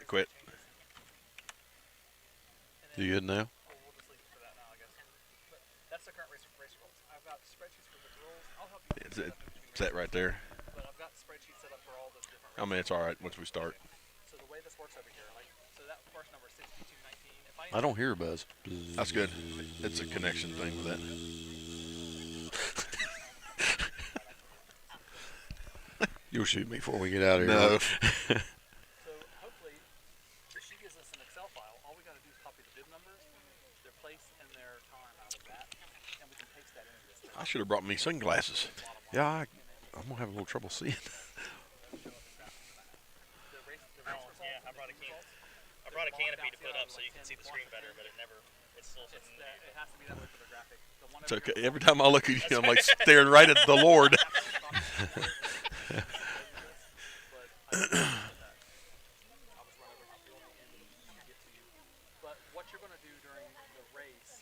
Quit. You good now? We'll just leave it for that now, I guess. But that's the current race rules. I've got spreadsheets for the girls. I'll help you It's, set it, up in between it's that right there. but I've got spreadsheets set up for all the different I races. mean, it's all right once we start. So the way this works over here, like, so that first number is 6219. If I don't hear a buzz. That's good. It's a connection thing with that. You'll shoot me before we get out of here. No. So hopefully, if she gives us an Excel file, all we got to do is copy the bib numbers, their place, and their time out of that, and we can paste that into this. I should have brought me sunglasses. Yeah, I'm going to have a little trouble seeing. Yeah, I brought a can. I brought a canopy to put up so you can see the screen better, but it's still sitting there. It has to be that way for the graphic. The one It's okay. Every time I look at you, I'm like staring right at the Lord. But what you're going to do during the race is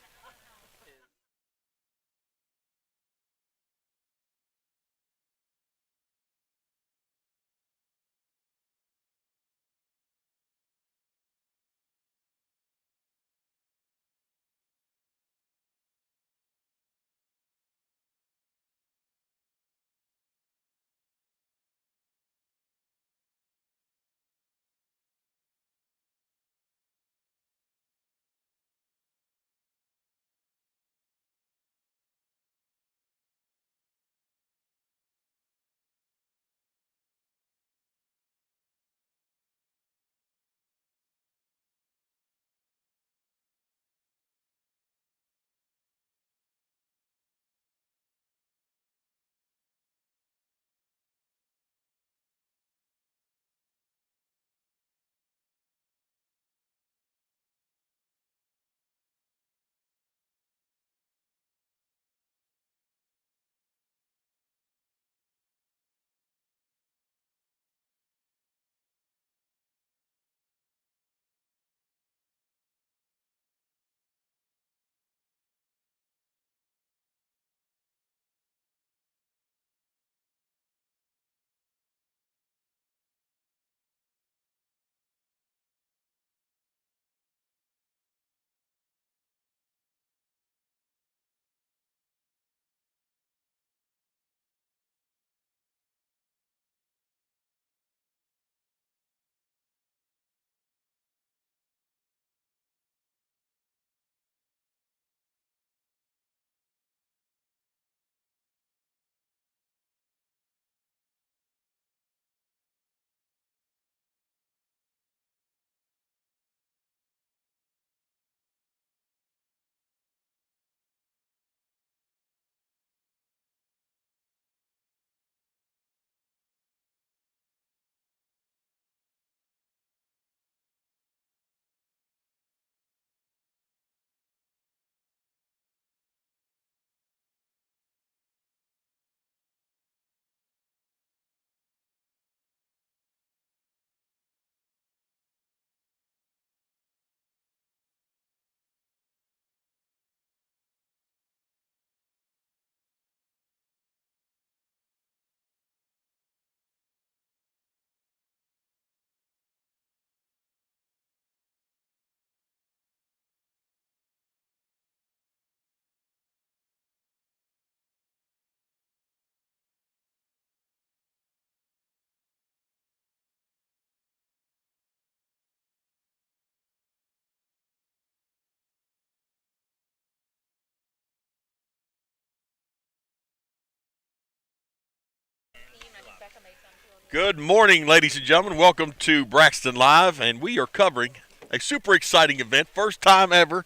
Good morning, ladies and gentlemen. Welcome to Braxton Live, and we are covering a super exciting event. First time ever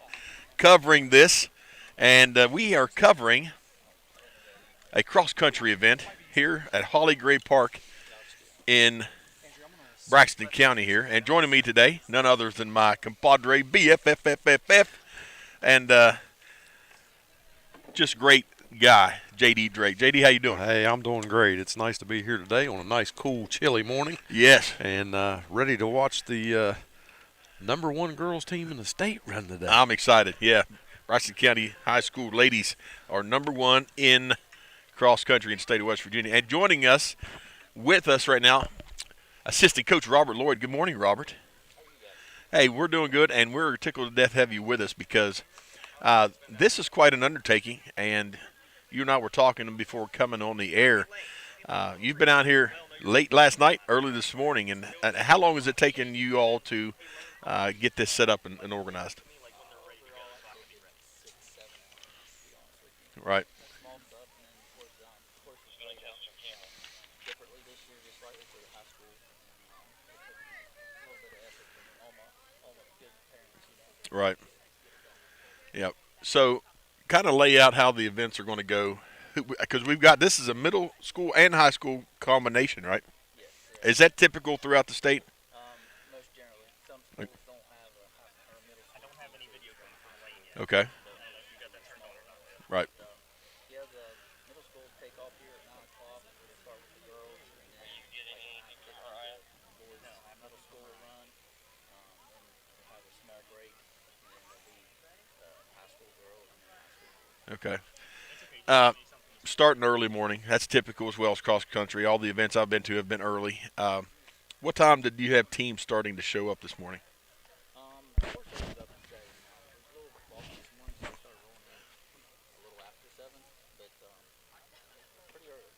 covering this, and we are covering a cross-country event here at Holly Gray Park in Braxton County here. And joining me today, none other than my compadre, BFFFFF, and just great guy, J.D. Drake. J.D., how you doing? Hey, I'm doing great. It's nice to be here today on a nice, cool, chilly morning. Yes. And ready to watch the #1 girls team in the state run today. I'm excited, yeah. Braxton County High School ladies are #1 in cross-country in the state of West Virginia. And joining us, with us right now, assistant coach Robert Lloyd. Good morning, Robert. Hey, we're doing good, and we're tickled to death to have you with us because this is quite an undertaking. And you and I were talking before coming on the air. You've been out here late last night, early this morning, and how long has it taken you all to get this set up and organized? Right. Small stuff, and then of course it's laid out differently this year, just slightly for the high school. And, it took a little bit of effort from all my good parents. Right. Yeah. So, kind of lay out how the events are going to go, because we've got this is a middle school and high school combination, right? Yes. Is that typical throughout the state? Most generally, some schools don't have a high or a middle I school. don't have any video going from the lane yet. Okay. I don't know if you got that turned on or not. Right. Yeah, the middle school take off here at 9 o'clock. They start with the girls, and then boys middle school will run. Then we'll have a small break, and then there'll be high school girls and then high school boys. Okay. It's okay. Starting early morning. That's typical as well as cross country. All the events I've been to have been early. What time did you have teams starting to show up this morning? Of course, it was up to 7. It was a little foggy this morning, so we started rolling in a little after 7, but pretty early.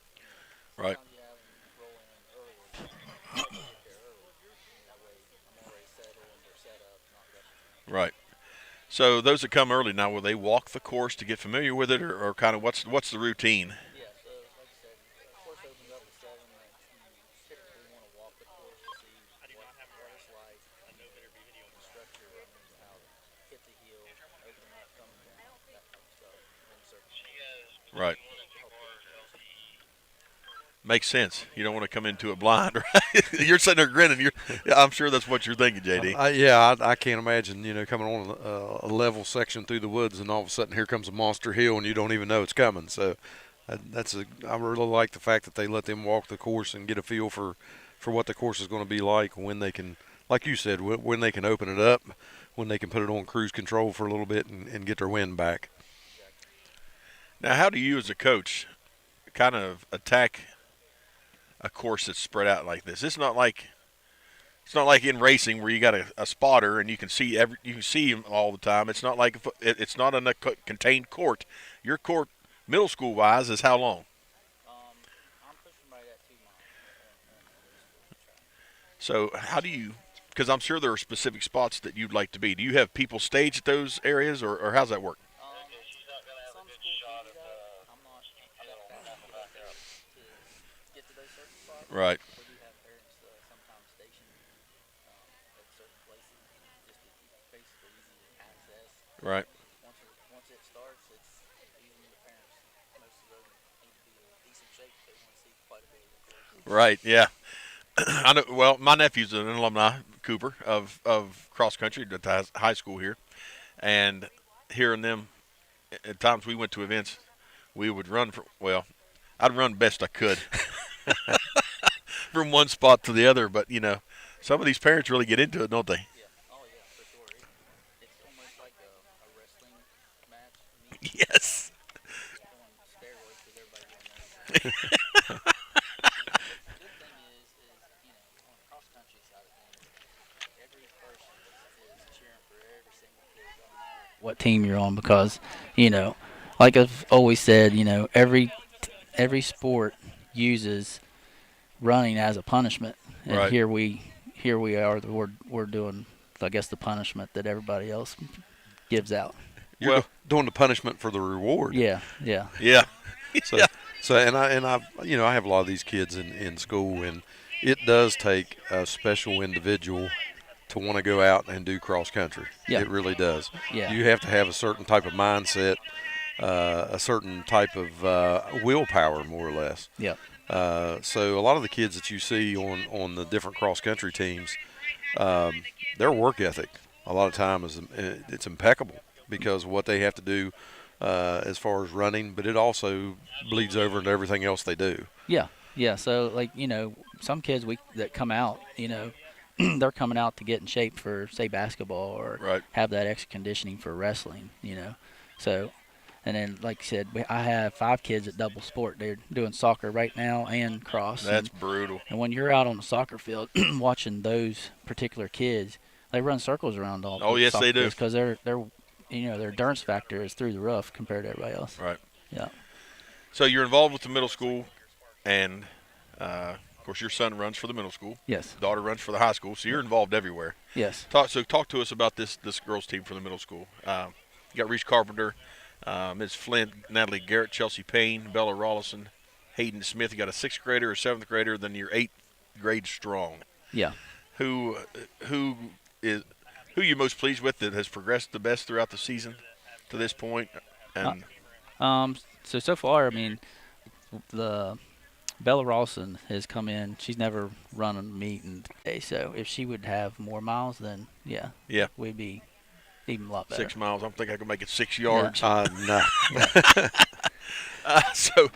Right. Sometimes you have them roll in earlier. But I like to get there early. That way, I'm already settled and they're set up, not rushing. Right. So those that come early now, will they walk the course to get familiar with it, or kind of what's the routine? Yeah, so like I said, the course opens up at 7. You typically want to walk the course to see I do not have what it's like, a no better video the structure, how to hit the heel, open up, coming down, that type of stuff. And then certainly Right. help Makes sense. You don't want to come into it blind, right? You're sitting there grinning. I'm sure that's what you're thinking, JD. I can't imagine, coming on a level section through the woods and all of a sudden here comes a monster hill and you don't even know it's coming. So I really like the fact that they let them walk the course and get a feel for what the course is going to be like when they can, like you said, when they can open it up, when they can put it on cruise control for a little bit and get their wind back. Now, how do you as a coach kind of attack a course that's spread out like this? It's not like in racing where you got a spotter and you can see him all the time. It's not like it's not a contained court. Your court, middle school wise, is how long? I'm pushing right at 2 miles on the track. So how do you? Because I'm sure there are specific spots that you'd like to be. Do you have people stage at those areas, or how's that work? Some schools do that. I'm not that fast to get to those certain spots. Right. We do have parents sometimes stationed at certain places just to keep basically easy access. Right. Once it starts, it's easy to the parents. Most of them need to be in decent shape. They want to see quite a bit of the course. Right. Yeah. I know. Well, my nephew's an alumni, Cooper, of cross country at the high school here, and hearing them at times we went to events, we would run I'd run best I could from one spot to the other. But some of these parents really get into it, don't they? Yeah. Oh yeah, for sure. It's almost like a wrestling match. Yes. Just on steroids because everybody's doing that. The good thing is on the cross country side of things, every person is cheering for every single kid. It doesn't matter what team you're on because, like I've always said, every sport uses running as a punishment, and Right. here we are. We're doing, I guess, the punishment that everybody else gives out. You're doing the punishment for the reward. Yeah, yeah. Yeah. So and I have a lot of these kids in school, and it does take a special individual to want to go out and do cross country. Yeah. It really does. Yeah. You have to have a certain type of mindset, a certain type of willpower, more or less. Yeah. So a lot of the kids that you see on the different cross country teams, their work ethic a lot of times it's impeccable because of what they have to do as far as running, but it also bleeds over into everything else they do. Yeah, yeah. So some kids that come out, they're coming out to get in shape for, say, basketball or Right. have that extra conditioning for wrestling. So, and then like I said, I have 5 kids at double sport. They're doing soccer right now and cross. That's brutal. And when you're out on the soccer field watching those particular kids, they run circles around all. Oh, yes, they do. Because their endurance factor is through the roof compared to everybody else. Right. Yeah. So you're involved with the middle school, and of course your son runs for the middle school. Yes. Daughter runs for the high school. So you're involved everywhere. Yes. Talk to us about this girls team for the middle school. You got Reese Carpenter, Ms. Flint, Natalie Garrett, Chelsea Payne, Bella Rollison, Hayden Smith. You got a 6th grader, a 7th grader, then you're 8th grade strong. Yeah. Who you most pleased with that has progressed the best throughout the season to this point? And So far, I mean, the Bella Rawson has come in. She's never run a meet in today, so if she would have more miles, then yeah, we'd be even a lot better. 6 miles. I don't think I can make it 6 yards. No. So,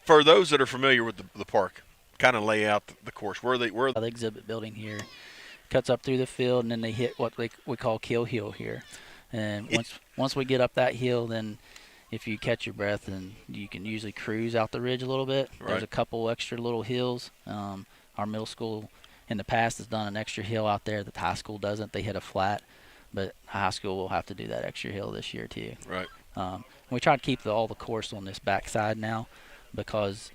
for those that are familiar with the park, kind of lay out the course. The exhibit building here cuts up through the field, and then they hit what we call Kill Hill here. And once we get up that hill, then if you catch your breath, and you can usually cruise out the ridge a little bit. Right. There's a couple extra little hills. Our middle school in the past has done an extra hill out there that the high school doesn't. They hit a flat, but high school will have to do that extra hill this year too. Right. We try to keep all the course on this backside now because,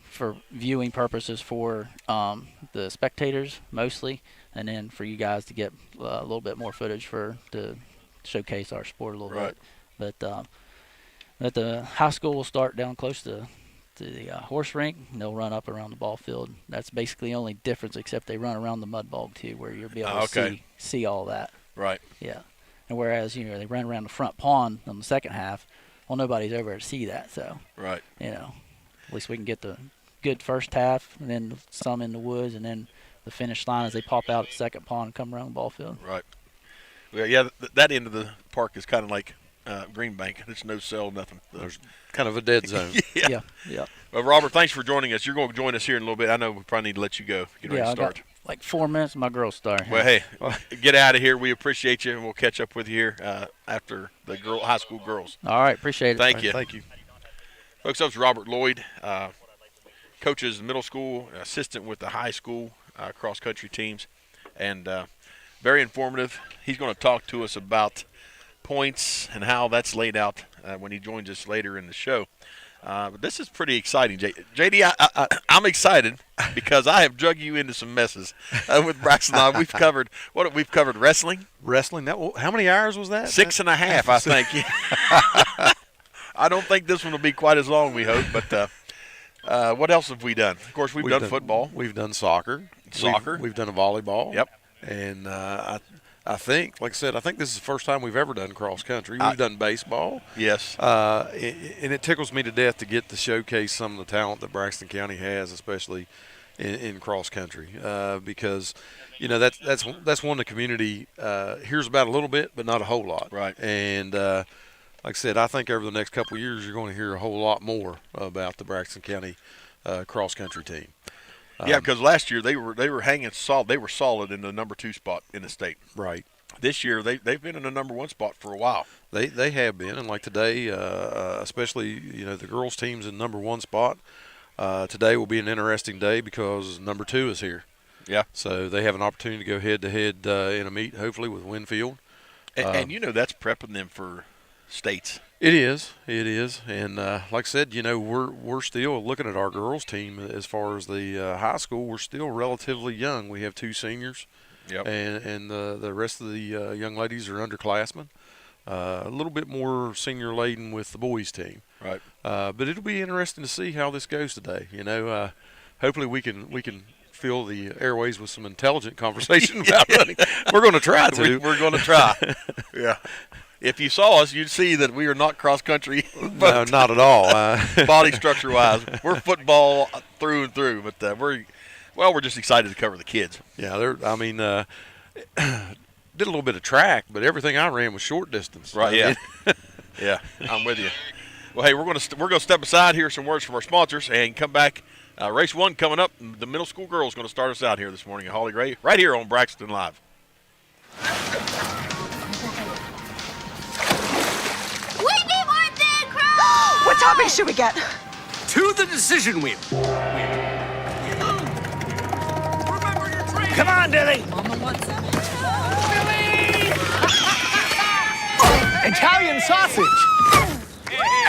for viewing purposes for the spectators mostly, and then for you guys to get a little bit more footage to showcase our sport a little Right. bit. But the high school will start down close to the horse rink, and they'll run up around the ball field. That's basically the only difference, except they run around the mud bog too, where you'll be able to see all that. Right. Yeah. And whereas they run around the front pond on the second half, well, nobody's over to see that. So Right. at least we can get the good first half, and then some in the woods, and then the finish line as they pop out at the second pond and come around the ball field. Right. Well, yeah, that end of the park is kind of like Green Bank. There's no cell, nothing. There's kind of a dead zone. Yeah. Well, Robert, thanks for joining us. You're going to join us here in a little bit. I know we probably need to let you go. Get ready to I start. got like 4 minutes, and my girls start. Well, hey, get out of here. We appreciate you, and we'll catch up with you here after the high school girls. All right, appreciate it. Thank you. Thank you. Folks, that was Robert Lloyd, coaches middle school, assistant with the high school cross-country teams, and very informative. He's going to talk to us about points and how that's laid out when he joins us later in the show. But this is pretty exciting, JD. I'm excited because I have drug you into some messes with Braxton. We've covered wrestling. Wrestling. How many hours was that? 6.5, I think. I don't think this one will be quite as long, we hope. But what else have we done? Of course, we've done football. We've done soccer. We've done a volleyball. Yep. And I think, like I said, this is the first time we've ever done cross country. We've done baseball. Yes. And it tickles me to death to get to showcase some of the talent that Braxton County has, especially in cross country, because that's one the community hears about a little bit, but not a whole lot. Right. And like I said, I think over the next couple of years, you're going to hear a whole lot more about the Braxton County cross country team. Yeah, because last year they were hanging solid. They were solid in the number 2 spot in the state. Right. This year they've been in the number 1 spot for a while. They have been, and like today, especially the girls' team's in number 1 spot. Today will be an interesting day because number 2 is here. Yeah. So they have an opportunity to go head to head in a meet, hopefully with Winfield. And that's prepping them for states. It is, and like I said, we're still looking at our girls' team as far as the high school. We're still relatively young. We have 2 seniors, yep, and the rest of the young ladies are underclassmen. A little bit more senior laden with the boys' team, right? But it'll be interesting to see how this goes today. Hopefully we can fill the airways with some intelligent conversation about running. We're going to try to. We're going to try. Yeah. If you saw us, you'd see that we are not cross-country. No, not at all. Body structure-wise, we're football through and through. But we're just excited to cover the kids. Yeah, did a little bit of track, but everything I ran was short distance. Right, yeah. Yeah, I'm with you. Well, hey, we're going to step aside, hear some words from our sponsors, and come back. Race 1 coming up. The middle school girls going to start us out here this morning at Holly Gray, right here on Braxton Live. What topping should we get? To the decision wheel. Come on, Dilly. Mama wants some. Italian sausage,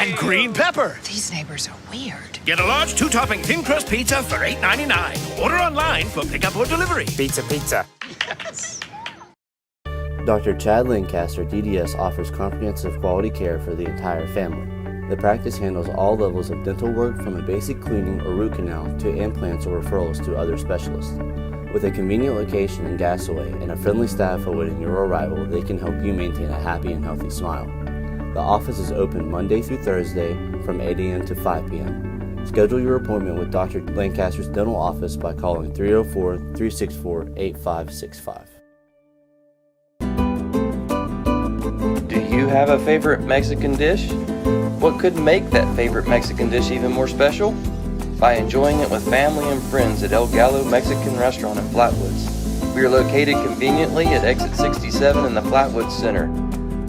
and green pepper. These neighbors are weird. Get a large 2-topping thin crust pizza for $8.99. Order online for pickup or delivery. Pizza. Dr. Chad Lancaster, DDS, offers comprehensive quality care for the entire family. The practice handles all levels of dental work from a basic cleaning or root canal to implants or referrals to other specialists. With a convenient location in Gassaway and a friendly staff awaiting your arrival, they can help you maintain a happy and healthy smile. The office is open Monday through Thursday from 8 a.m. to 5 p.m. Schedule your appointment with Dr. Lancaster's dental office by calling 304-364-8565. Do you have a favorite Mexican dish? What could make that favorite Mexican dish even more special? By enjoying it with family and friends at El Gallo Mexican Restaurant in Flatwoods. We are located conveniently at exit 67 in the Flatwoods Center.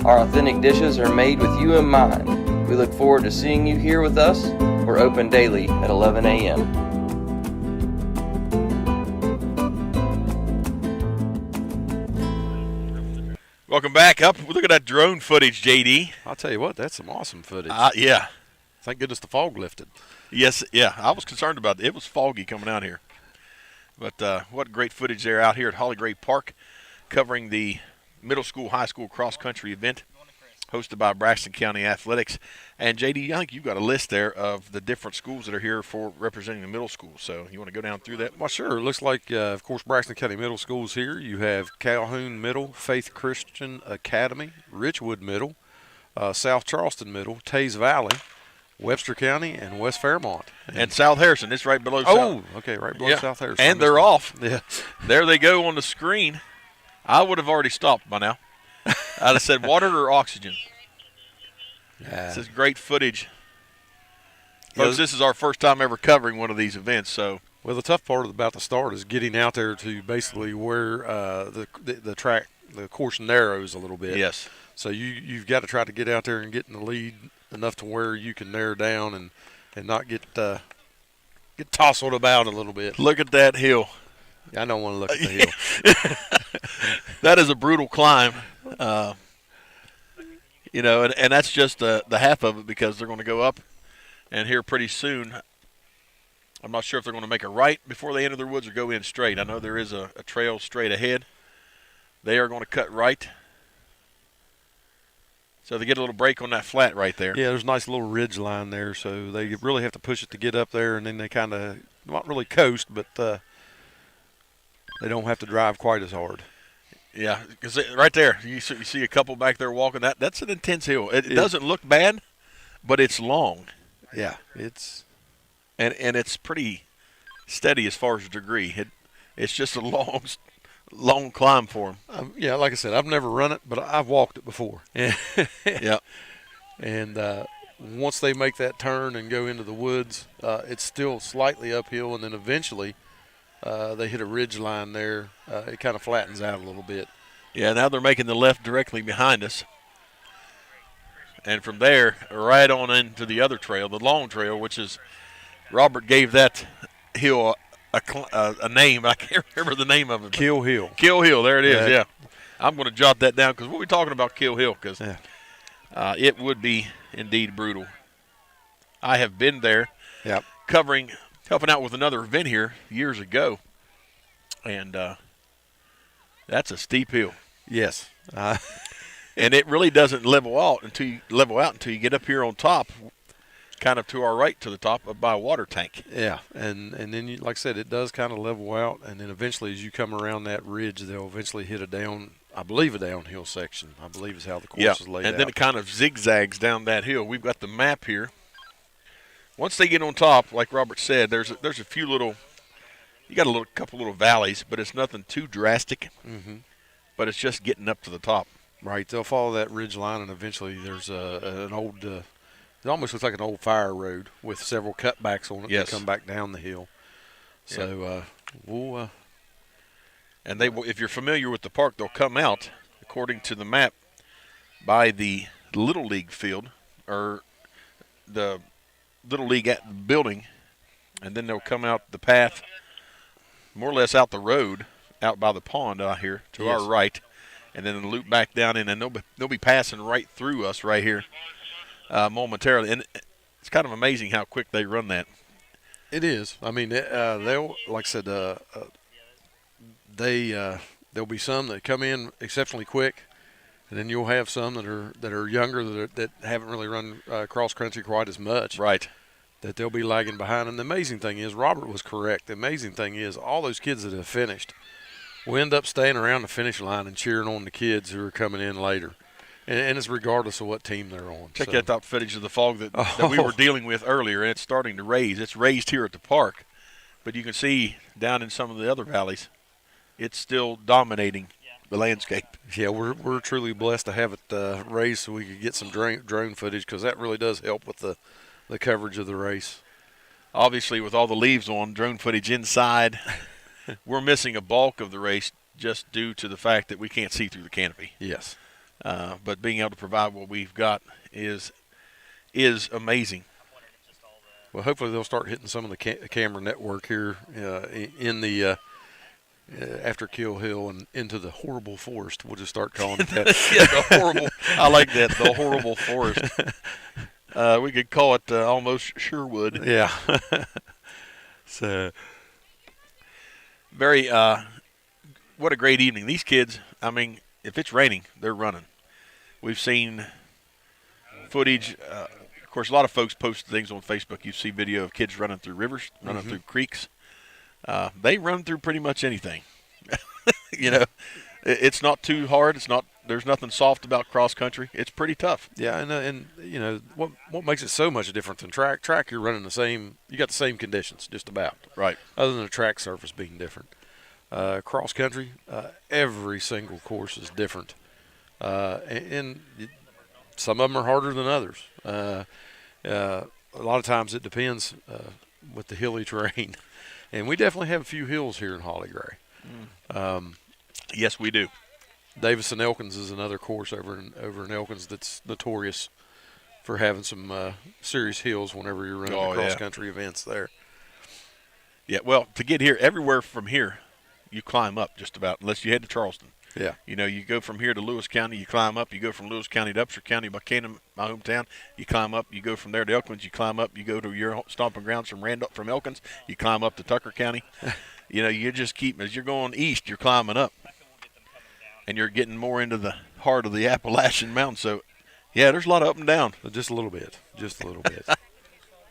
Our authentic dishes are made with you in mind. We look forward to seeing you here with us. We're open daily at 11 a.m. Welcome back up. Look at that drone footage, JD. I'll tell you what, that's some awesome footage. Yeah. Thank goodness the fog lifted. Yes, yeah. I was concerned about it. It was foggy coming out here. But what great footage there out here at Holly Gray Park, covering the middle school, high school cross-country event hosted by Braxton County Athletics. And, JD, I think you've got a list there of the different schools that are here for representing the middle school. So you want to go down through that? Well, sure. It looks like, of course, Braxton County Middle School's here. You have Calhoun Middle, Faith Christian Academy, Richwood Middle, South Charleston Middle, Taze Valley, Webster County, and West Fairmont. And South Harrison. It's right below Oh, South. okay, right below South Harrison. And they're off. Yeah. There they go on the screen. I would have already stopped by now. I'd have said water or oxygen. Yeah. This is great footage. Folks, this is our first time ever covering one of these events. So, well, the tough part about the start is getting out there to basically where the track, the course narrows a little bit. yes. So you've got to try to get out there and get in the lead enough to where you can narrow down and not get tousled about a little bit. Look at that hill. I don't want to look at the hill. That is a brutal climb. And that's just the half of it, because they're going to go up, and here pretty soon, I'm not sure if they're going to make a right before they enter their woods or go in straight. I know there is a trail straight ahead. They are going to cut right. So they get a little break on that flat right there. Yeah, there's a nice little ridge line there, so they really have to push it to get up there, and then they kind of, not really coast, but they don't have to drive quite as hard. Yeah, because right there, you see a couple back there walking. That's an intense hill. It doesn't look bad, but it's long. Yeah, it's and it's pretty steady as far as degree. It's just a long climb for them. Yeah, like I said, I've never run it, but I've walked it before. Yeah. And once they make that turn and go into the woods, it's still slightly uphill, and then eventually they hit a ridge line there. It kind of flattens out a little bit. Yeah, now they're making the left directly behind us. And from there, right on into the other trail, the long trail, which is, Robert gave that hill a name. I can't remember the name of it. Kill Hill. Kill Hill, there it is, yeah. I'm going to jot that down, because we'll be talking about Kill Hill, because it would be indeed brutal. I have been there helping out with another event here years ago, and that's a steep hill. Yes. And it really doesn't level out until you get up here on top, kind of to our right to the top by a water tank. Yeah, and then, like I said, it does kind of level out, and then eventually as you come around that ridge, they'll eventually hit a downhill section, I believe is how the course is laid out. And then it kind of zigzags down that hill. We've got the map here. Once they get on top, like Robert said, there's a few little, you got a couple little valleys, but it's nothing too drastic. Mm-hmm. But it's just getting up to the top. Right, they'll follow that ridge line, and eventually there's an old, it almost looks like an old fire road with several cutbacks on it that come back down the hill. So we'll. And if you're familiar with the park, they'll come out, according to the map, by the Little League field, or the Little League at the building, and then they'll come out the path, more or less out the road, out by the pond out here to our right, and then loop back down in, and they'll be passing right through us right here momentarily. And it's kind of amazing how quick they run that. It is. I mean, they'll, like I said, there'll be some that come in exceptionally quick, and then you'll have some that are younger that haven't really run cross country quite as much. Right. That they'll be lagging behind. And the amazing thing is, Robert was correct. The amazing thing is, all those kids that have finished will end up staying around the finish line and cheering on the kids who are coming in later. And it's regardless of what team they're on. Check that top footage of the fog that we were dealing with earlier, and it's starting to raise. It's raised here at the park, but you can see down in some of the other valleys, it's still dominating the landscape. Yeah, we're truly blessed to have it raised so we could get some drone footage, because that really does help with the coverage of the race. Obviously, with all the leaves on, drone footage inside, we're missing a bulk of the race just due to the fact that we can't see through the canopy. Yes. But being able to provide what we've got is amazing. Well, hopefully they'll start hitting some of the camera network here in the after Kill Hill and into the horrible forest. We'll just start calling it that. Yeah, the horrible. I like that, the horrible forest. We could call it almost Sherwood. Yeah. So very. What a great evening. These kids, I mean, if it's raining, they're running. We've seen footage. Of course, a lot of folks post things on Facebook. You see video of kids running through rivers, running through creeks. They run through pretty much anything. You know, it's not too hard. There's nothing soft about cross country. It's pretty tough. Yeah, and you know what makes it so much different than track? Track, you're running the same. You got the same conditions, just about. Right. Other than the track surface being different. Cross country, every single course is different, and some of them are harder than others. A lot of times it depends with the hilly terrain, and we definitely have a few hills here in Holly Gray. Yes, we do. Davison Elkins is another course over in Elkins that's notorious for having some serious hills whenever you're running cross country events there. Yeah, well, to get here, everywhere from here, you climb up just about, unless you head to Charleston. Yeah. You know, you go from here to Lewis County, you climb up. You go from Lewis County to Upshur County, Buchanan, my hometown, you climb up. You go from there to Elkins, you climb up. You go to your stomping grounds from Elkins, you climb up to Tucker County. You know, you just keep, as you're going east, you're climbing up. And you're getting more into the heart of the Appalachian Mountains. So, yeah, there's a lot of up and down. Just a little bit. Just a little bit.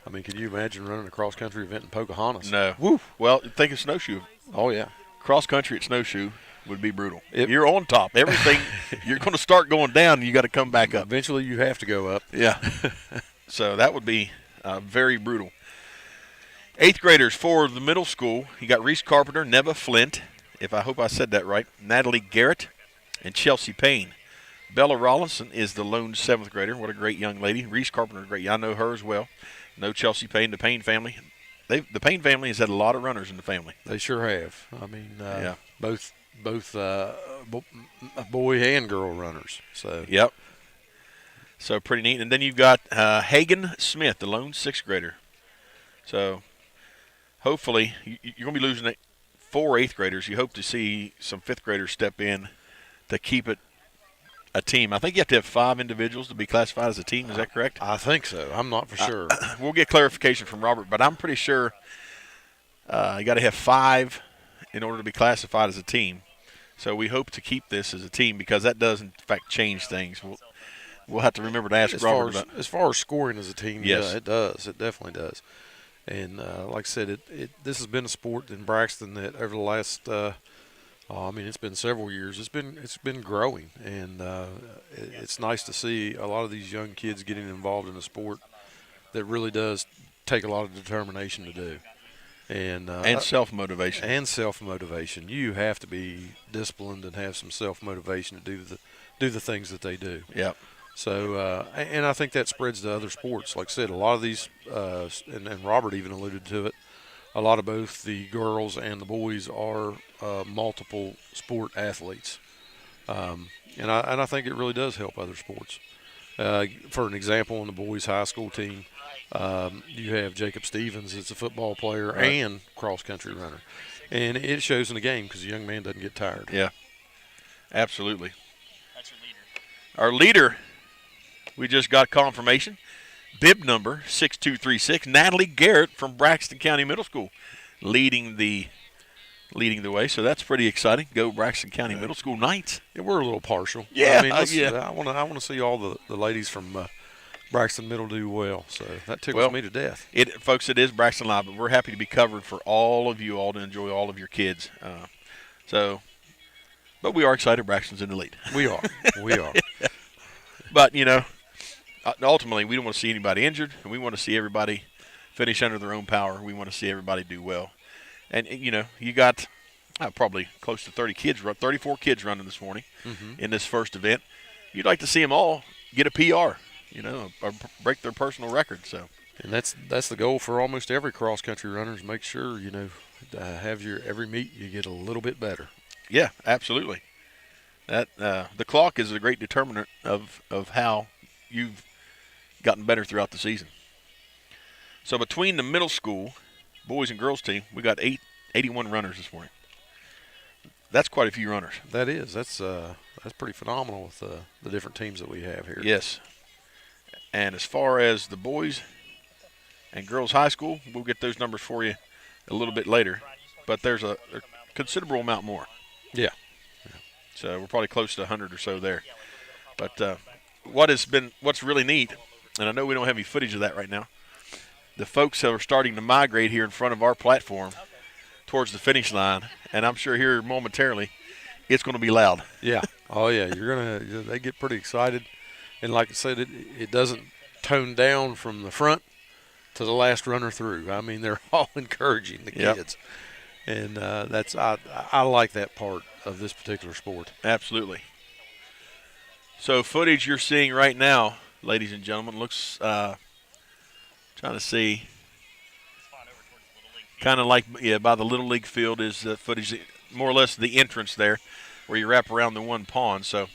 I mean, can you imagine running a cross-country event in Pocahontas? No. Woo. Well, think of snowshoe. Oh, yeah. Cross-country at snowshoe would be brutal. You're on top. Everything, you're going to start going down, and you got to come back up. Eventually, you have to go up. Yeah. So that would be very brutal. 8th graders for the middle school. You got Reese Carpenter, Neva Flint, I hope I said that right, Natalie Garrett, and Chelsea Payne. Bella Rollinson is the lone 7th grader. What a great young lady. Reese Carpenter, great. I know her as well. Know Chelsea Payne, the Payne family. The Payne family has had a lot of runners in the family. They sure have. I mean, both boy and girl runners. So yep. So pretty neat. And then you've got Hagen Smith, the lone 6th grader. So hopefully you're going to be losing 4 8th graders. You hope to see some 5th graders step in to keep it a team. I think you have to have 5 individuals to be classified as a team. Is that correct? I think so. I'm not for sure. We'll get clarification from Robert, but I'm pretty sure you got to have 5 in order to be classified as a team. So we hope to keep this as a team because that does, in fact, change things. We'll have to remember to ask Robert about. As far as scoring as a team, yes. Yeah, it does. It definitely does. And like I said, this has been a sport in Braxton that over the last it's been several years. It's been growing, and it's nice to see a lot of these young kids getting involved in a sport that really does take a lot of determination to do, and self-motivation. And self-motivation. You have to be disciplined and have some self-motivation to do the things that they do. Yep. So, and I think that spreads to other sports. Like I said, a lot of these, and Robert even alluded to it, a lot of both the girls and the boys are multiple sport athletes. And I think it really does help other sports. For an example, on the boys' high school team, you have Jacob Stevens that's a football player and cross-country runner. And it shows in the game because the young man doesn't get tired. Yeah, absolutely. Our leader, we just got confirmation, bib number 6236, Natalie Garrett from Braxton County Middle School, leading the way. So that's pretty exciting. Go Braxton County Middle School Knights. Yeah, we're a little partial. Yeah, I mean, yeah. I want to see all the ladies from Braxton Middle do well. So that tickles me to death. Folks, it is Braxton Live, but we're happy to be covered for all of you all to enjoy all of your kids. But we are excited Braxton's in the lead. We are. We are. But, ultimately, we don't want to see anybody injured, and we want to see everybody finish under their own power. We want to see everybody do well. And, you got probably close to 34 kids running this morning in this first event. You'd like to see them all get a PR, or break their personal record. So, and that's the goal for almost every cross-country runner is make sure, have your every meet you get a little bit better. Yeah, absolutely. That the clock is a great determinant of how you've gotten better throughout the season. So between the middle school boys and girls team, we got 81 runners this morning. That's quite a few runners. That is. That's pretty phenomenal with the different teams that we have here. Yes. And as far as the boys and girls high school, we'll get those numbers for you a little bit later. But there's a considerable amount more. Yeah. So we're probably close to 100 or so there. But what's really neat, and I know we don't have any footage of that right now, the folks are starting to migrate here in front of our platform towards the finish line, and I'm sure here momentarily it's going to be loud. Yeah. Oh, yeah. They get pretty excited. And like I said, it doesn't tone down from the front to the last runner through. I mean, they're all encouraging the kids. And I like that part of this particular sport. Absolutely. So footage you're seeing right now, ladies and gentlemen, looks trying to see kind of like by the Little League field is the footage, more or less the entrance there where you wrap around the one pond. So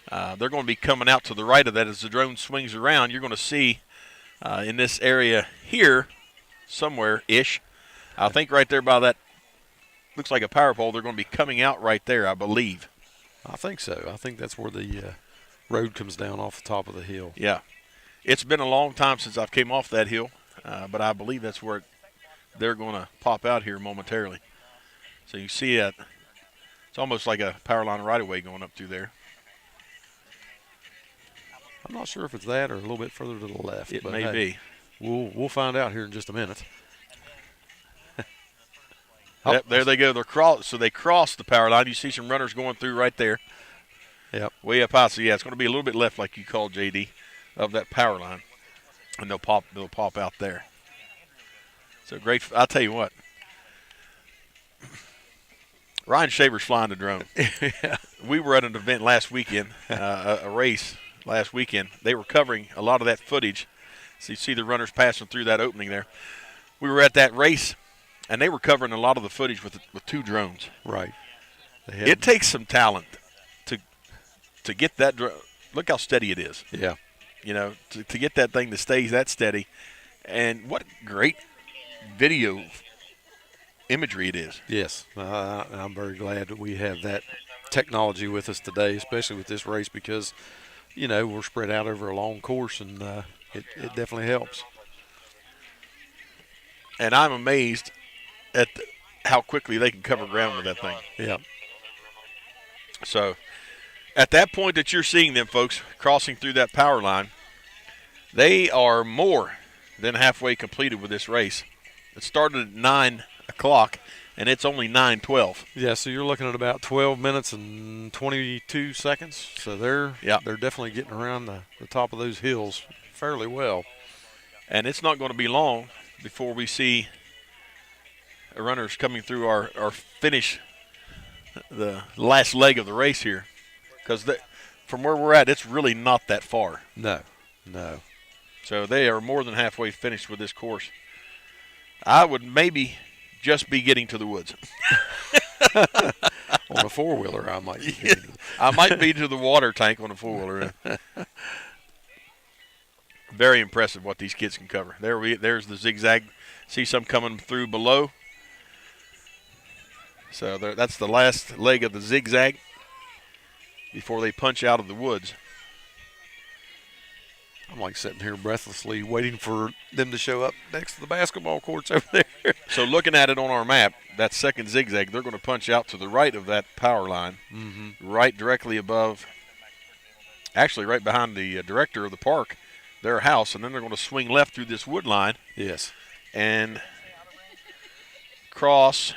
they're going to be coming out to the right of that as the drone swings around. You're going to see in this area here somewhere-ish, I think right there by that looks like a power pole, they're going to be coming out right there, I believe. I think so. I think that's where the road comes down off the top of the hill. Yeah. It's been a long time since I've came off that hill, but I believe that's where they're going to pop out here momentarily. So you see it. It's almost like a power line right-of-way going up through there. I'm not sure if it's that or a little bit further to the left. It but may be. We'll find out here in just a minute. Yep, there they go. So they cross the power line. You see some runners going through right there. Yep. Way up high. So yeah, it's going to be a little bit left, like you called, JD, of that power line, and they'll pop out there. So great. I'll tell you what. Ryan Shaver's flying the drone. Yeah. We were at an event last weekend, a race last weekend. They were covering a lot of that footage. So you see the runners passing through that opening there. We were at that race, and they were covering a lot of the footage with 2 drones. Right. It takes some talent to get that drone. Look how steady it is. Yeah. To get that thing to stay that steady. And what great video imagery it is. Yes. I'm very glad that we have that technology with us today, especially with this race because, we're spread out over a long course, and it definitely helps. And I'm amazed at how quickly they can cover ground with that thing. Yeah. So at that point that you're seeing them folks crossing through that power line, they are more than halfway completed with this race. It started at 9 o'clock, and it's only 9:12. Yeah, so you're looking at about 12 minutes and 22 seconds. So they're definitely getting around the top of those hills fairly well. And it's not going to be long before we see runners coming through our finish, the last leg of the race here. Because from where we're at, it's really not that far. No. So they are more than halfway finished with this course. I would maybe just be getting to the woods. On a four-wheeler, I might be. I might be to the water tank on a four-wheeler. Very impressive what these kids can cover. There's the zigzag. See some coming through below. So that's the last leg of the zigzag before they punch out of the woods. I'm like sitting here breathlessly waiting for them to show up next to the basketball courts over there. So looking at it on our map, that second zigzag, they're going to punch out to the right of that power line, right directly above, actually right behind the director of the park, their house, and then they're going to swing left through this wood line. Yes. And cross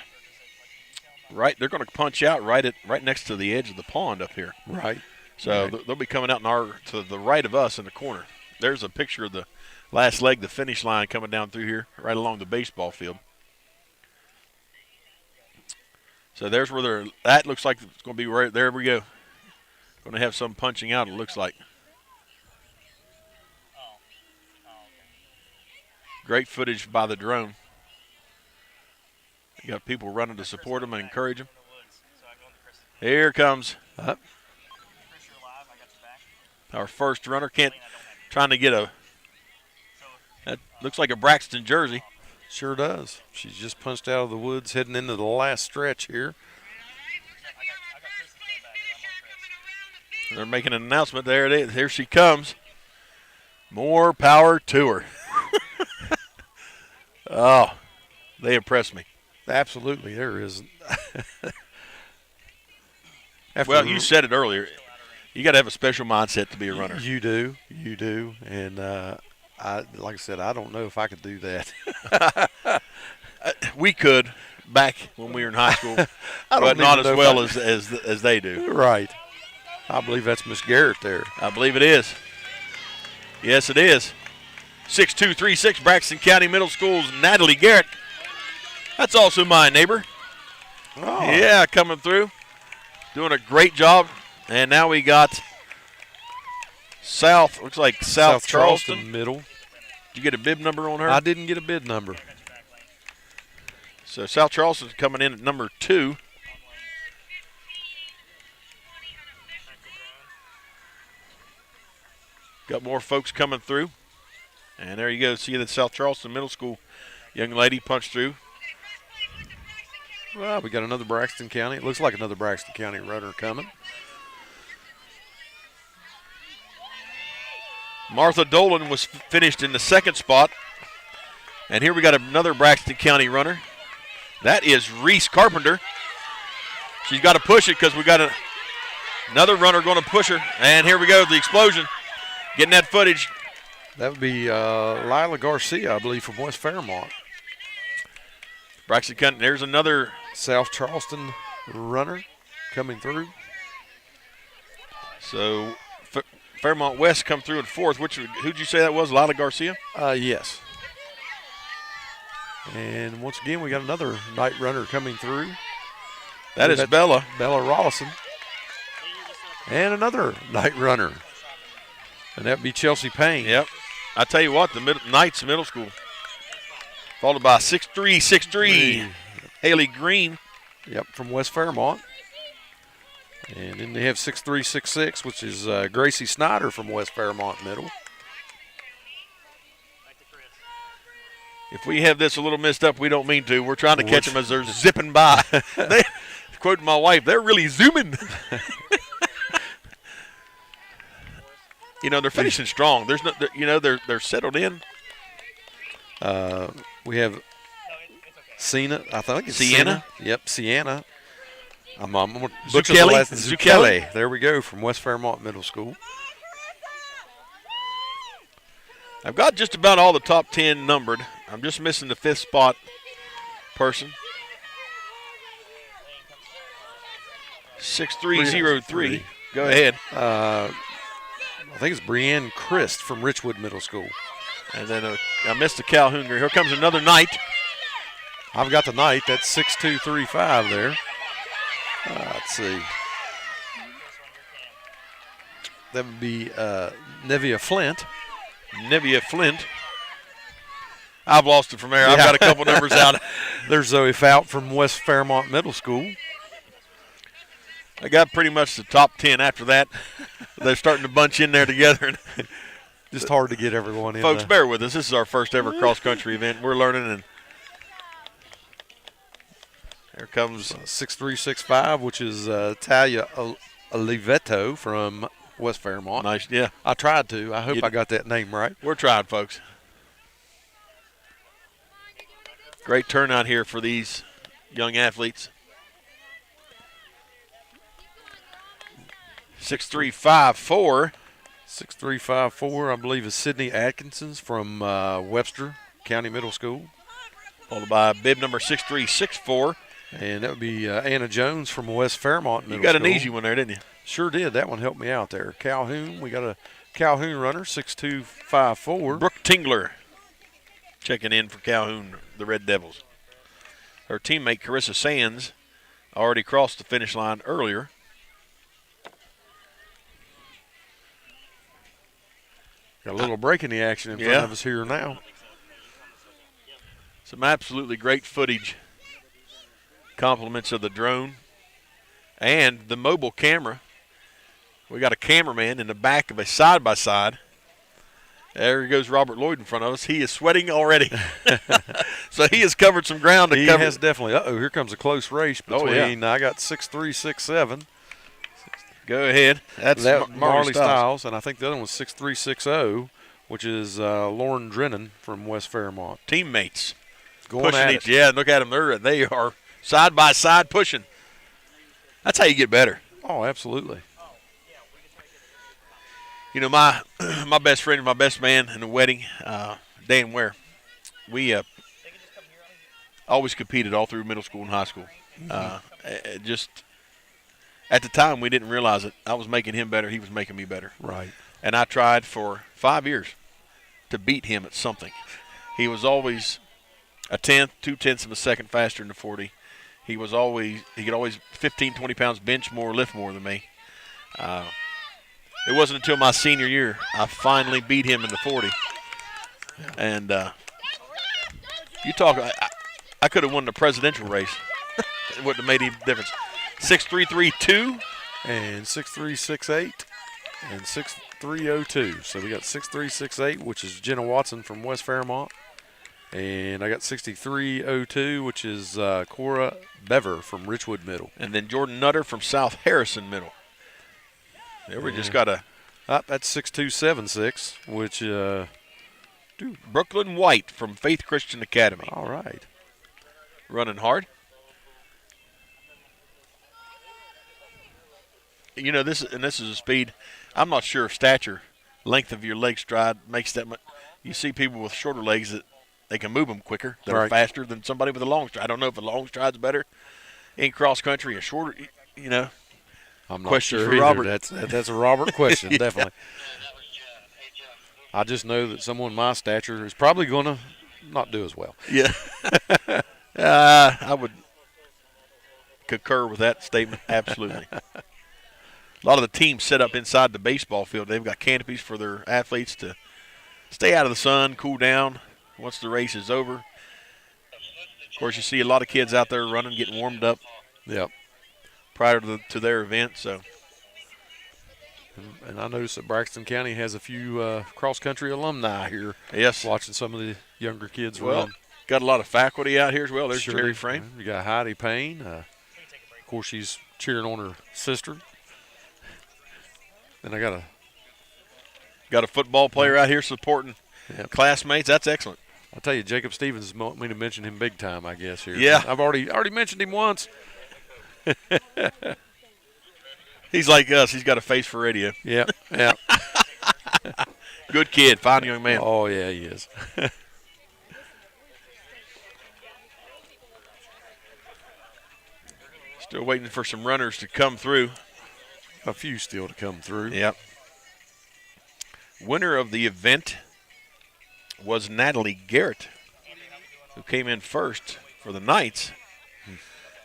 right. They're going to punch out right next to the edge of the pond up here. Right. So they'll be coming out to the right of us in the corner. There's a picture of the last leg, the finish line coming down through here, right along the baseball field. So there's where that looks like it's going to be right there. We go. Going to have some punching out, it looks like. Great footage by the drone. You got people running to support them and encourage them. Here comes our first runner. Trying to get that looks like a Braxton jersey. Sure does. She's just punched out of the woods heading into the last stretch here. They're making an announcement. There it is. Here she comes. More power to her. Oh, they impressed me. Absolutely, there is. Well, you said it earlier. You got to have a special mindset to be a runner. You do, and like I said, I don't know if I could do that. We could back when we were in high school, but not as well as they do. Right. I believe that's Miss Garrett there. I believe it is. Yes, it is. 6236 Braxton County Middle School's Natalie Garrett. That's also my neighbor. Oh. Yeah, coming through. Doing a great job. And now we got looks like South Charleston. Middle. Did you get a bib number on her? I didn't get a bid number. So South Charleston's coming in at number 2. Got more folks coming through. And there you go. See the South Charleston Middle School young lady punched through. Well, we got another Braxton County. It looks like another Braxton County runner coming. Martha Dolan was finished in the second spot. And here we got another Braxton County runner. That is Reese Carpenter. She's got to push it because we got another runner going to push her. And here we go, the explosion. Getting that footage. That would be Lila Garcia, I believe, from West Fairmont. Braxton County, there's another South Charleston runner coming through. So Fairmont West come through in fourth. Who'd you say that was, Lila Garcia? Yes. And once again, we got another night runner coming through. That is Bella. Bella Rollison. And another night runner. And that would be Chelsea Payne. Yep. I tell you what, the Knights Middle School. Followed by 6'3", Haley Green. Yep, from West Fairmont. And then they have 6'3", 6'6", which is Gracie Snyder from West Fairmont Middle. If we have this a little messed up, we don't mean to. We're trying to catch them as they're zipping by. Quoting my wife, they're really zooming. You know, they're finishing strong. There's no, they're settled in. We have Sienna. I think it's Sienna. Yep, Sienna. I'm going to butcher the last Zucchelli. There we go, from West Fairmont Middle School. I've got just about all the top 10 numbered. I'm just missing the 5th spot person. 6303. Go ahead. I think it's Brienne Christ from Richwood Middle School. And then I missed the Calhoun. Here comes another Knight. I've got the Knight. That's 6235 there. Let's see. That would be Nevia Flint. Nevia Flint. I've lost it from there. I've got a couple numbers out. There's Zoe Fout from West Fairmont Middle School. I got pretty much the top 10 after that. They're starting to bunch in there together. Just hard to get everyone in. Folks, bear with us. This is our first ever cross-country event. We're learning. And here comes 6365, which is Talia Oliveto from West Fairmont. Nice, yeah. I tried to. I hope You I did. got that name right. We're trying, folks. Great turnout here for these young athletes. 6'3", 5'4". 6'3", 5'4", I believe, is Sydney Atkinson's from Webster County Middle School. Followed by bib number 6'3", 6'4". And that would be Anna Jones from West Fairmont Middle You got School. an easy one there, didn't you? Sure did. That one helped me out there. Calhoun, we got a Calhoun runner, 6'2", 5'4". Brooke Tingler checking in for Calhoun, the Red Devils. Her teammate, Carissa Sands, already crossed the finish line earlier. Got a little break in the action in front of us here now. Some absolutely great footage. Compliments of the drone and the mobile camera. We got a cameraman in the back of a side-by-side. There goes Robert Lloyd in front of us. He is sweating already. So he has covered some ground. He has definitely. Uh-oh, here comes a close race between, I got 6'3", 6'7". Go ahead. That's Marley Stiles, and I think the other one was 6'3", 6'0", which is Lauren Drennan from West Fairmont. Teammates. Going pushing at each. it. Yeah, look at them. They are side by side pushing. That's how you get better. Oh, absolutely. You know, my best friend, my best man in the wedding, Dan Ware, we always competed all through middle school and high school. Just at the time, we didn't realize it. I was making him better. He was making me better. Right. And I tried for 5 years to beat him at something. He was always a tenth, 2/10 of a second faster than the 40. He could always 15, 20 pounds bench more, lift more than me. It wasn't until my senior year I finally beat him in the 40. And you talk, I could have won the presidential race. It wouldn't have made any difference. 6'3", 3'2". And 6'3", 6'8", and 6'3", 02. So we got 6'3", 6'8", which is Jenna Watson from West Fairmont. And I got 63, 02, which is Cora Bever from Richwood Middle. And then Jordan Nutter from South Harrison Middle. There we just got a that's 6276, which Brooklyn White from Faith Christian Academy. All right. Running hard. You know, this is a speed. I'm not sure if stature, length of your leg stride makes that much. You see people with shorter legs that they can move them quicker. They're faster than somebody with a long stride. I don't know if a long stride's better in cross country, a shorter, you know. I'm not Question sure for either. Robert. That's a Robert question, definitely. I just know that someone my stature is probably going to not do as well. Yeah. I would concur with that statement, absolutely. A lot of the teams set up inside the baseball field. They've got canopies for their athletes to stay out of the sun, cool down once the race is over. Of course, you see a lot of kids out there running, getting warmed up. Yep. Prior to their event, so. And I noticed that Braxton County has a few cross-country alumni here. Yes. Watching some of the younger kids well, run. Got a lot of faculty out here as well. There's Jerry Frame. You got Heidi Payne. Of course, she's cheering on her sister. And I got a football player out here supporting classmates. That's excellent. I'll tell you, Jacob Stevens want me to mention him big time, I guess, here. Yeah. I've already mentioned him once. He's like us. He's got a face for radio. Yeah, yeah. Good kid, fine young man. Oh, yeah, he is. Still waiting for some runners to come through. A few still to come through. Yep. Winner of the event was Natalie Garrett, who came in first for the Knights.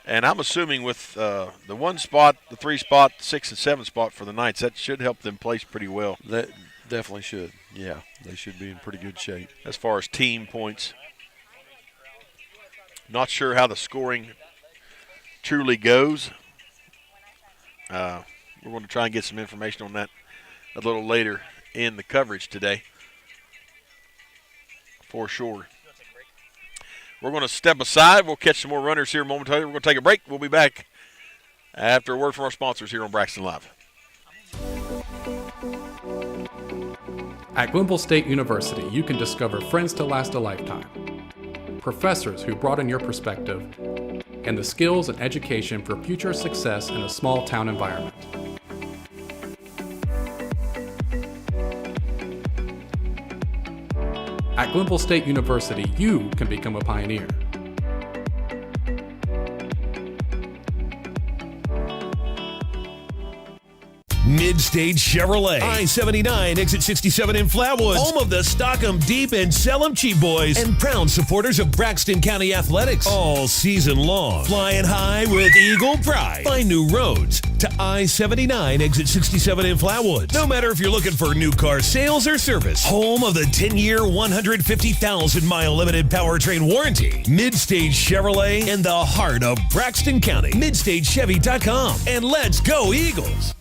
And I'm assuming with the 1 spot, the 3 spot, 6 and 7 spot for the Knights, that should help them place pretty well. That definitely should. Yeah, they should be in pretty good shape. As far as team points. Not sure how the scoring truly goes. We're going to try and get some information on that a little later in the coverage today. For sure. We're going to step aside. We'll catch some more runners here momentarily. We're going to take a break. We'll be back after a word from our sponsors here on Braxton Live. At Glenville State University, you can discover friends to last a lifetime, professors who broaden your perspective, and the skills and education for future success in a small town environment. At Glenville State University, you can become a pioneer. Mid-Stage Chevrolet, I-79, exit 67 in Flatwoods, home of the stock 'em deep and sell 'em cheap boys, and proud supporters of Braxton County athletics all season long. Flying high with Eagle Pride. Find new roads to I-79, exit 67 in Flatwoods. No matter if you're looking for new car sales or service, home of the 10-year, 150,000-mile limited powertrain warranty. Mid-Stage Chevrolet in the heart of Braxton County. MidStageChevy.com. And let's go Eagles!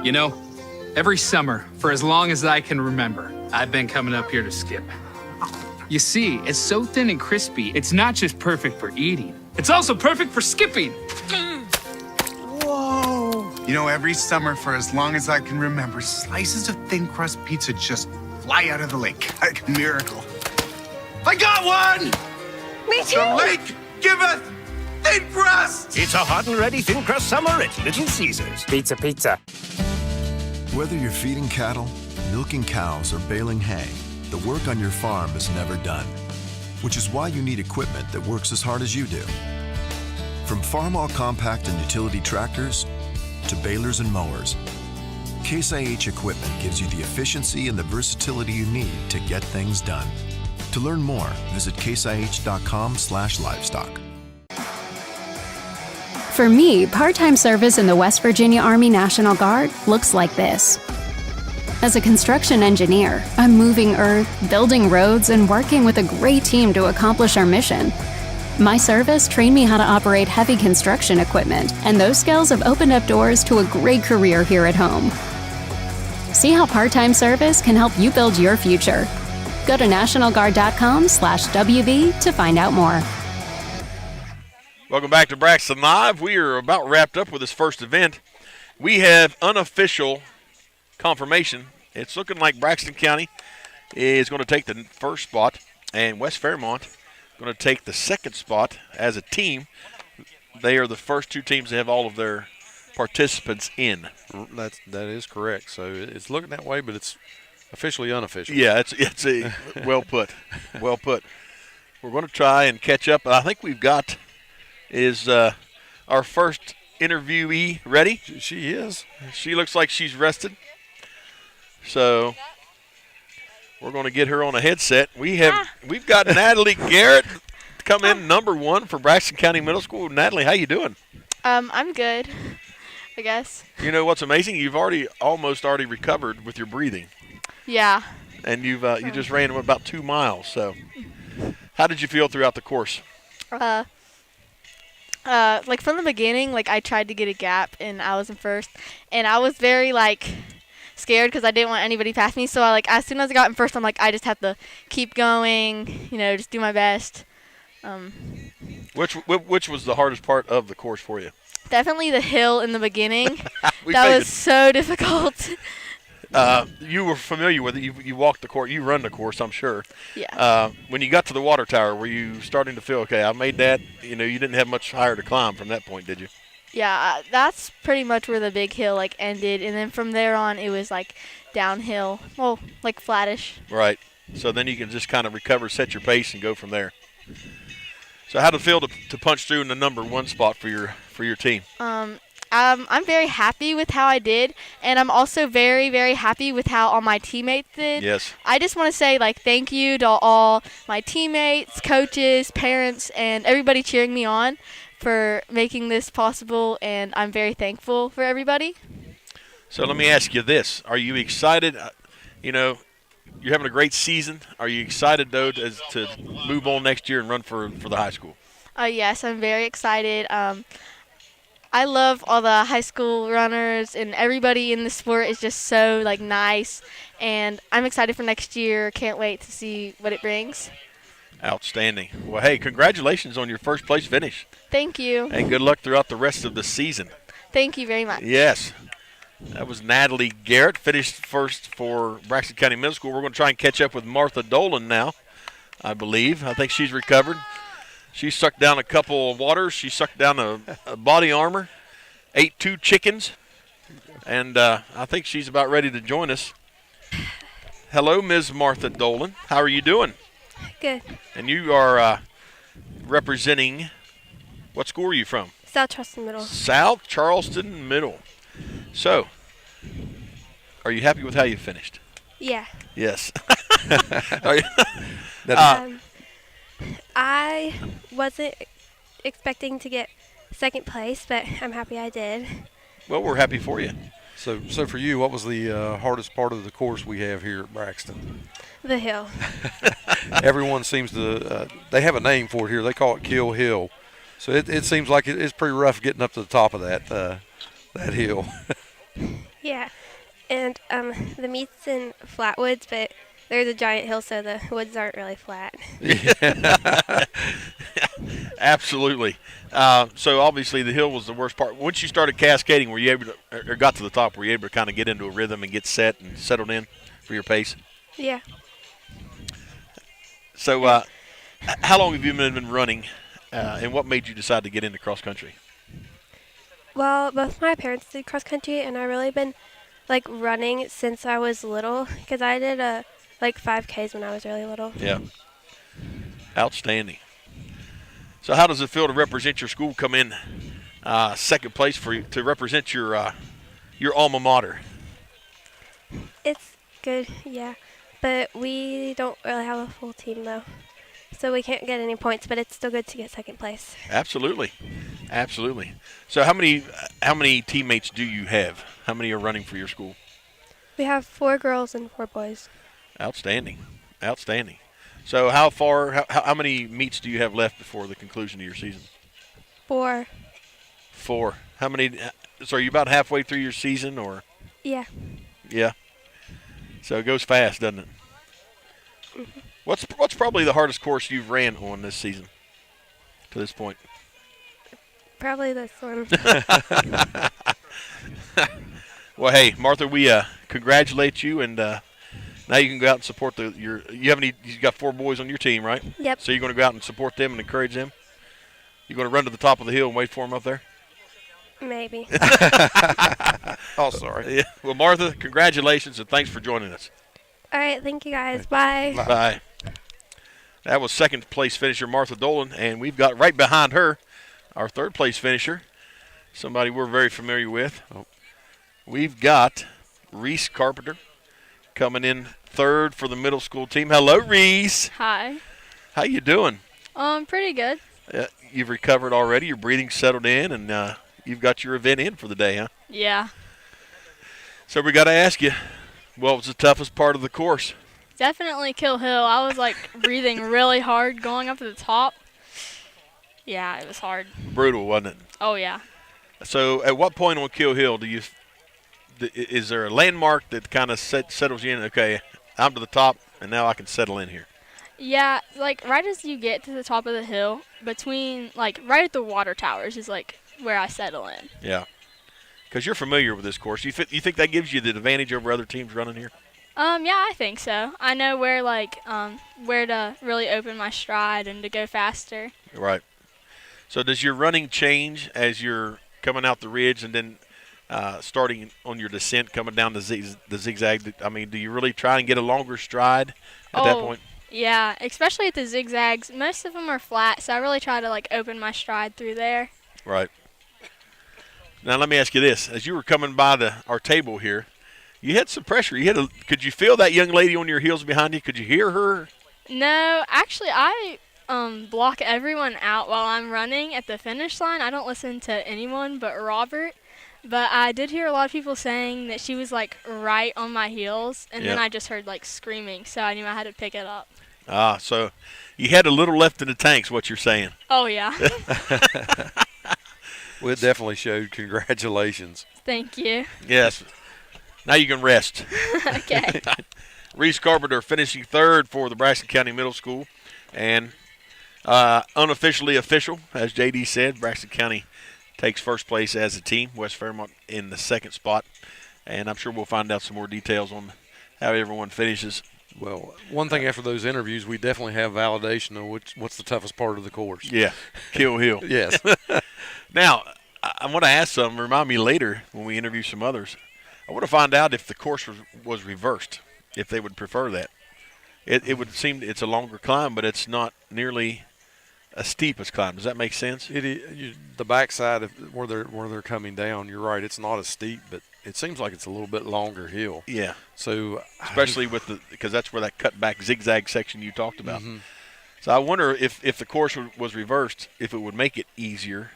You know, every summer, for as long as I can remember, I've been coming up here to skip. You see, it's so thin and crispy, it's not just perfect for eating, it's also perfect for skipping. Whoa! You know, every summer, for as long as I can remember, slices of thin crust pizza just fly out of the lake like a miracle. I got one! Me too! The lake giveth thin crust! It's a hot and ready thin crust summer at Little Caesars. Pizza, pizza. Whether you're feeding cattle, milking cows, or baling hay, the work on your farm is never done, which is why you need equipment that works as hard as you do. From farm-all compact and utility tractors to balers and mowers, Case IH equipment gives you the efficiency and the versatility you need to get things done. To learn more, visit caseih.com/livestock. For me, part-time service in the West Virginia Army National Guard looks like this. As a construction engineer, I'm moving earth, building roads, and working with a great team to accomplish our mission. My service trained me how to operate heavy construction equipment, and those skills have opened up doors to a great career here at home. See how part-time service can help you build your future. Go to nationalguard.com/WV to find out more. Welcome back to Braxton Live. We are about wrapped up with this first event. We have unofficial confirmation. It's looking like Braxton County is going to take the first spot, and West Fairmont going to take the second spot as a team. They are the first two teams to have all of their participants in. That is correct. So it's looking that way, but it's officially unofficial. Yeah, it's a well put. Well put. We're going to try and catch up. I think we've got our first interviewee ready. She is. She looks like she's rested. So we're going to get her on a headset. We've got Natalie Garrett come in number 1 for Braxton County Middle School. Natalie, how you doing? I'm good, I guess. You know what's amazing? You've almost already recovered with your breathing. Yeah. And you just ran about 2 miles. So how did you feel throughout the course? Like from the beginning, like I tried to get a gap and I was in first, and I was very scared because I didn't want anybody past me. So as soon as I got in first, I'm like, I just have to keep going, just do my best. Which was the hardest part of the course for you? Definitely the hill in the beginning. That was so difficult. You were familiar with it. You walked the course. You run the course, I'm sure. Yeah. When you got to the water tower, were you starting to feel, okay, I made that? You didn't have much higher to climb from that point, did you? Yeah, that's pretty much where the big hill ended, and then from there on it was downhill, flattish. Right. So then you can just kind of recover, set your pace, and go from there. So how did it feel to punch through in the number 1 spot for your team? I'm very happy with how I did, and I'm also very, very happy with how all my teammates did. Yes. I just want to say, thank you to all my teammates, coaches, parents, and everybody cheering me on for making this possible, and I'm very thankful for everybody. So let me ask you this. Are you excited? You're having a great season. Are you excited, though, to move on next year and run for the high school? Yes, I'm very excited. I love all the high school runners, and everybody in the sport is just so nice, and I'm excited for next year. Can't wait to see what it brings. Outstanding. Well, hey, congratulations on your first place finish. Thank you. And good luck throughout the rest of the season. Thank you very much. Yes. That was Natalie Garrett, finished first for Braxton County Middle School. We're going to try and catch up with Martha Dolan now, I believe. I think she's recovered. She sucked down a couple of waters. She sucked down a body armor, ate 2 chickens, and I think she's about ready to join us. Hello, Ms. Martha Dolan. How are you doing? Good. And you are representing, what school are you from? South Charleston Middle. South Charleston Middle. So, are you happy with how you finished? Yeah. Yes. I wasn't expecting to get second place, but I'm happy I did. Well, we're happy for you. So for you, what was the hardest part of the course we have here at Braxton? The hill. Everyone seems to they have a name for it here. They call it Kill Hill. So it seems like it's pretty rough getting up to the top of that hill. Yeah, and the meet's in Flatwoods, but there's a giant hill, so the woods aren't really flat. Yeah. Absolutely. So obviously the hill was the worst part. Once you started cascading, were you able to, or got to the top, were you able to kind of get into a rhythm and get set and settled in for your pace? Yeah. So how long have you been running, and what made you decide to get into cross country? Well, both my parents did cross country, and I've really been running since I was little, because I did 5Ks when I was really little. Yeah. Outstanding. So how does it feel to represent your school, come in second place for you, to represent your alma mater? It's good, yeah. But we don't really have a full team, though. So we can't get any points, but it's still good to get second place. Absolutely. Absolutely. So how many teammates do you have? How many are running for your school? We have 4 girls and 4 boys. Outstanding. Outstanding. So how many meets do you have left before the conclusion of your season? 4. 4. How many? So are you about halfway through your season, or? Yeah. Yeah. So it goes fast, doesn't it? Mm-hmm. What's probably the hardest course you've ran on this season to this point? Probably this one. Well, hey, Martha, we congratulate you, and now you can go out and support you got 4 boys on your team, right? Yep. So you're going to go out and support them and encourage them? You're going to run to the top of the hill and wait for them up there? Maybe. Oh, sorry. Yeah. Well, Martha, congratulations, and thanks for joining us. All right, thank you guys. Bye. Bye. That was second place finisher Martha Dolan, and we've got right behind her our third place finisher, somebody we're very familiar with. We've got Reese Carpenter coming in third for the middle school team. Hello, Reese. Hi. How you doing? Pretty good. You've recovered already. Your breathing settled in, and you've got your event in for the day, huh? Yeah. So we got to ask you, what was the toughest part of the course? Definitely Kill Hill. I was breathing really hard going up to the top. Yeah, it was hard. Brutal, wasn't it? Oh yeah. So at what point on Kill Hill is there a landmark that kind of settles you in? Okay, I'm to the top, and now I can settle in here. Yeah, right as you get to the top of the hill, between right at the water towers is where I settle in. Yeah. Because you're familiar with this course. You think that gives you the advantage over other teams running here? Yeah, I think so. I know where where to really open my stride and to go faster. Right. So does your running change as you're coming out the ridge and then starting on your descent, coming down the zigzag? I mean, do you really try and get a longer stride at that point? Yeah, especially at the zigzags. Most of them are flat, so I really try to open my stride through there. Right. Now let me ask you this: as you were coming by our table here, you had some pressure. Could you feel that young lady on your heels behind you? Could you hear her? No, actually, I block everyone out while I'm running at the finish line. I don't listen to anyone but Robert. But I did hear a lot of people saying that she was like right on my heels, and then I just heard like screaming, so I knew I had to pick it up. Ah, so you had a little left in the tank's what you're saying. Oh yeah. Well, it definitely showed. Congratulations. Thank you. Yes. Now you can rest. Okay. Reese Carpenter finishing third for the Braxton County Middle School. And unofficially official, as JD said, Braxton County takes first place as a team. West Fairmont in the second spot. And I'm sure we'll find out some more details on how everyone finishes. Well, one thing after those interviews, we definitely have validation of what's the toughest part of the course. Yeah, Kill Hill. Yes. Now, I want to ask some. Remind me later when we interview some others. I want to find out if the course was reversed, if they would prefer that. It would seem it's a longer climb, but it's not nearly as steep as climb. Does that make sense? The backside of where they're coming down, you're right. It's not as steep, but it seems like it's a little bit longer hill. Yeah. So especially because that's where that cut back zigzag section you talked about. Mm-hmm. So I wonder if the course was reversed, if it would make it easier.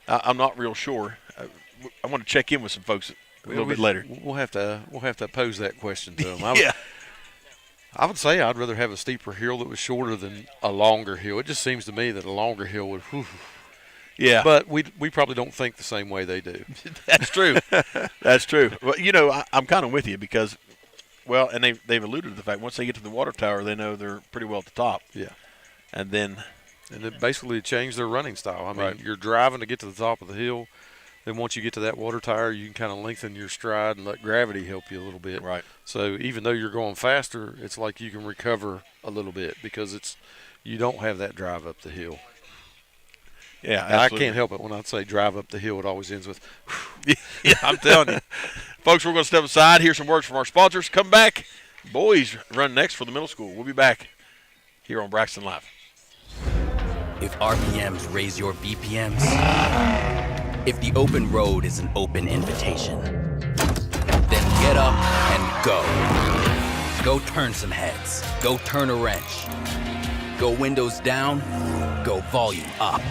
I'm not real sure. I want to check in with some folks a little bit later. We'll have to pose that question to them. Yeah. I would say I'd rather have a steeper hill that was shorter than a longer hill. It just seems to me that a longer hill would. Whew. Yeah. But we probably don't think the same way they do. That's true. That's true. Well, I'm kind of with you because, and they've alluded to the fact once they get to the water tower, they know they're pretty well at the top. Yeah. And it basically changed their running style. I mean, right. You're driving to get to the top of the hill. Then once you get to that water tower, you can kind of lengthen your stride and let gravity help you a little bit. Right. So even though you're going faster, it's like you can recover a little bit because you don't have that drive up the hill. Yeah, I can't help it when I say drive up the hill. It always ends with. Yeah, I'm telling you, folks. We're going to step aside. Hear some words from our sponsors. Come back. Boys run next for the middle school. We'll be back here on Braxton Live. If RPMs raise your BPMs, if the open road is an open invitation, then get up and go. Go turn some heads. Go turn a wrench. Go windows down. Go volume up.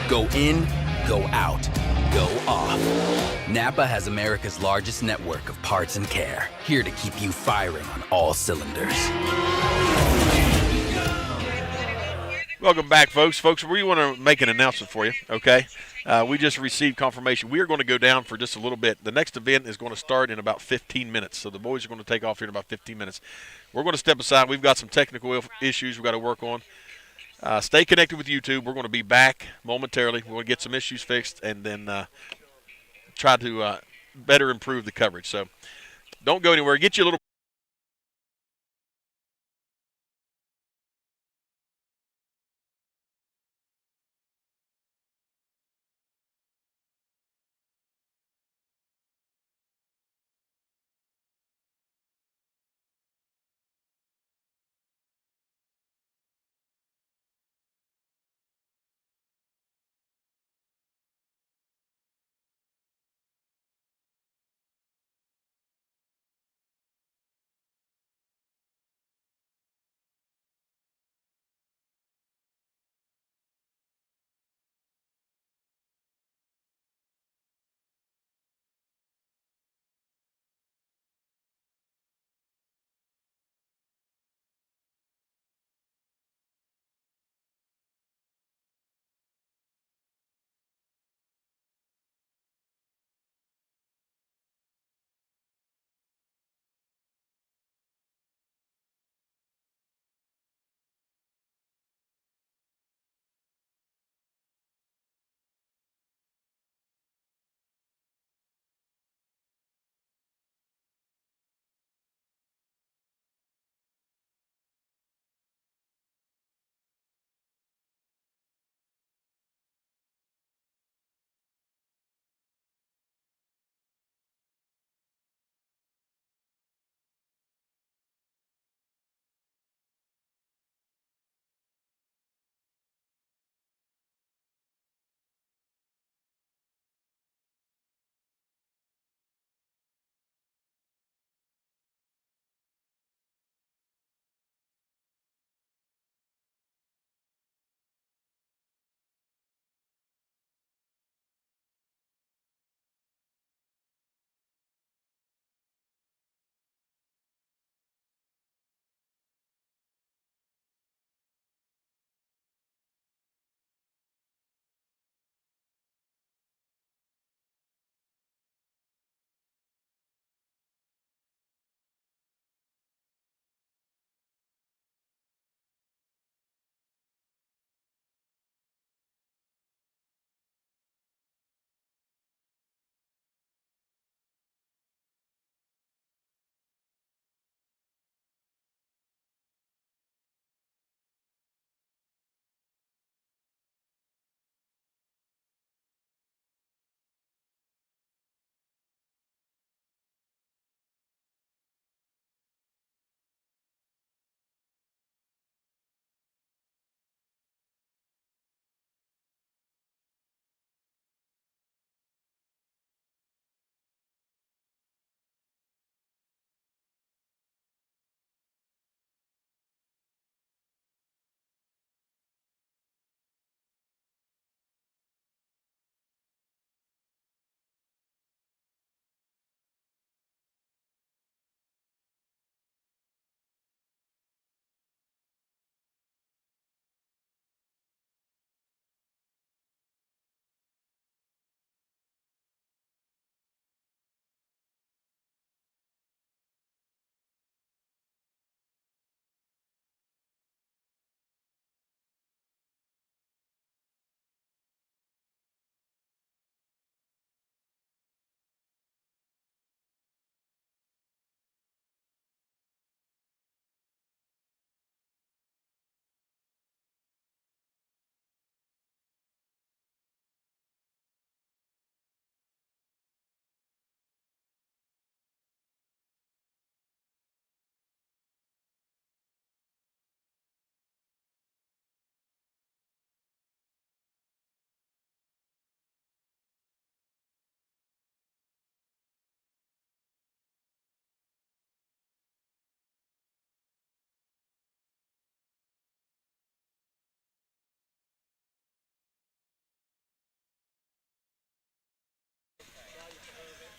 Go in. Go out. Go off. NAPA has America's largest network of parts and care, here to keep you firing on all cylinders. Welcome back, folks. Folks, we want to make an announcement for you, okay? We just received confirmation. We are going to go down for just a little bit. The next event is going to start in about 15 minutes, so the boys are going to take off here in about 15 minutes. We're going to step aside. We've got some technical issues we've got to work on. Stay connected with YouTube. We're going to be back momentarily. We're going to get some issues fixed and then try to better improve the coverage. So don't go anywhere. Get you a little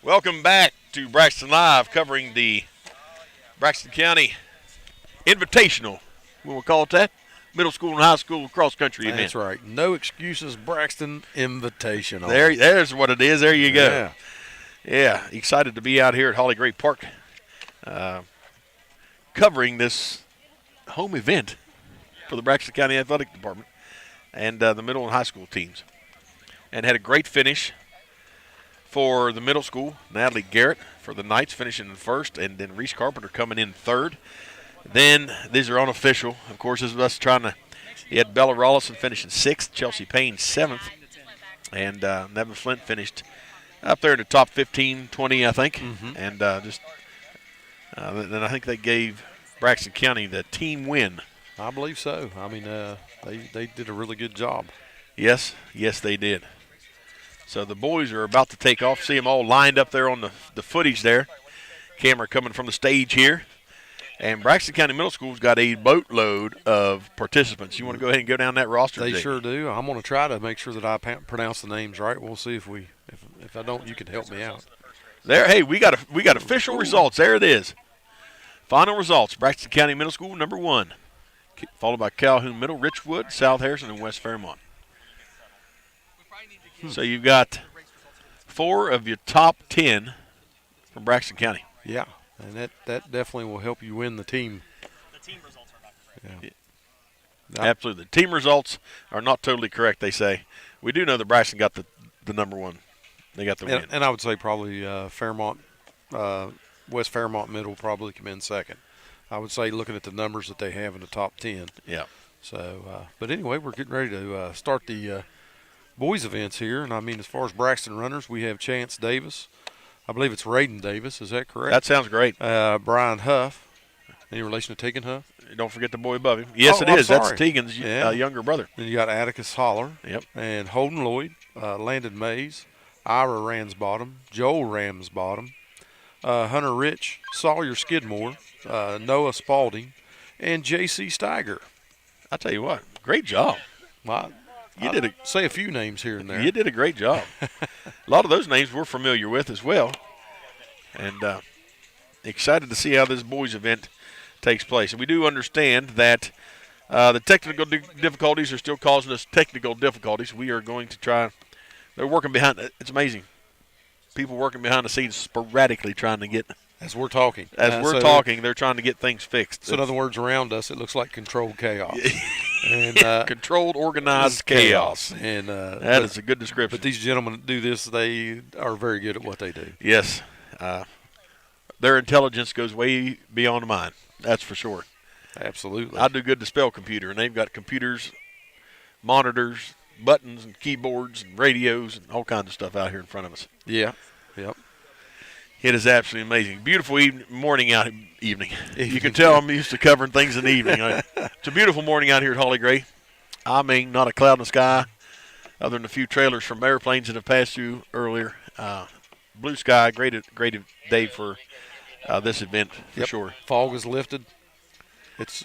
Welcome back to Braxton Live, covering the Braxton County Invitational. We'll call it that. Middle school and high school cross-country event. That's right. No excuses, Braxton Invitational. There's what it is. There you go. Yeah. Yeah, excited to be out here at Holly Gray Park covering this home event for the Braxton County Athletic Department and the middle and high school teams. And had a great finish for the middle school. Natalie Garrett for the Knights finishing in first, and then Reese Carpenter coming in third. Then these are unofficial. Of course, this is us trying to. You had Bella Rollison finishing sixth, Chelsea Payne seventh, and Nevin Flint finished up there in the top 15, 20, I think. Mm-hmm. And then I think they gave Braxton County the team win. I believe so. I mean, they did a really good job. Yes, they did. So the boys are about to take off. See them all lined up there on the footage there. Camera coming from the stage here. And Braxton County Middle School's got a boatload of participants. You want to go ahead and go down that roster? They Jake? sure do. I'm going to try to make sure that I pronounce the names right. We'll see if I don't, you can help me out. There, hey, we got official results. There it is. Final results: Braxton County Middle School #1, followed by Calhoun Middle, Richwood, South Harrison, and West Fairmont. So you've got 4 of your top 10 from Braxton County. Yeah, and that definitely will help you win the team. The team results are not correct. Yeah. Absolutely. The team results are not totally correct, they say. We do know that Braxton got the #1. They got the win. And I would say probably Fairmont, West Fairmont Middle probably come in second. I would say looking at the numbers that they have in the top 10. Yeah. So, but anyway, we're getting ready to start the boys events here. And I mean, as far as Braxton runners, we have Chance Davis. I believe it's Raiden Davis. Is that correct? That sounds great. Brian Huff. Any relation to Tegan Huff? Don't forget the boy above him. Yes, it is. That's Tegan's younger brother. Then you got Atticus Holler. Yep. And Holden Lloyd, Landon Mays, Ira Ransbottom, Joel Ramsbottom, Hunter Rich, Sawyer Skidmore, Noah Spalding, and J.C. Steiger. I tell you what, great job. Well, say a few names here and there. You did a great job. A lot of those names we're familiar with as well. And excited to see how this boys event takes place. And we do understand that the technical difficulties are still causing us technical difficulties. We are going to try. They're working behind. It's amazing. People working behind the scenes sporadically trying to get. As we're talking. We're talking, they're trying to get things fixed. So in other words, around us, it looks like controlled chaos. And controlled, organized chaos. And that is a good description. But these gentlemen that do this, they are very good at what they do. Yes. Their intelligence goes way beyond mine. That's for sure. Absolutely. I do good to spell computer, and they've got computers, monitors, buttons, and keyboards, and radios, and all kinds of stuff out here in front of us. Yeah. Yep. It is absolutely amazing. Beautiful evening. You can tell I'm used to covering things in the evening. It's a beautiful morning out here at Holly Gray. I mean, not a cloud in the sky, other than a few trailers from airplanes that have passed through earlier. Blue sky, great day for this event for sure. Fog is lifted. It's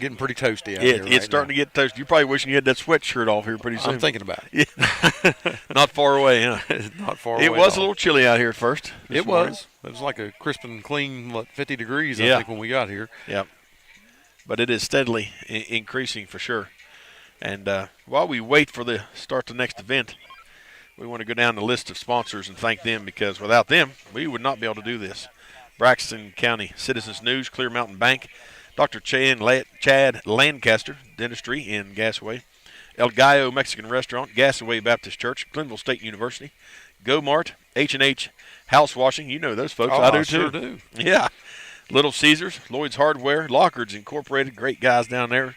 getting pretty toasty out here. It's starting to get toasty. You're probably wishing you had that sweatshirt off here pretty soon. I'm thinking about it. Yeah. Not far away, huh? Not far away. It was a little chilly out here at first. It was. It was like a crisp and clean, 50 degrees, I think, when we got here. Yep. But it is steadily increasing for sure. And while we wait for the start the next event, we want to go down the list of sponsors and thank them, because without them, we would not be able to do this. Braxton County Citizens News, Clear Mountain Bank, Dr. Chad Lancaster Dentistry in Gassaway, El Gallo Mexican Restaurant, Gassaway Baptist Church, Glenville State University, Go Mart, H&H Housewashing. You know those folks. Oh, I do I too. sure do. Yeah. Little Caesars, Lloyd's Hardware, Lockards Incorporated, great guys down there.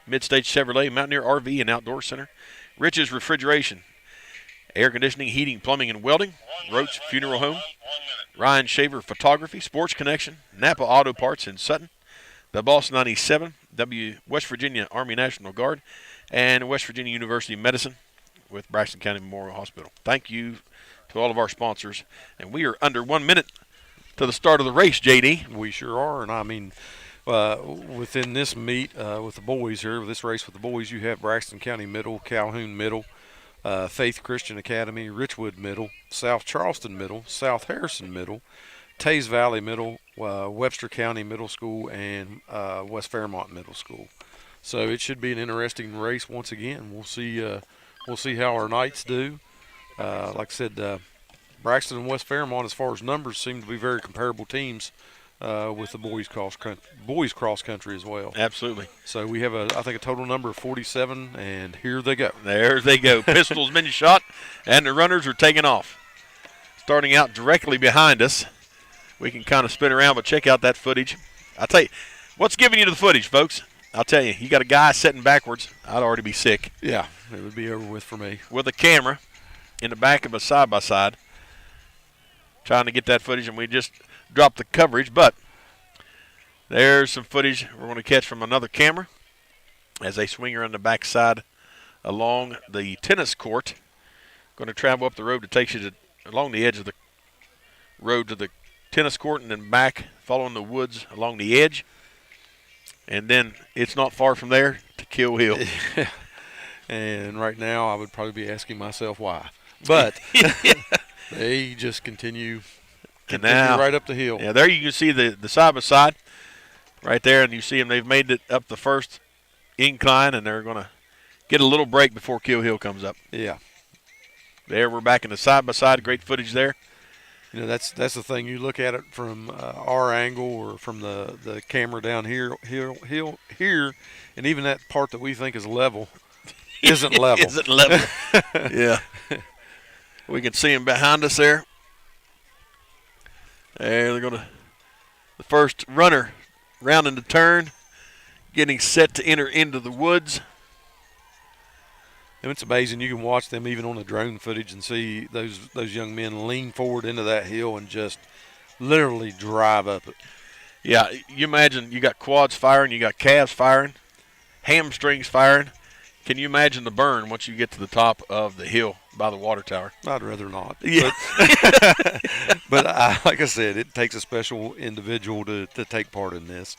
Mid-State Chevrolet, Mountaineer RV and Outdoor Center, Rich's Refrigeration, Air Conditioning, Heating, Plumbing, and Welding, Roach Funeral Home, Ryan Shaver Photography, Sports Connection, NAPA Auto Parts in Sutton, the Boss 97, West Virginia Army National Guard, and West Virginia University Medicine with Braxton County Memorial Hospital. Thank you to all of our sponsors. And we are under 1 minute to the start of the race, JD. We sure are. And I mean, within this meet with the boys here, with this race with the boys, you have Braxton County Middle, Calhoun Middle, Faith Christian Academy, Richwood Middle, South Charleston Middle, South Harrison Middle, Tays Valley Middle, Webster County Middle School, and West Fairmont Middle School. So it should be an interesting race once again. We'll see how our Knights do. Like I said, Braxton and West Fairmont, as far as numbers, seem to be very comparable teams with the boys cross country as well. Absolutely. So we have I think a total number of 47, and here they go. There they go. Pistol's been shot, and the runners are taking off. Starting out directly behind us. We can kind of spin around, but check out that footage. I'll tell you, what's giving you the footage, folks? I'll tell you, you got a guy sitting backwards. I'd already be sick. Yeah, it would be over with for me. With a camera in the back of a side-by-side, trying to get that footage, and we just dropped the coverage. But there's some footage we're going to catch from another camera as they swing around the backside along the tennis court. Going to travel up the road that takes you along the edge of the road to the tennis court and then back, following the woods along the edge. And then it's not far from there to Kill Hill. And right now I would probably be asking myself why. But they just continue now, right up the hill. Yeah, there you can see the side-by-side right there, and you see them. They've made it up the first incline, and they're going to get a little break before Kill Hill comes up. Yeah. There we're back in the side-by-side. Great footage there. You know, that's the thing. You look at it from our angle or from the camera down here, and even that part that we think is level isn't level. Isn't level. Yeah. We can see them behind us there. There they're going to – the first runner rounding the turn, getting set to enter into the woods. And it's amazing. You can watch them even on the drone footage and see those young men lean forward into that hill and just literally drive up it. Yeah, you imagine you got quads firing, you got calves firing, hamstrings firing. Can you imagine the burn once you get to the top of the hill by the water tower? I'd rather not. Yeah. But like I said, it takes a special individual to take part in this.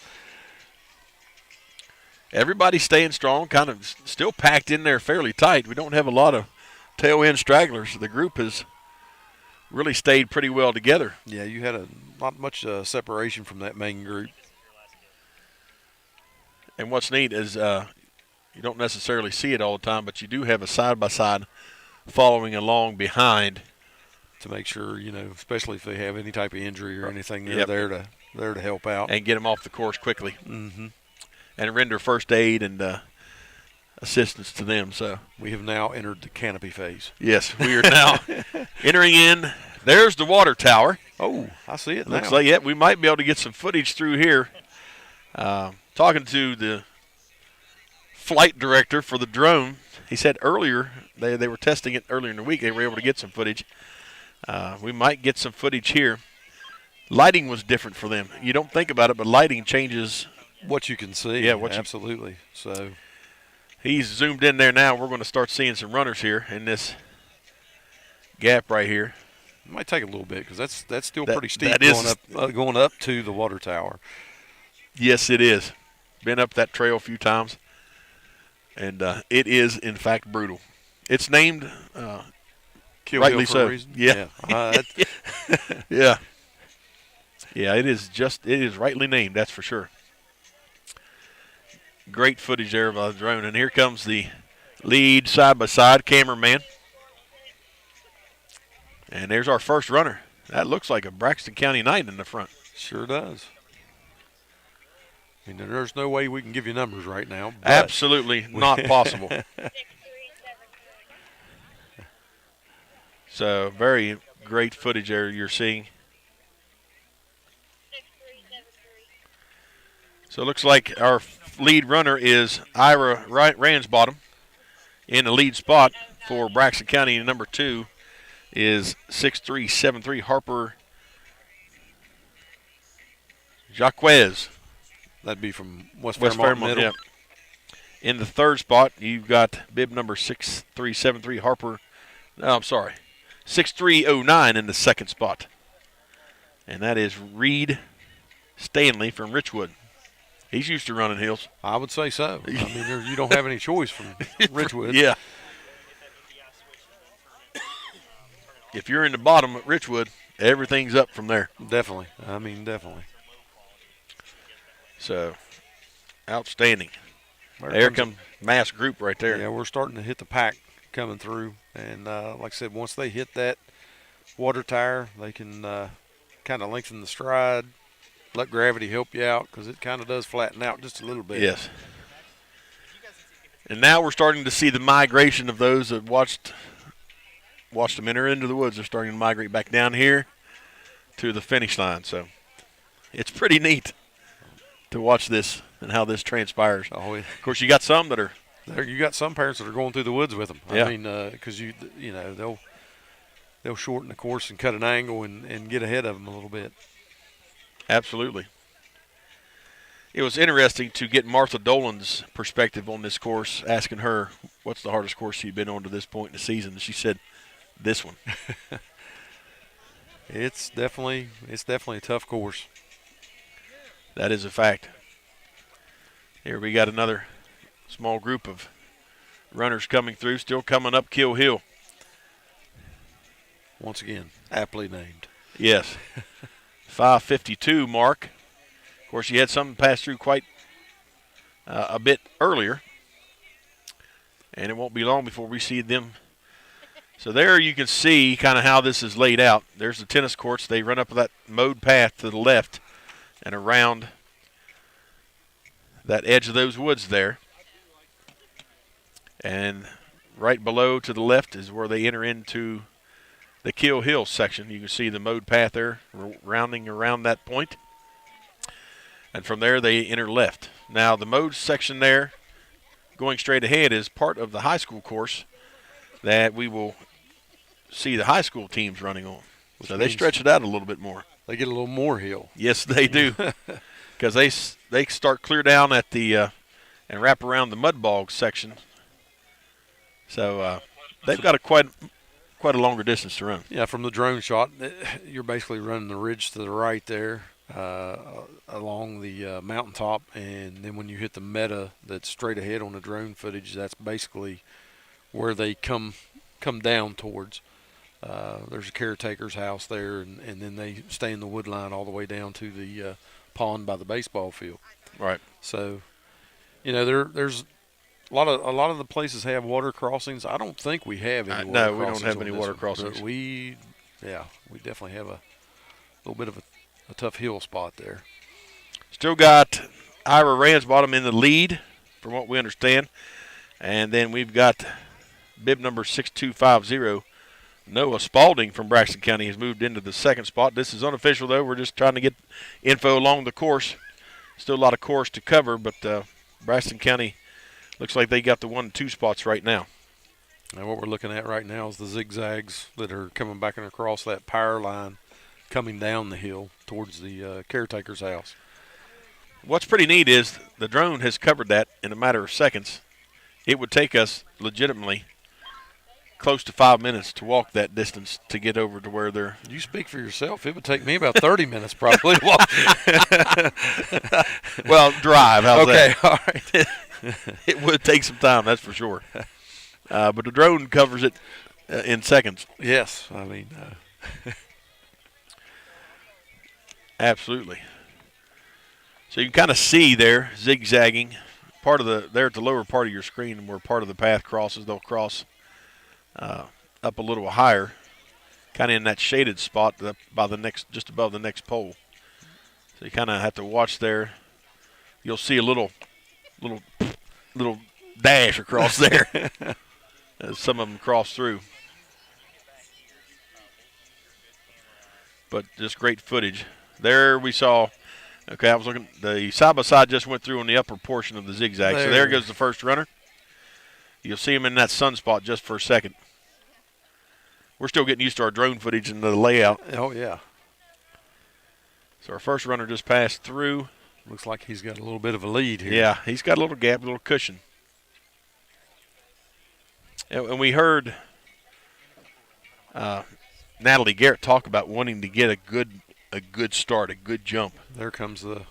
Everybody's staying strong, kind of still packed in there fairly tight. We don't have a lot of tail end stragglers. The group has really stayed pretty well together. Yeah, you had not much separation from that main group. And what's neat is you don't necessarily see it all the time, but you do have a side-by-side following along behind. To make sure, you know, especially if they have any type of injury or anything, they're there to help out. And get them off the course quickly. Mm-hmm. And render first aid and assistance to them. So we have now entered the canopy phase. Yes, we are now entering in. There's the water tower. Oh, I see it now. Looks like, we might be able to get some footage through here. Talking to the flight director for the drone, he said earlier, they were testing it earlier in the week, they were able to get some footage. We might get some footage here. Lighting was different for them. You don't think about it, but lighting changes what you can see. Yeah, absolutely. So he's zoomed in there now. We're going to start seeing some runners here in this gap right here. It might take a little bit because that's still pretty steep going up to the water tower. Yes, it is. Been up that trail a few times, and it is in fact brutal. It's named Kill rightly Hill for so. a reason. Yeah. Yeah. Yeah, it is rightly named, that's for sure. Great footage there by the drone. And here comes the lead side-by-side cameraman. And there's our first runner. That looks like a Braxton County Knight in the front. Sure does. I mean, there's no way we can give you numbers right now. Absolutely not possible. So very great footage there you're seeing. So it looks like our lead runner is Ira Ransbottom in the lead spot for Braxton County. Number 2 is 6'3", Harper Jaquez. That'd be from West Fairmont Middle. Yeah. In the third spot, you've got bib number 6373 Harper. No, I'm sorry. 6309 in the second spot. And that is Reed Stanley from Richwood. He's used to running hills. I would say so. I mean, you don't have any choice from Richwood. Yeah. if you're in the bottom at Richwood, everything's up from there. Definitely. I mean, definitely. So, outstanding. There comes mass group right there. Yeah, we're starting to hit the pack coming through. And like I said, once they hit that water tire, they can kind of lengthen the stride, let gravity help you out because it kind of does flatten out just a little bit. Yes. And now we're starting to see the migration of those that watched them enter into the woods. They're starting to migrate back down here to the finish line. So it's pretty neat to watch this and how this transpires. Oh, yeah. Of course, you got some that are you got some parents that are going through the woods with them. Yeah. I mean, because you know they'll shorten the course and cut an angle and get ahead of them a little bit. Absolutely. It was interesting to get Martha Dolan's perspective on this course, asking her what's the hardest course she'd been on to this point in the season. And she said, this one. It's definitely a tough course. That is a fact. Here we got another small group of runners coming through, still coming up Kill Hill. Once again, aptly named. Yes. 5:52 mark. Of course, you had some pass through quite a bit earlier. And it won't be long before we see them. So there you can see kind of how this is laid out. There's the tennis courts. They run up that mowed path to the left and around that edge of those woods there. And right below to the left is where they enter into the Kill Hill section. You can see the mowed path there rounding around that point. And from there they enter left. Now the mowed section there going straight ahead is part of the high school course that we will see the high school teams running on. So they stretch it out a little bit more. They get a little more hill. Yes, they do. Because they start clear down at the and wrap around the mud bog section. So they've got quite a longer distance to run. Yeah, from the drone shot, you're basically running the ridge to the right there along the mountaintop, and then when you hit the meta that's straight ahead on the drone footage, that's basically where they come down towards. There's a caretaker's house there, and then they stay in the wood line all the way down to the pond by the baseball field. Right. So, there's a lot of the places have water crossings. I don't think we have any. No, we don't have any water crossings. But we definitely have a little bit of a tough hill spot there. Still got Ira Ransbottom in the lead, from what we understand, and then we've got bib number 6250. Noah Spalding from Braxton County has moved into the second spot. This is unofficial, though. We're just trying to get info along the course. Still a lot of course to cover, but Braxton County looks like they got the 1 and 2 spots right now. And what we're looking at right now is the zigzags that are coming back and across that power line, coming down the hill towards the caretaker's house. What's pretty neat is the drone has covered that in a matter of seconds. It would take us legitimately close to 5 minutes to walk that distance to get over to where they're. You speak for yourself. It would take me about 30 minutes probably to walk. Well, drive. How's okay, that? all right. It would take some time, that's for sure. But the drone covers it in seconds. Yes, I mean. Absolutely. So you can kind of see there zigzagging. There at the lower part of your screen where part of the path crosses, they'll cross up a little higher, kind of in that shaded spot by just above the next pole. So you kind of have to watch there. You'll see a little dash across there as some of them cross through. But just great footage. There we saw. Okay, I was looking. The side-by-side just went through on the upper portion of the zigzag. So there goes the first runner. You'll see him in that sunspot just for a second. We're still getting used to our drone footage and the layout. Oh, yeah. So our first runner just passed through. Looks like he's got a little bit of a lead here. Yeah, he's got a little gap, a little cushion. And we heard Natalie Garrett talk about wanting to get a good start, a good jump. There comes the,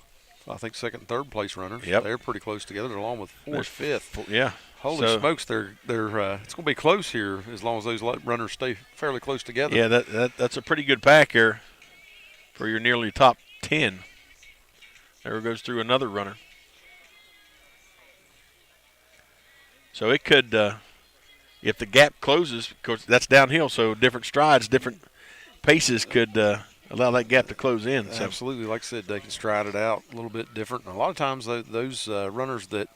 I think, second and third place runners. Yep. They're pretty close together along with fourth, fifth. Yeah. Holy smokes, they're it's going to be close here as long as those runners stay fairly close together. Yeah, that's a pretty good pack here for your nearly top 10. There goes through another runner. So it could, if the gap closes, of course that's downhill, so different strides, different paces could allow that gap to close in. So. Absolutely. Like I said, they can stride it out a little bit different. And a lot of times those runners that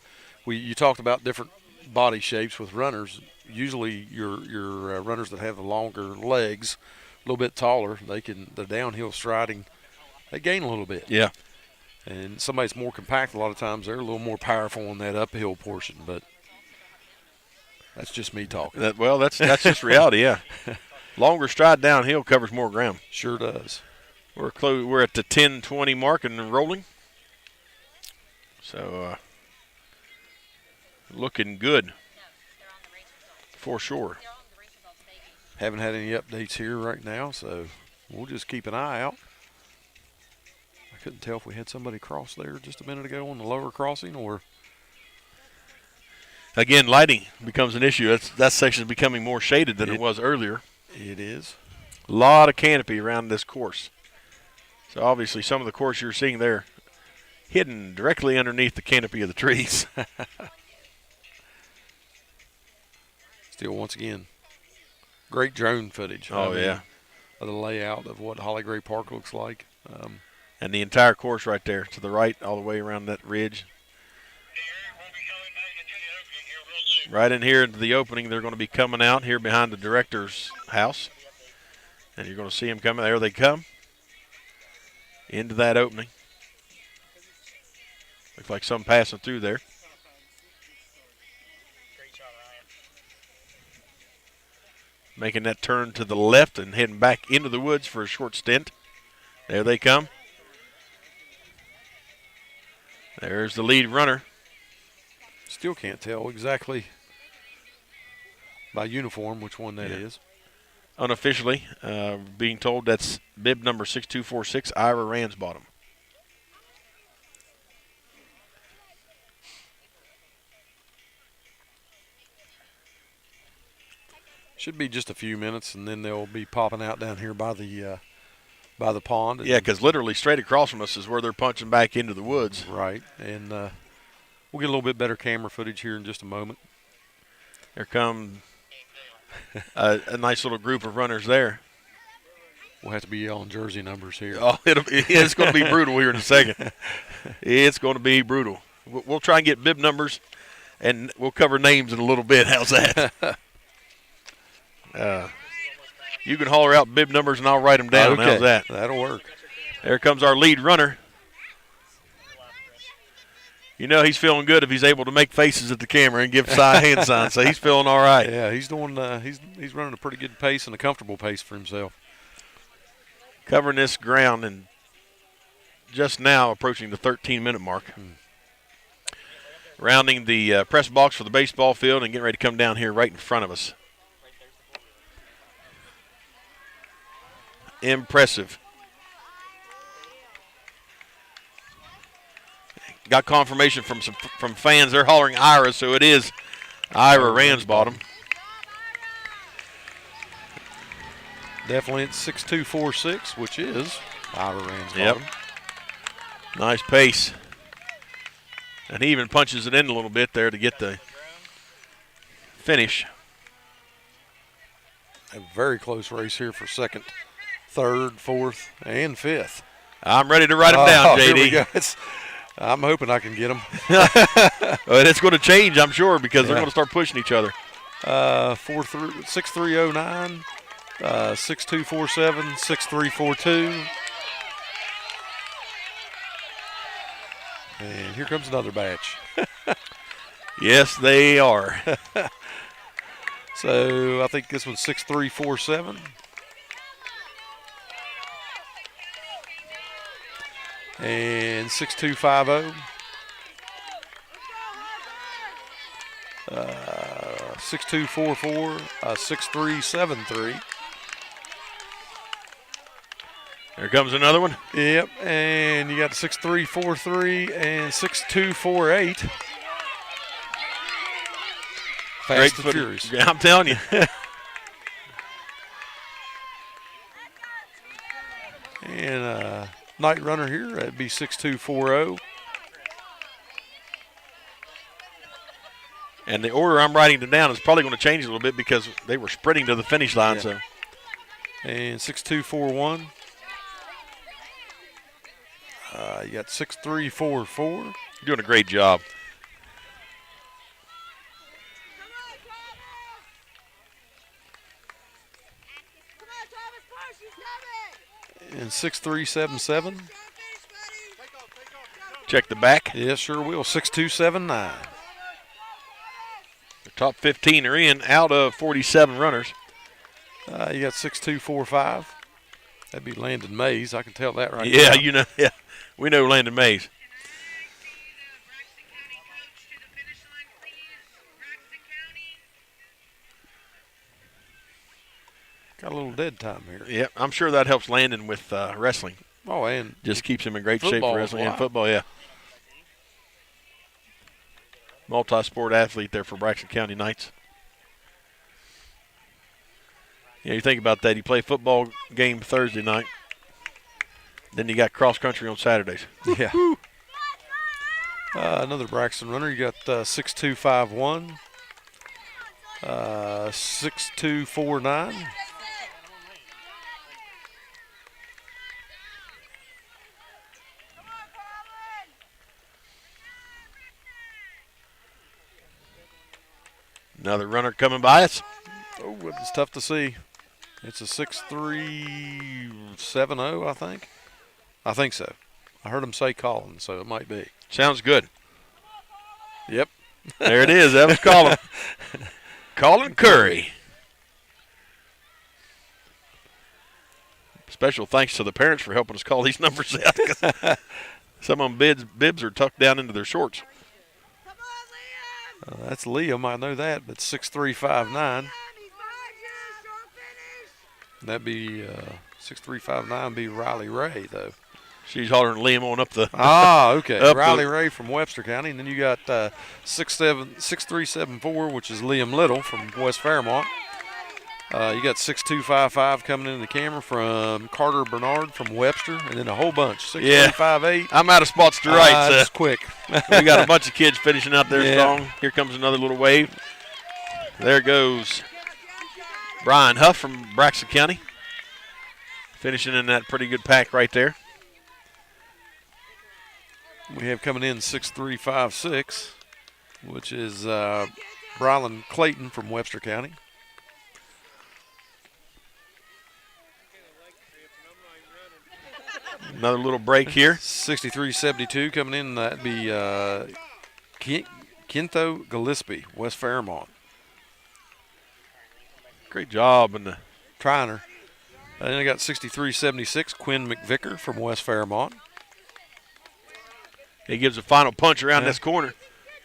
you talked about different body shapes with runners, usually your runners that have the longer legs, a little bit taller, the downhill striding, they gain a little bit. Yeah. And somebody's more compact, a lot of times they're a little more powerful on that uphill portion, but that's just me talking. That's just reality, yeah. Longer stride downhill covers more ground. Sure does. We're close. We're at the 10:20 mark and rolling. So looking good for sure. Haven't had any updates here right now, so we'll just keep an eye out. I couldn't tell if we had somebody cross there just a minute ago on the lower crossing or. Again, lighting becomes an issue. That section is becoming more shaded than it was earlier. It is. A lot of canopy around this course. So obviously some of the course you're seeing there hidden directly underneath the canopy of the trees. Still, once again, great drone footage. Oh, yeah. Of the layout of what Holly Gray Park looks like. And the entire course right there to the right all the way around that ridge. Right in here into the opening, they're going to be coming out here behind the director's house. And you're going to see them coming. There they come. Into that opening. Looks like some passing through there. Making that turn to the left and heading back into the woods for a short stint. There they come. There's the lead runner. Still can't tell exactly by uniform which one that is. Unofficially, being told that's bib number 6246, Ira Ransbottom. Should be just a few minutes, and then they'll be popping out down here by the pond. Yeah, because literally straight across from us is where they're punching back into the woods. Right, and we'll get a little bit better camera footage here in just a moment. There come a nice little group of runners there. We'll have to be yelling jersey numbers here. Oh, it's going to be brutal here in a second. It's going to be brutal. We'll try and get bib numbers, and we'll cover names in a little bit. How's that? You can holler out bib numbers, and I'll write them down. Okay. How's that? That'll work. There comes our lead runner. You know he's feeling good if he's able to make faces at the camera and give hand signs. So he's feeling all right. Yeah, he's doing. He's running a pretty good pace and a comfortable pace for himself. Covering this ground and just now approaching the 13-minute mark. Rounding the press box for the baseball field and getting ready to come down here right in front of us. Impressive. Got confirmation from fans. They're hollering Ira, so it is Ira Ransbottom. Definitely at 6246, which is Ira Ransbottom. Yep. Nice pace. And he even punches it in a little bit there to get the finish. A very close race here for second, third, fourth, and fifth. I'm ready to write them down, JD. Here we go. I'm hoping I can get them. Well, it's going to change, I'm sure, because they're going to start pushing each other. 6309, 6247, 6342. And here comes another batch. Yes, they are. So I think this one's 6347. And 6250. 6244, 6373. There comes another one. Yep, and you got 6343 and 6248. Fast and furious. I'm telling you. And night runner here, that'd be 6240. And the order I'm writing them down is probably going to change a little bit because they were sprinting to the finish line. Yeah. So, and 6241. You got 6344. You're doing a great job. And 6377. Check the back. Yes, sure will. 6279. The top 15 are in out of 47 runners. You got 6245. That'd be Landon Mays. I can tell that right now. Yeah, you know. Yeah, we know Landon Mays. Got a little dead time here. Yeah, I'm sure that helps Landon with wrestling. Oh, and just keeps him in great shape football for as wrestling and well. football. Yeah, multi-sport athlete there for Braxton County Knights. Yeah, you think about that. You play football game Thursday night, then you got cross country on Saturdays. Yeah. Another Braxton runner. You got 6251, 6249. Another runner coming by us. Oh, it's tough to see. It's a 6370, I think. I think so. I heard him say Collins, so it might be. Sounds good. Yep. There it is. That was Colin. Colin Curry. Special thanks to the parents for helping us call these numbers out. 'Cause some of them bibs are tucked down into their shorts. That's Liam, I know that, but 6359. That'd be 6359 be Riley Ray, though. She's hollering Liam on up the. Okay. up Riley the, Ray from Webster County. And then you got 6374, which is Liam Little from West Fairmont. You got 6255 coming into the camera from Carter Bernard from Webster, and then a whole bunch. 6358. I'm out of spots to write. That's quick. We got a bunch of kids finishing out there Yeah. strong. Here comes another little wave. There goes Brian Huff from Braxton County. Finishing in that pretty good pack right there. We have coming in 6356, which is Brylan Clayton from Webster County. Another little break here. 6372 coming in. That'd be Quinto Gillespie, West Fairmont. Great job. And Triner. And then I got 6376, Quinn McVicker from West Fairmont. He gives a final punch around this corner.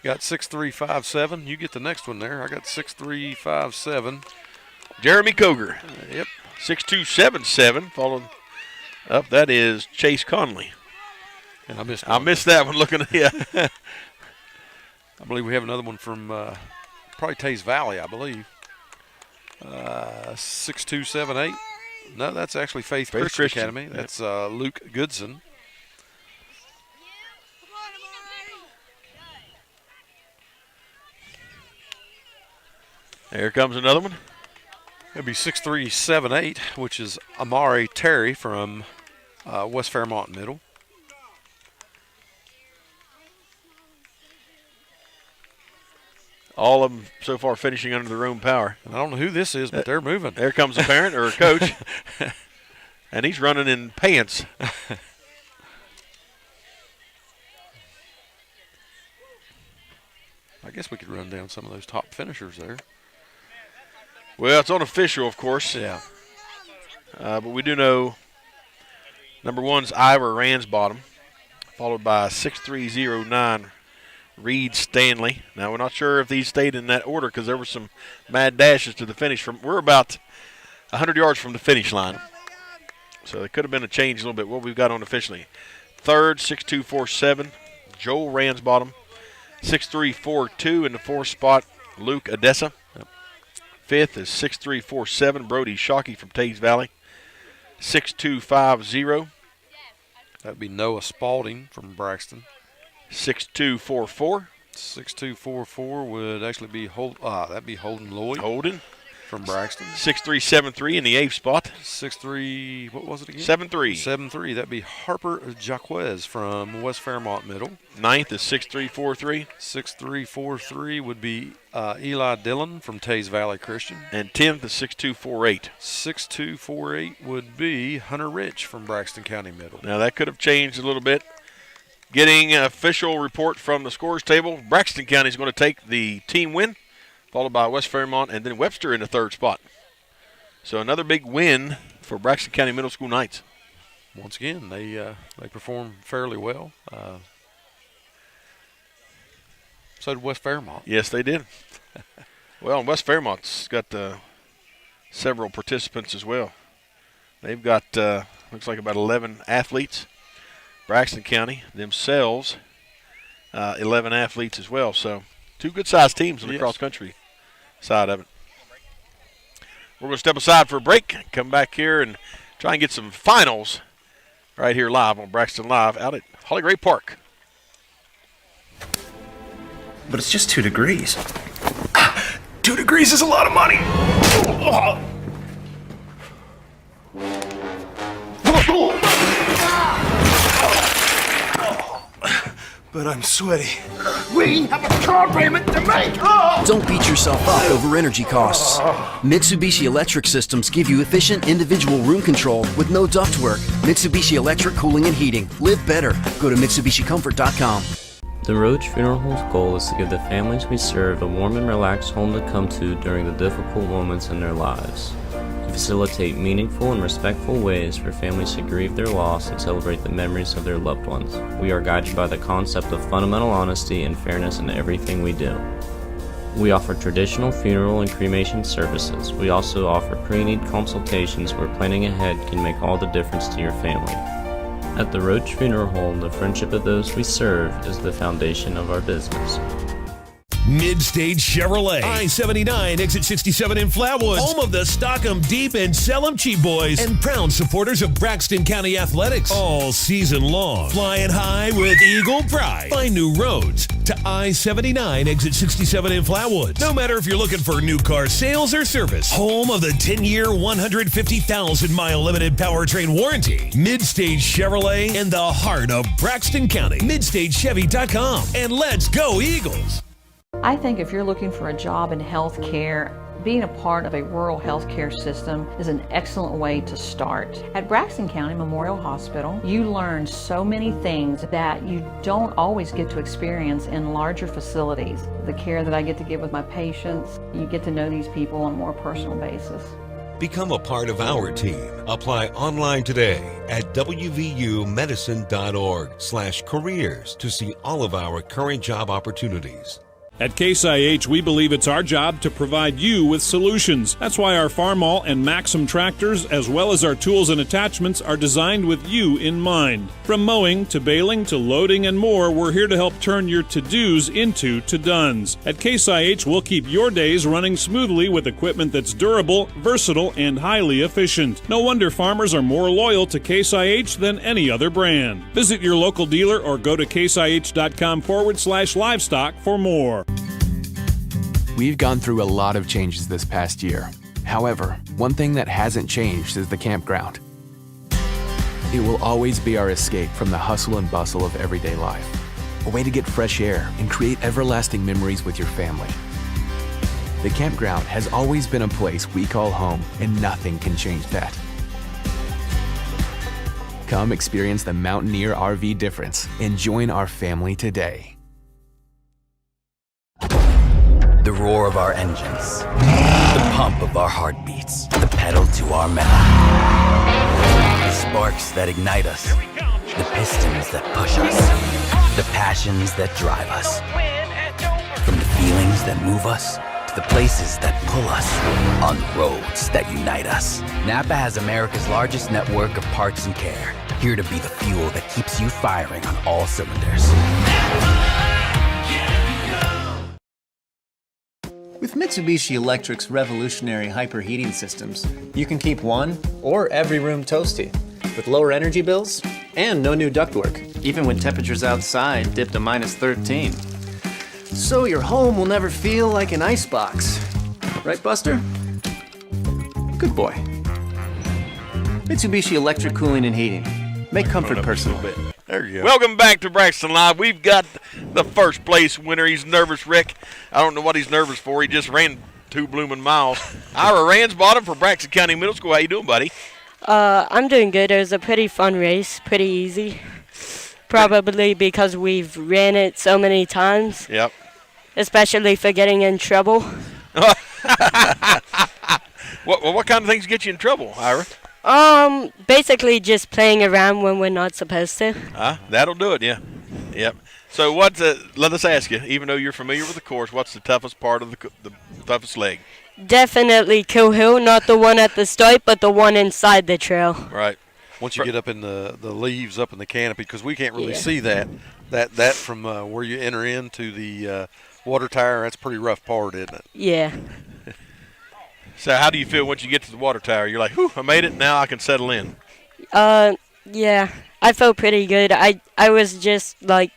Got 6357. You get the next one there. I got 6357. Jeremy Koger. Yep. 6277. Following up, that is Chase Conley. And I missed that one looking at you. I believe we have another one from probably Taze Valley, I believe. 6278. No, that's actually Faith Christian Academy. That's Luke Goodson. There comes another one. It'll be 6378, which is Amari Terry from West Fairmont Middle. All of them so far finishing under their own power. And I don't know who this is, but they're moving. There comes a parent or a coach. And he's running in pants. I guess we could run down some of those top finishers there. Well, it's unofficial, of course. Yeah. But we do know number one's Ivor Ransbottom, followed by 6309 Reed Stanley. Now, we're not sure if these stayed in that order because there were some mad dashes to the finish. We're about 100 yards from the finish line. So there could have been a change a little bit, what we've got unofficially. Third, 6247, Joel Ransbottom. 6342 in the fourth spot, Luke Odessa. Fifth is 6347, Brody Shockey from Tays Valley. 6250. That'd be Noah Spalding from Braxton. 6244. 6244 would actually be that'd be Holden Lloyd. Holden from Braxton. 6373 in the 8th spot. 63, what was it again? 73. 73. That'd be Harper Jaquez from West Fairmont Middle. 9th is 6343. 6343 would be Eli Dillon from Tays Valley Christian. And 10th is 6248. 6248 would be Hunter Rich from Braxton County Middle. Now that could have changed a little bit. Getting an official report from the scores table, Braxton County is going to take the team win, followed by West Fairmont and then Webster in the 3rd spot. So another big win for Braxton County Middle School Knights. Once again, they performed fairly well. So did West Fairmont. Yes, they did. Well, West Fairmont's got several participants as well. They've got, looks like about 11 athletes. Braxton County themselves, 11 athletes as well. So 2 good-sized teams on the cross-country side of it. We're going to step aside for a break, come back here and try and get some finals right here live on Braxton Live out at Holly Gray Park. But it's just 2 degrees. 2 degrees is a lot of money. But I'm sweaty. We have a car payment to make! Don't beat yourself up over energy costs. Mitsubishi Electric Systems give you efficient individual room control with no ductwork. Mitsubishi Electric Cooling and Heating. Live better. Go to MitsubishiComfort.com. The Roach Funeral Home's goal is to give the families we serve a warm and relaxed home to come to during the difficult moments in their lives. To facilitate meaningful and respectful ways for families to grieve their loss and celebrate the memories of their loved ones. We are guided by the concept of fundamental honesty and fairness in everything we do. We offer traditional funeral and cremation services. We also offer pre-need consultations where planning ahead can make all the difference to your family. At the Roach Funeral Home, the friendship of those we serve is the foundation of our business. Mid-Stage Chevrolet, I-79, exit 67 in Flatwoods, home of the Stock 'em Deep and Sell 'em Cheap boys, and proud supporters of Braxton County Athletics all season long. Flying high with Eagle Pride. Find new roads to I-79, exit 67 in Flatwoods. No matter if you're looking for new car sales or service, home of the 10-year, 150,000-mile limited powertrain warranty. Mid-Stage Chevrolet in the heart of Braxton County. MidStageChevy.com. And let's go Eagles! I think if you're looking for a job in health care, being a part of a rural health care system is an excellent way to start. At Braxton County Memorial Hospital, you learn so many things that you don't always get to experience in larger facilities. The care that I get to give with my patients, you get to know these people on a more personal basis. Become a part of our team. Apply online today at wvumedicine.org/careers to see all of our current job opportunities. At Case IH, we believe it's our job to provide you with solutions. That's why our Farmall and Maxim tractors, as well as our tools and attachments, are designed with you in mind. From mowing to baling to loading and more, we're here to help turn your to-dos into to-dones. At Case IH, we'll keep your days running smoothly with equipment that's durable, versatile, and highly efficient. No wonder farmers are more loyal to Case IH than any other brand. Visit your local dealer or go to caseih.com/livestock for more. We've gone through a lot of changes this past year. However, one thing that hasn't changed is the campground. It will always be our escape from the hustle and bustle of everyday life. A way to get fresh air and create everlasting memories with your family. The campground has always been a place we call home, and nothing can change that. Come experience the Mountaineer RV difference and join our family today. The roar of our engines, the pump of our heartbeats, the pedal to our metal. The sparks that ignite us, the pistons that push us, the passions that drive us. From the feelings that move us to the places that pull us, on the roads that unite us. NAPA has America's largest network of parts and care, here to be the fuel that keeps you firing on all cylinders. With Mitsubishi Electric's revolutionary hyperheating systems, you can keep one or every room toasty, with lower energy bills and no new ductwork, even when temperatures outside dip to -13. So your home will never feel like an icebox. Right, Buster? Good boy. Mitsubishi Electric Cooling and Heating. Make comfort personal. There you go. Welcome back to Braxton Live. We've got the first place winner. He's nervous, Rick. I don't know what he's nervous for. He just ran 2 blooming miles. Ira Ransbottom for Braxton County Middle School. How you doing, buddy? I'm doing good. It was a pretty fun race, pretty easy. Probably because we've ran it so many times. Yep. Especially for getting in trouble. What kind of things get you in trouble, Ira? Basically just playing around when we're not supposed to. That'll do it, yeah. Yep. So let us ask you, even though you're familiar with the course, what's the toughest part of the toughest leg? Definitely Kill Hill, not the one at the start, but the one inside the trail. Right. Once you get up in the leaves, up in the canopy, because we can't really see that from where you enter into the water tower, that's a pretty rough part, isn't it? Yeah. So how do you feel once you get to the water tower? You're like, whew, I made it, now I can settle in. Yeah, I felt pretty good. I was just like,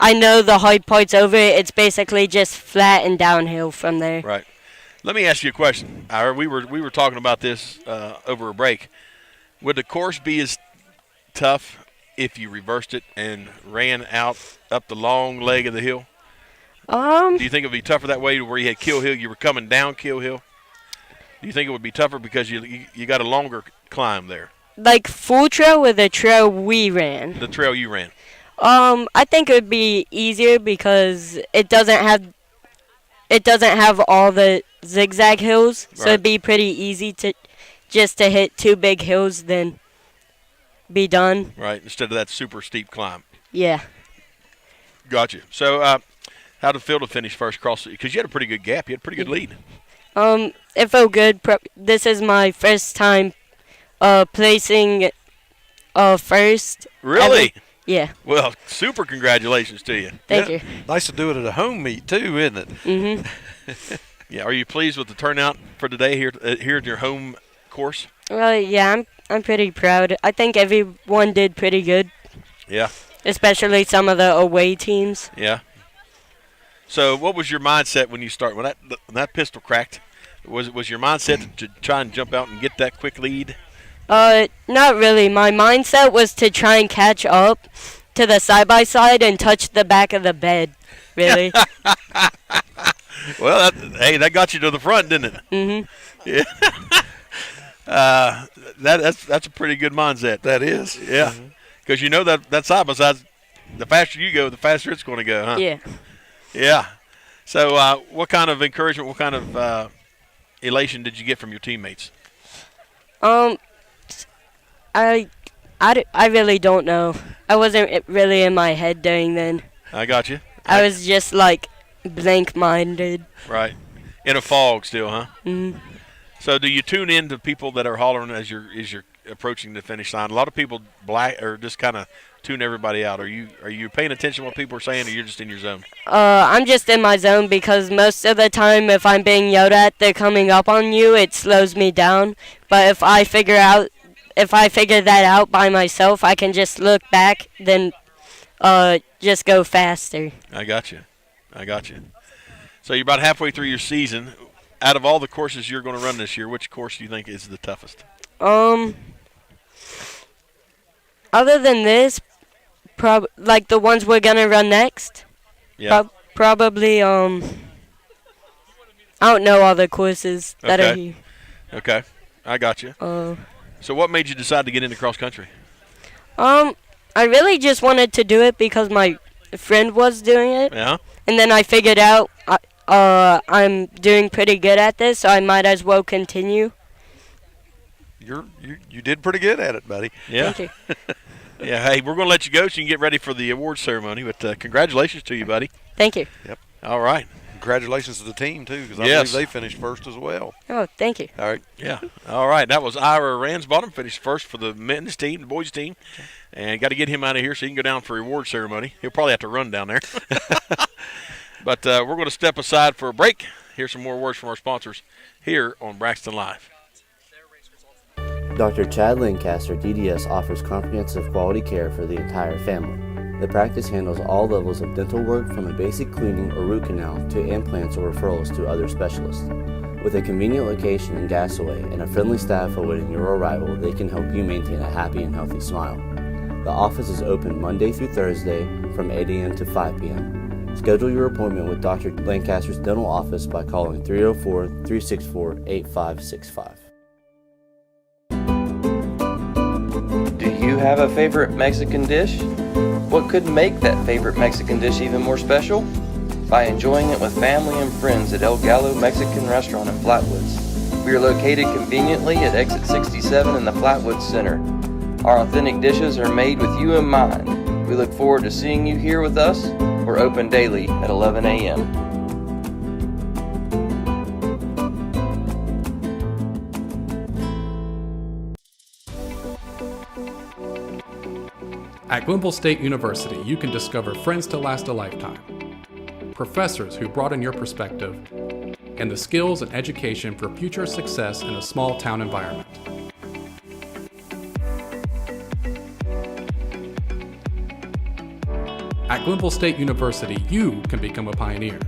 I know the hard part's over. It's basically just flat and downhill from there. Right. Let me ask you a question, Ira. We were talking about this over a break. Would the course be as tough if you reversed it and ran up the long leg of the hill? Do you think it would be tougher that way, where you had Kill Hill, you were coming down Kill Hill? Do you think it would be tougher because you got a longer climb there? Like full trail or the trail we ran? The trail you ran. I think it would be easier because it doesn't have all the zigzag hills, so it'd be pretty easy to hit 2 big hills, then be done. Right, instead of that super steep climb. Yeah. Gotcha. So, how did it feel to finish first cross? Because you had a pretty good gap. You had a pretty good lead. It felt good. This is my first time placing first. Really? Yeah. Well, super congratulations to you. Thank you. Nice to do it at a home meet, too, isn't it? Mm-hmm. Yeah. Are you pleased with the turnout for today here at your home course? Well, yeah, I'm pretty proud. I think everyone did pretty good. Yeah. Especially some of the away teams. Yeah. So, what was your mindset when you started? When that pistol cracked, was your mindset to try and jump out and get that quick lead? Not really. My mindset was to try and catch up to the side-by-side and touch the back of the bed, really. Well, that got you to the front, didn't it? Mm-hmm. Yeah. That's a pretty good mindset. That is. Yeah. Because you know that side-by-side, the faster you go, the faster it's going to go, huh? Yeah. Yeah. So what kind of encouragement, what kind of elation did you get from your teammates? I really don't know. I wasn't really in my head during then. I got you. I was just like blank-minded. Right. In a fog still, huh? Mm-hmm. So do you tune in to people that are hollering as you're approaching the finish line? A lot of people just kind of tune everybody out. Are you paying attention to what people are saying, or you're just in your zone? I'm just in my zone because most of the time if I'm being yelled at, they're coming up on you, it slows me down. But if I figure that out by myself, I can just look back, then just go faster. I got you. So you're about halfway through your season. Out of all the courses you're going to run this year, which course do you think is the toughest? Other than this, like the ones we're going to run next. Yeah. Probably, I don't know all the courses that are here. Okay. I got you. So what made you decide to get into cross country? I really just wanted to do it because my friend was doing it. Yeah. And then I figured out I'm doing pretty good at this, so I might as well continue. You did pretty good at it, buddy. Yeah. Thank you. Yeah, hey, we're going to let you go so you can get ready for the award ceremony, but congratulations to you, buddy. Thank you. Yep. All right. Congratulations to the team, too, because I believe they finished first as well. Oh, thank you. All right. Yeah. All right. That was Ira Ransbottom, finished first for the men's team, the boys' team. And got to get him out of here so he can go down for a reward ceremony. He'll probably have to run down there. But we're going to step aside for a break. hear some more words from our sponsors here on Braxton Live. Dr. Chad Lancaster, DDS, offers comprehensive quality care for the entire family. The practice handles all levels of dental work, from a basic cleaning or root canal to implants or referrals to other specialists. With a convenient location in Gassaway and a friendly staff awaiting your arrival, they can help you maintain a happy and healthy smile. The office is open Monday through Thursday from 8 a.m. to 5 p.m. Schedule your appointment with Dr. Lancaster's dental office by calling 304-364-8565. Do you have a favorite Mexican dish? What could make that favorite Mexican dish even more special? By enjoying it with family and friends at El Gallo Mexican Restaurant in Flatwoods. We are located conveniently at exit 67 in the Flatwoods Center. Our authentic dishes are made with you in mind. We look forward to seeing you here with us. We're open daily at 11 a.m. At Glenville State University, you can discover friends to last a lifetime, professors who broaden your perspective, and the skills and education for future success in a small town environment. At Glenville State University, you can become a pioneer.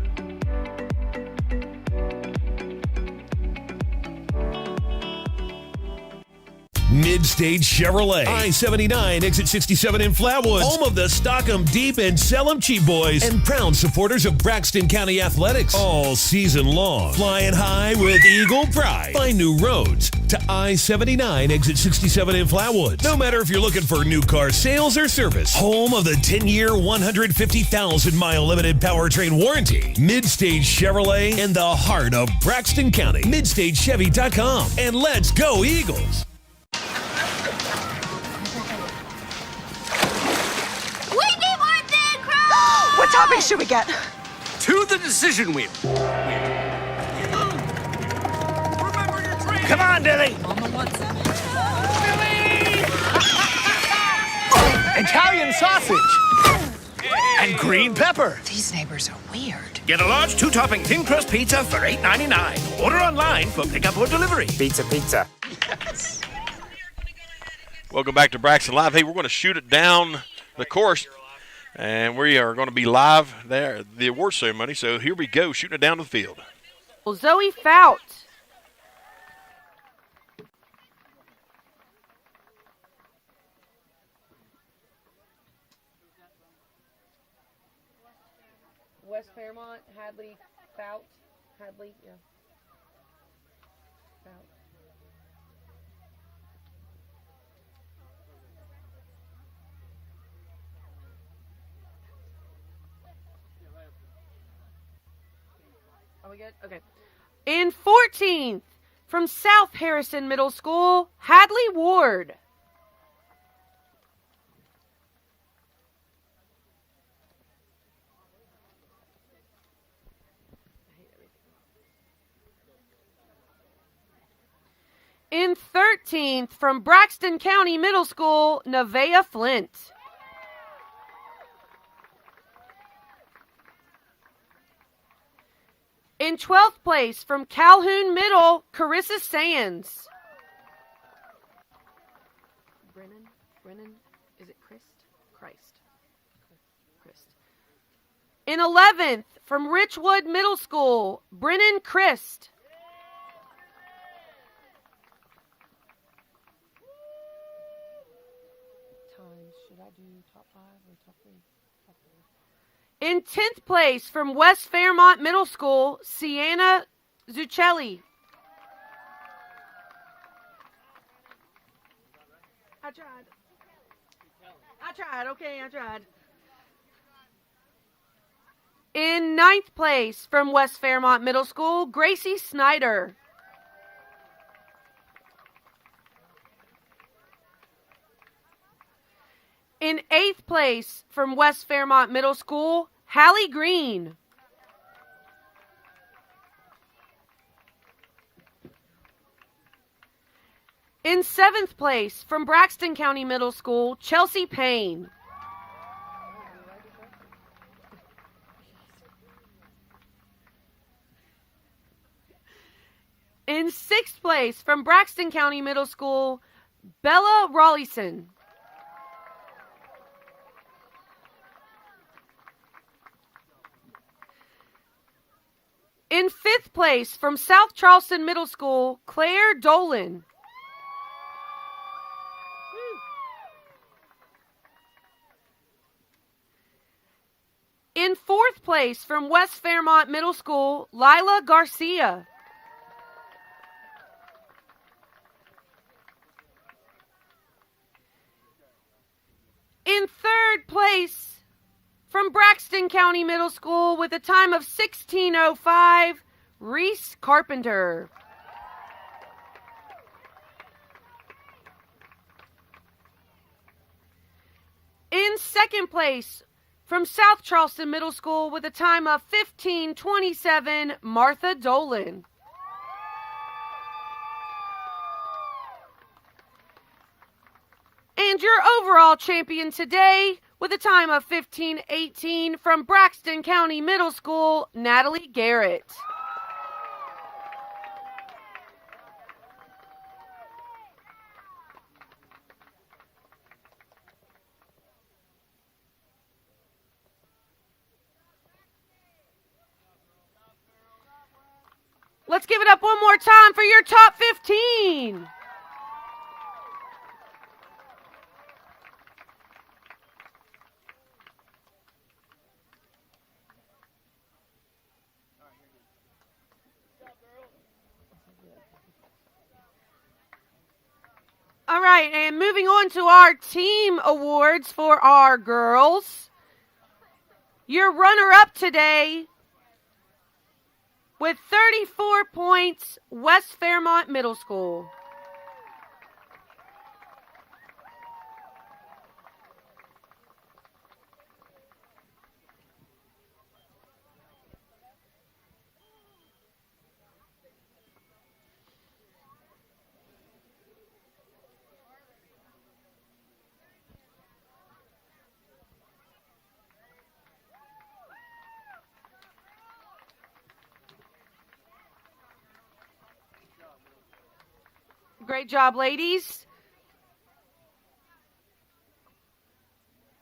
Mid-Stage Chevrolet, I-79, exit 67 in Flatwoods, home of the stock 'em deep and sell 'em cheap boys, and proud supporters of Braxton County athletics all season long. Flying high with Eagle pride. Find new roads to I-79, exit 67 in Flatwoods. No matter if you're looking for new car sales or service, home of the 10-year, 150,000-mile limited powertrain warranty. Mid-Stage Chevrolet in the heart of Braxton County. MidStageChevy.com. And let's go Eagles! What toppings should we get? To the decision wheel. Come on, Dilly. Italian sausage. And green pepper. These neighbors are weird. Get a large 2-topping thin crust pizza for $8.99. Order online for pickup or delivery. Pizza. Yes. Welcome back to Braxton Live. Hey, we're going to shoot it down the course, and we are going to be live there at the award ceremony. So here we go, shooting it down the field. Well, Zoe Fout. West Fairmont, Hadley, Fout. Hadley, yeah. Fout. Are we good? Okay. In 14th, from South Harrison Middle School, Hadley Ward. In 13th, from Braxton County Middle School, Nevaeh Flint. In 12th place, from Calhoun Middle, Carissa Sands. Brennan, is it Christ? Christ. In 11th, from Richwood Middle School, Brennan Christ. Should I do top 5 or top 3? Top 4. In 10th place, from West Fairmont Middle School, Sienna Zucchelli. I tried. In 9th place, from West Fairmont Middle School, Gracie Snyder. In 8th place, from West Fairmont Middle School, Hallie Green. In 7th place, from Braxton County Middle School, Chelsea Payne. In 6th place, from Braxton County Middle School, Bella Rawlison. In 5th place, from South Charleston Middle School, Claire Dolan. In 4th place, from West Fairmont Middle School, Lila Garcia. In 3rd place, from Braxton County Middle School with a time of 16:05, Reese Carpenter. In 2nd place, from South Charleston Middle School with a time of 15:27, Martha Dolan. And your overall champion today with a time of 15:18 from Braxton County Middle School, Natalie Garrett. Let's give it up one more time for your top 15. All right, and moving on to our team awards for our girls. Your runner-up today with 34 points, West Fairmont Middle School. Great job, ladies.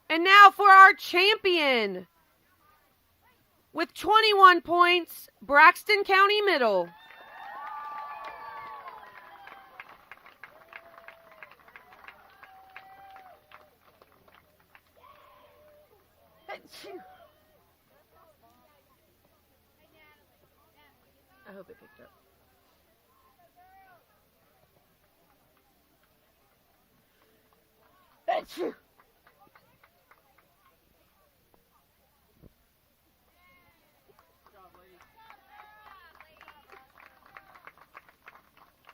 And now for our champion. With 21 points, Braxton County Middle. I hope it picked up. Achoo.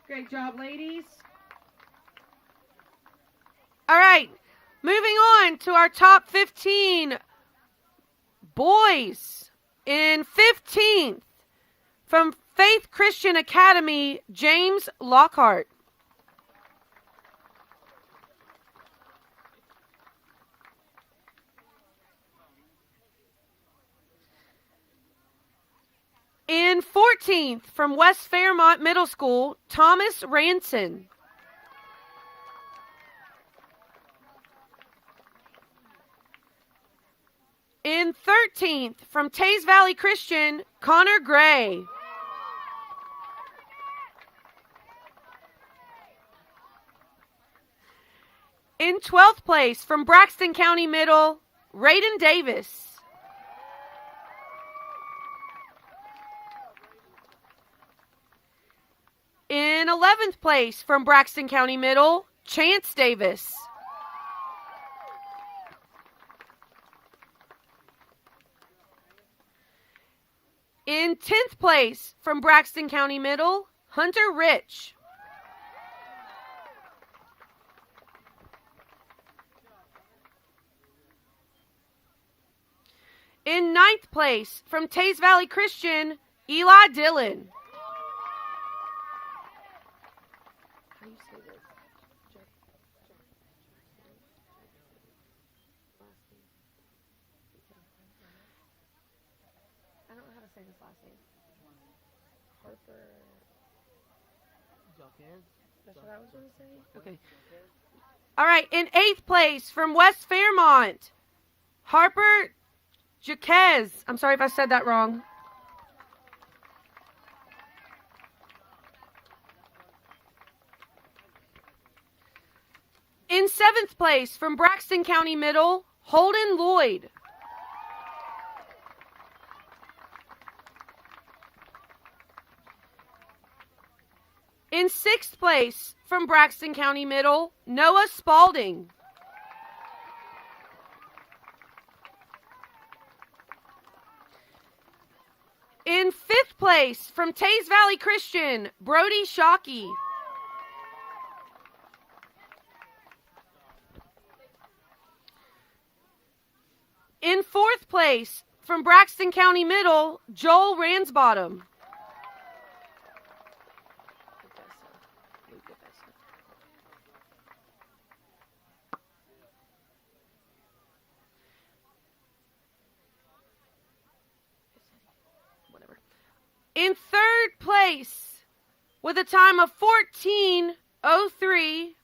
Great job, ladies. All right, moving on to our top 15 boys. In 15th, from Faith Christian Academy, James Lockhart. In 14th, from West Fairmont Middle School, Thomas Ranson. In 13th, from Tays Valley Christian, Connor Gray. In 12th place, from Braxton County Middle, Raiden Davis. In 11th place, from Braxton County Middle, Chance Davis. In 10th place, from Braxton County Middle, Hunter Rich. In 9th place, from Tays Valley Christian, Eli Dillon. That's what I was going to say? Okay. All right, in 8th place from West Fairmont, Harper Jaquez. I'm sorry if I said that wrong. In 7th place from Braxton County Middle, Holden Lloyd. In 6th place from Braxton County Middle, Noah Spalding. In 5th place from Tays Valley Christian, Brody Shockey. In 4th place from Braxton County Middle, Joel Ransbottom. In 3rd place, with a time of 14:03,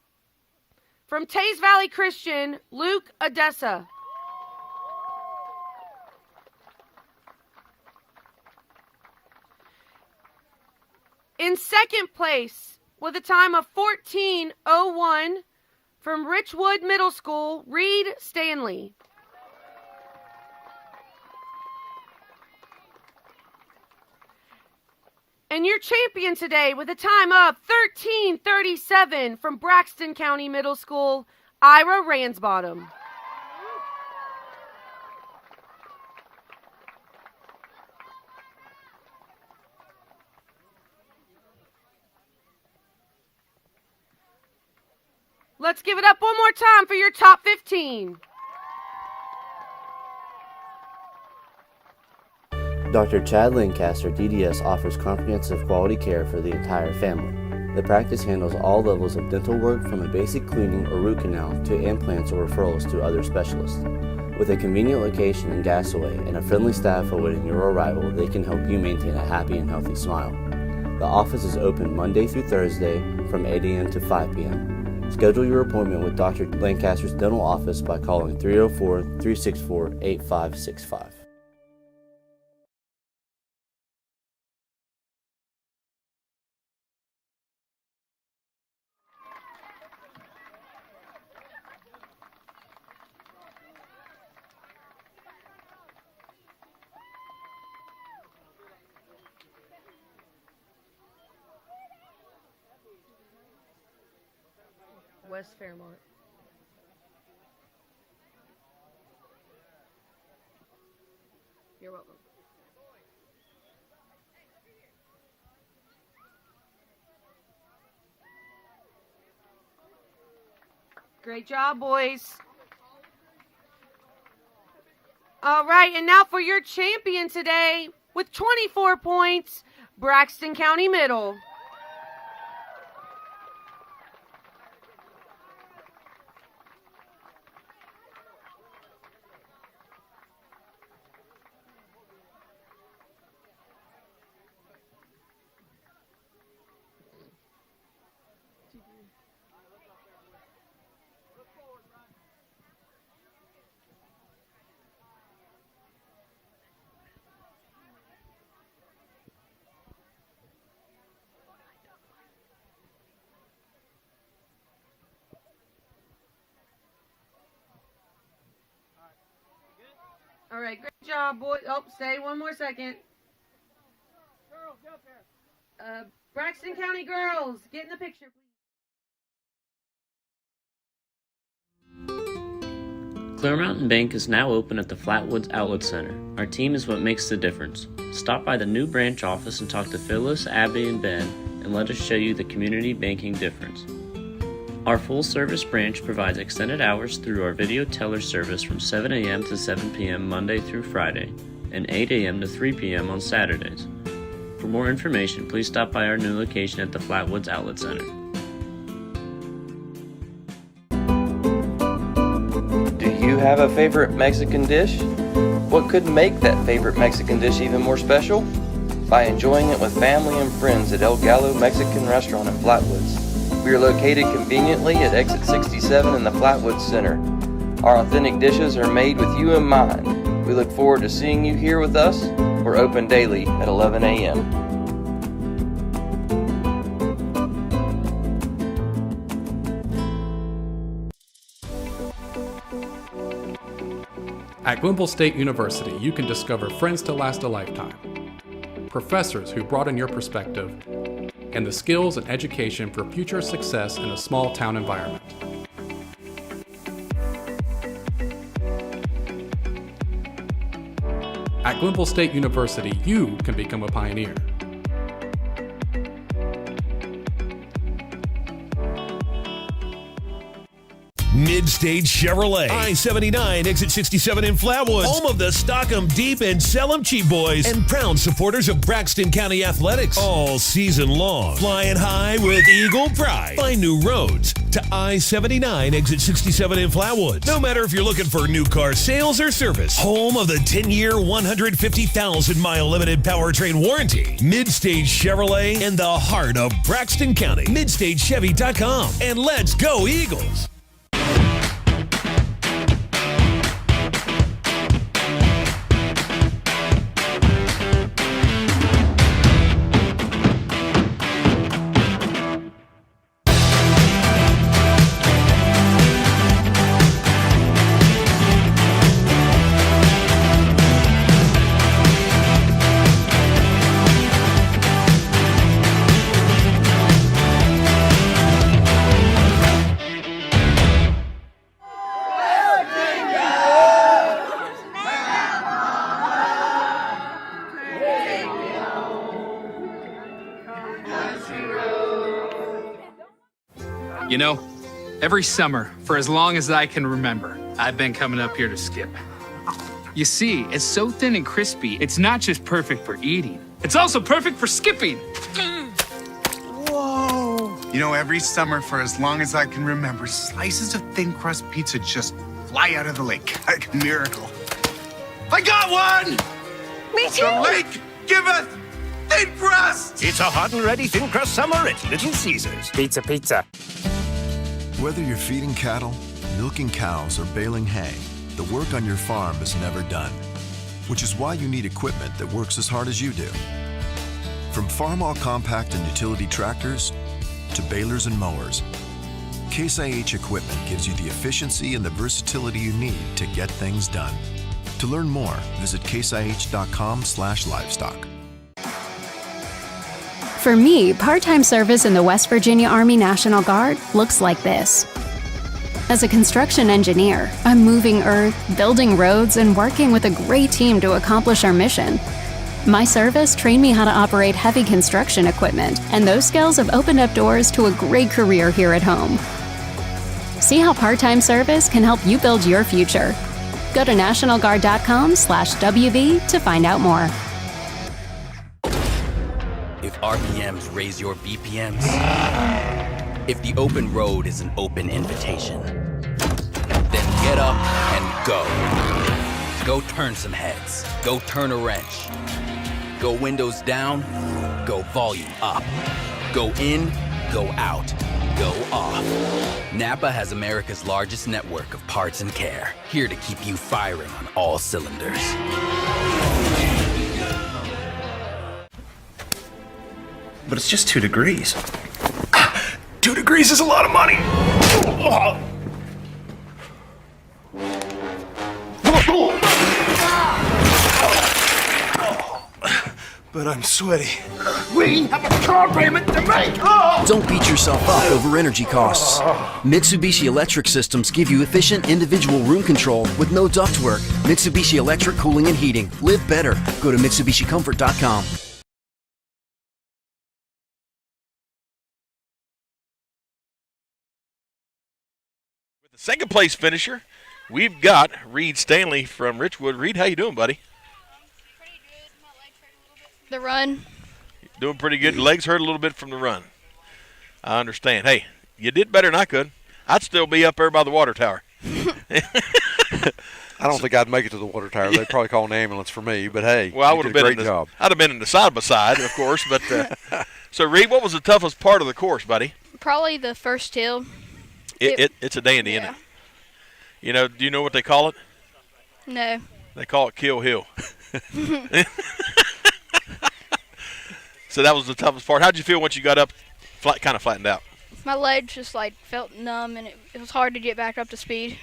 from Tays Valley Christian, Luke Odessa. In 2nd place, with a time of 14:01, from Richwood Middle School, Reed Stanley. And your champion today with a time of 13:37 from Braxton County Middle School, Ira Ransbottom. Let's give it up one more time for your top 15. Dr. Chad Lancaster, DDS, offers comprehensive quality care for the entire family. The practice handles all levels of dental work from a basic cleaning or root canal to implants or referrals to other specialists. With a convenient location in Gassaway and a friendly staff awaiting your arrival, they can help you maintain a happy and healthy smile. The office is open Monday through Thursday from 8 a.m. to 5 p.m. Schedule your appointment with Dr. Lancaster's dental office by calling 304-364-8565. West Fairmont. You're welcome. Great job, boys. All right, and now for your champion today with 24 points, Braxton County Middle. All right, great job, boy. Oh, stay one more second. Girls, get up there. Braxton County girls, get in the picture, please. Clear Mountain Bank is now open at the Flatwoods Outlet Center. Our team is what makes the difference. Stop by the new branch office and talk to Phyllis, Abby, and Ben, and let us show you the community banking difference. Our full-service branch provides extended hours through our video teller service from 7 a.m. to 7 p.m. Monday through Friday, and 8 a.m. to 3 p.m. on Saturdays. For more information, please stop by our new location at the Flatwoods Outlet Center. Do you have a favorite Mexican dish? What could make that favorite Mexican dish even more special? by enjoying it with family and friends at Gallo Mexican Restaurant in Flatwoods. We are located conveniently at exit 67 in the Flatwoods Center. Our authentic dishes are made with you in mind. We look forward to seeing you here with us. We're open daily at 11 a.m. At Glenville State University, you can discover friends to last a lifetime, professors who broaden your perspective, and the skills and education for future success in a small town environment. At Glenville State University, you can become a pioneer. Mid-Stage Chevrolet, I-79, exit 67 in Flatwoods, home of the stock 'em deep and sell 'em cheap boys, and proud supporters of Braxton County athletics all season long. Flying high with Eagle pride. Find new roads to I-79, exit 67 in Flatwoods. No matter if you're looking for new car sales or service, home of the 10-year, 150,000-mile limited powertrain warranty. Mid-Stage Chevrolet in the heart of Braxton County. MidStageChevy.com. And let's go Eagles! You know, every summer, for as long as I can remember, I've been coming up here to skip. You see, it's so thin and crispy, it's not just perfect for eating, it's also perfect for skipping. Whoa! You know, every summer, for as long as I can remember, slices of thin crust pizza just fly out of the lake like a miracle. I got one! Me too! The lake giveth thin crust! It's a hot and ready thin crust summer at Little Caesars. Pizza, pizza. Whether you're feeding cattle, milking cows, or baling hay, the work on your farm is never done, which is why you need equipment that works as hard as you do. From farm-all compact and utility tractors to balers and mowers, Case IH equipment gives you the efficiency and the versatility you need to get things done. To learn more, visit caseih.com/livestock. For me, part-time service in the West Virginia Army National Guard looks like this. As a construction engineer, I'm moving earth, building roads, and working with a great team to accomplish our mission. My service trained me how to operate heavy construction equipment, and those skills have opened up doors to a great career here at home. See how part-time service can help you build your future. Go to nationalguard.com/WV to find out more. If RPMs raise your BPMs, if the open road is an open invitation, then get up and go. Go turn some heads. Go turn a wrench. Go windows down. Go volume up. Go in. Go out. Go off. NAPA has America's largest network of parts and care, here to keep you firing on all cylinders. But it's just 2 degrees. 2 degrees is a lot of money. But I'm sweaty. We have a car payment to make! Don't beat yourself up over energy costs. Mitsubishi Electric Systems give you efficient individual room control with no ductwork. Mitsubishi Electric Cooling and Heating. Live better. Go to MitsubishiComfort.com. The second place finisher, we've got Reed Stanley from Richwood. Reed, how you doing, buddy? The run. Doing pretty good. Legs hurt a little bit from the run. I understand. Hey, you did better than I could. I'd still be up there by the water tower. I don't think I'd make it to the water tower. They'd probably call an ambulance for me. But hey, well, I you would have did a been great job. I'd have been in the side by side, of course. But so, Reed, what was the toughest part of the course, buddy? Probably the first hill. It's a dandy, isn't it? You know, do you know what they call it? No. They call it Kill Hill. So that was the toughest part. How'd you feel once you got up, kind of flattened out? My legs just like felt numb, and it was hard to get back up to speed.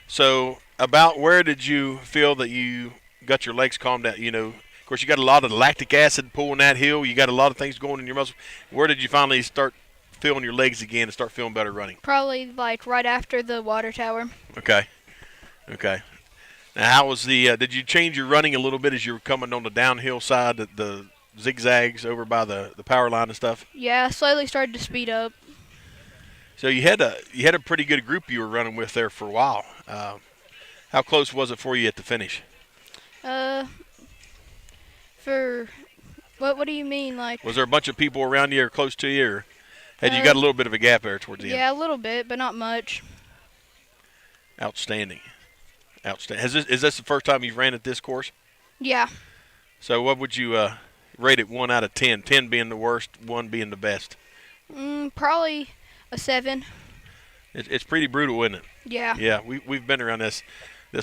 So about where did you feel that you got your legs calmed down? You know, of course, you got a lot of lactic acid pulling that hill. You got a lot of things going in your muscles. Where did you finally start feeling your legs again and start feeling better running? Probably like right after the water tower. Okay. Now, how was the? Did you change your running a little bit as you were coming on the downhill side, the zigzags over by the power line and stuff? Yeah, I slowly started to speed up. So you had a pretty good group you were running with there for a while. How close was it for you at the finish? For what do you mean, like? Was there a bunch of people around you or close to you, or had you got a little bit of a gap there towards the end? Yeah, a little bit, but not much. Outstanding. Is this the first time you've ran at this course? Yeah. So what would you rate it 1 out of 10? 10 being the worst, 1 being the best. Probably a 7. It's pretty brutal, isn't it? Yeah. Yeah, we've been around this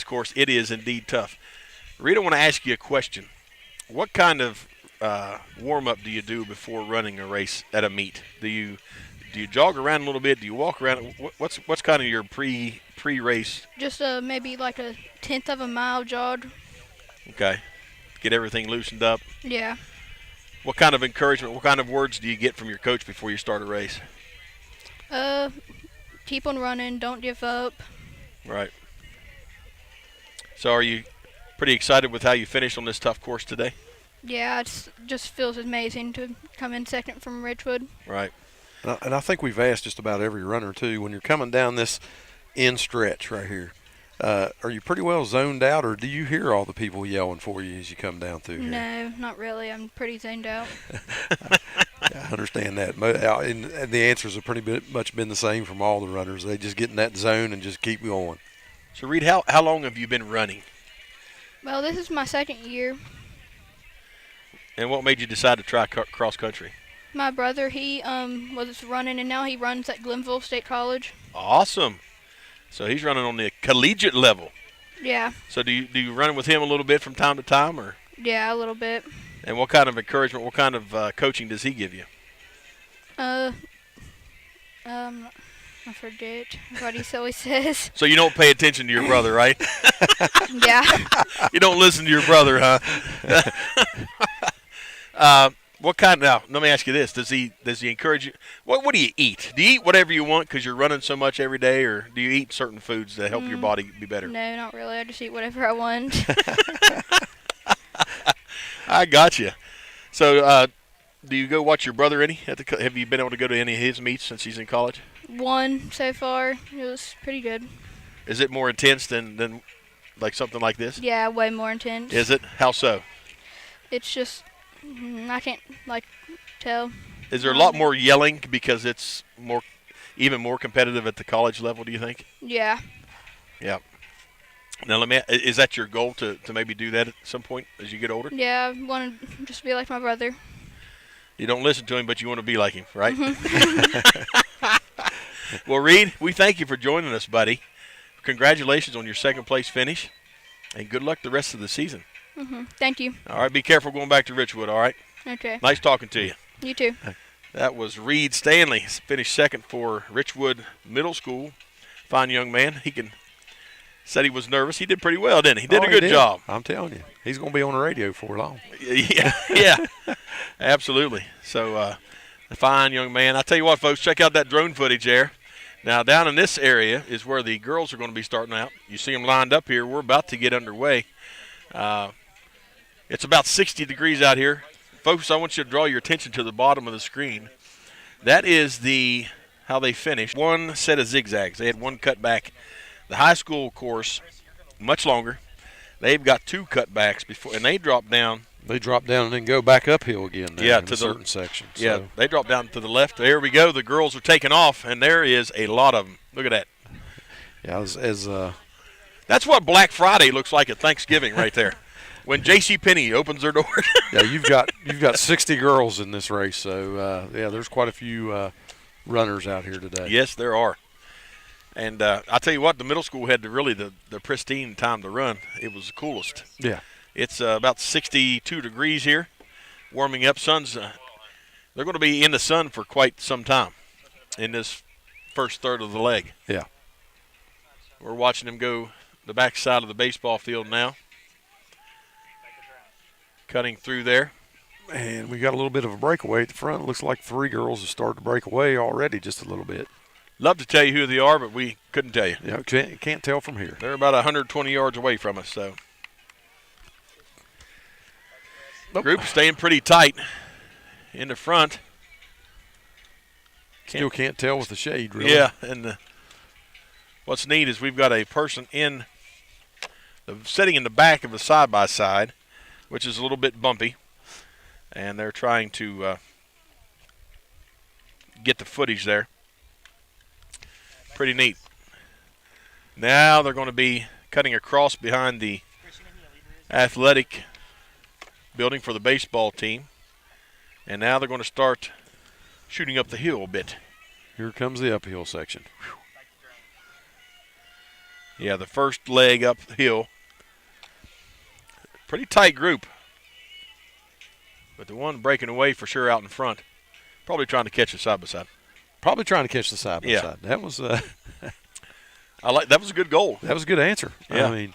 course. It is indeed tough. Rita, I want to ask you a question. What kind of warm-up do you do before running a race at a meet? Do you jog around a little bit? Do you walk around? What's kind of your pre-race? Just maybe like a 1/10 of a mile jog. Okay. Get everything loosened up. Yeah. What kind of encouragement, what kind of words do you get from your coach before you start a race? Keep on running, don't give up. Right. So are you pretty excited with how you finished on this tough course today? Yeah, it just feels amazing to come in second from Ridgewood. Right. And I think we've asked just about every runner, too, when you're coming down this end stretch right here, are you pretty well zoned out, or do you hear all the people yelling for you as you come down through here? No, not really. I'm pretty zoned out. I understand that. And the answers have pretty much been the same from all the runners. They just get in that zone and just keep going. So, Reed, how long have you been running? Well, this is my second year. And what made you decide to try cross country? My brother, he was running, and now he runs at Glenville State College. Awesome. So he's running on the collegiate level. Yeah. So do you run with him a little bit from time to time, or? Yeah, a little bit. And what kind of encouragement, what kind of coaching does he give you? I forget what he always says. So you don't pay attention to your brother, right? Yeah. You don't listen to your brother, huh? What kind? Now, let me ask you this: Does he encourage you? What do you eat? Do you eat whatever you want because you're running so much every day, or do you eat certain foods that help your body be better? No, not really. I just eat whatever I want. I got you. So, do you go watch your brother any? Have you been able to go to any of his meets since he's in college? One so far. It was pretty good. Is it more intense than like something like this? Yeah, way more intense. Is it? How so? It's just I can't tell. Is there a lot more yelling because it's even more competitive at the college level? Do you think? Yeah. Yeah. Now is that your goal to maybe do that at some point as you get older? Yeah, I want to just be like my brother. You don't listen to him, but you want to be like him, right? Mm-hmm. Well, Reed, we thank you for joining us, buddy. Congratulations on your second place finish, and good luck the rest of the season. Thank you. All right, be careful going back to Richwood, all right? Okay. Nice talking to you. You too. That was Reed Stanley, finished second for Richwood Middle School. Fine young man. Said he was nervous. He did pretty well, didn't he? He did a good job. I'm telling you. He's going to be on the radio for long. Yeah, absolutely. So, a fine young man. I tell you what, folks, check out that drone footage there. Now, down in this area is where the girls are going to be starting out. You see them lined up here. We're about to get underway. It's about 60 degrees out here. Folks, I want you to draw your attention to the bottom of the screen. That is how they finished. One set of zigzags. They had one cutback. The high school course, much longer. They've got two cutbacks before, and they drop down. They drop down and then go back uphill again. Yeah, to certain sections. Yeah, so. They drop down to the left. There we go. The girls are taking off, and there is a lot of them. Look at that. Yeah, as That's what Black Friday looks like at Thanksgiving right there. When J.C. Penney opens their doors. Yeah, you've got 60 girls in this race, so there's quite a few runners out here today. Yes, there are. And I tell you what, the middle school had the pristine time to run. It was the coolest. Yeah. It's about 62 degrees here, warming up. They're going to be in the sun for quite some time in this first third of the leg. Yeah. We're watching them go the back side of the baseball field now. Cutting through there. And we got a little bit of a breakaway at the front. It looks like 3 girls have started to break away already just a little bit. Love to tell you who they are, but we couldn't tell you. Yeah, can't tell from here. They're about 120 yards away from us, so. Group staying pretty tight in the front. Still can't tell with the shade, really. Yeah, and what's neat is we've got a person sitting in the back of the side-by-side, which is a little bit bumpy, and they're trying to get the footage there. Pretty neat. Now they're going to be cutting across behind the athletic building for the baseball team, and now they're going to start shooting up the hill a bit. Here comes the uphill section. Yeah, the first leg up the hill. Pretty tight group. But the one breaking away for sure out in front. Probably trying to catch the side-by-side. Probably trying to catch the side-by-side. Yeah. That was that was a good goal. That was a good answer. Yeah. I mean,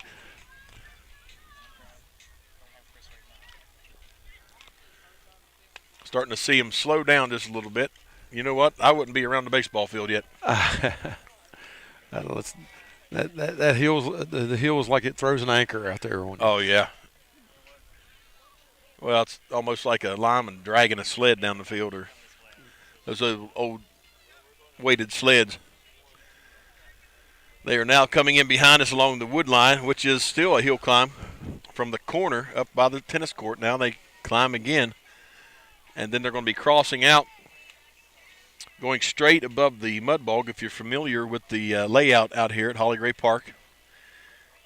starting to see him slow down just a little bit. You know what? I wouldn't be around the baseball field yet. that hill is like it throws an anchor out there on you. Oh, yeah. Well, it's almost like a lineman dragging a sled down the field, or those old weighted sleds. They are now coming in behind us along the wood line, which is still a hill climb from the corner up by the tennis court. Now they climb again, and then they're going to be crossing out, going straight above the mud bog. If you're familiar with the layout out here at Holly Gray Park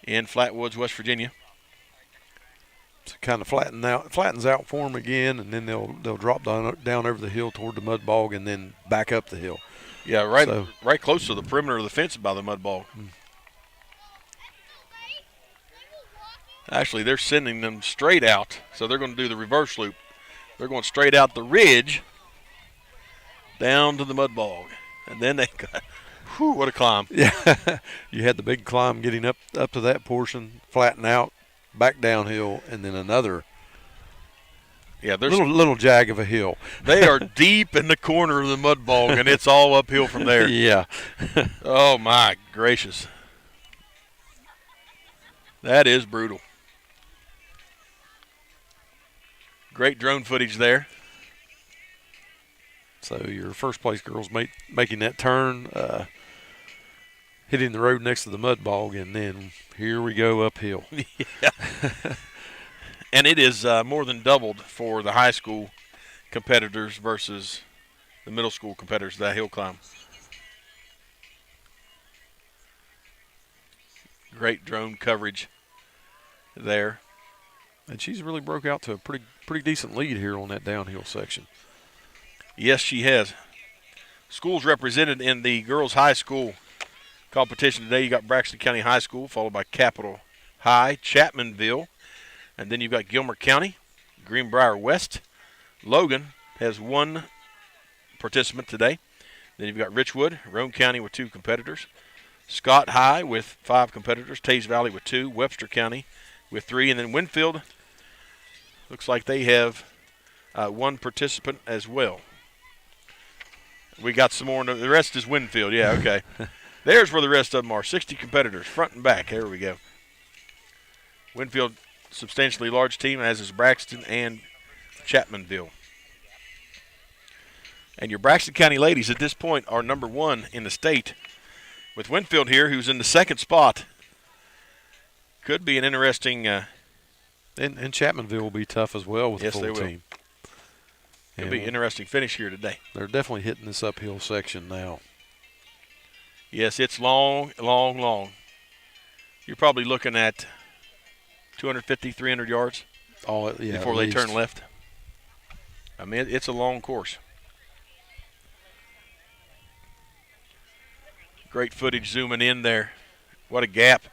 in Flatwoods, West Virginia. It kind of flattens out for them again, and then they'll drop down over the hill toward the mud bog and then back up the hill. Yeah, right close to the perimeter of the fence by the mud bog. Actually, they're sending them straight out, so they're going to do the reverse loop. They're going straight out the ridge down to the mud bog, and then they got, what a climb. Yeah, you had the big climb getting up to that portion, flatten out, back downhill, and then another little jag of a hill. They are deep in the corner of the mud bog, and it's all uphill from there. Yeah. Oh, my gracious. That is brutal. Great drone footage there. So your first place girls making that turn, hitting the road next to the mud bog, and then here we go uphill. Yeah. And it is more than doubled for the high school competitors versus the middle school competitors, that hill climb. Great drone coverage there. And she's really broke out to a pretty decent lead here on that downhill section. Yes, she has. Schools represented in the girls' high school competition today. You got Braxton County High School, followed by Capitol High, Chapmanville, and then you've got Gilmer County, Greenbrier West. Logan has one participant today. Then you've got Richwood, Roane County with 2 competitors. Scott High with 5 competitors. Taze Valley with 2. Webster County with 3. And then Winfield, looks like they have 1 participant as well. We got some more. The rest is Winfield. Yeah, okay. There's where the rest of them are. 60 competitors, front and back. There we go. Winfield, substantially large team, as is Braxton and Chapmanville. And your Braxton County ladies at this point are number 1 in the state, with Winfield here, who's in the 2nd spot. Could be an interesting. And Chapmanville will be tough as well with the full team. It'll be an interesting finish here today. They're definitely hitting this uphill section now. Yes, it's long, long, long. You're probably looking at 250, 300 yards before they turn left. I mean, it's a long course. Great footage zooming in there. What a gap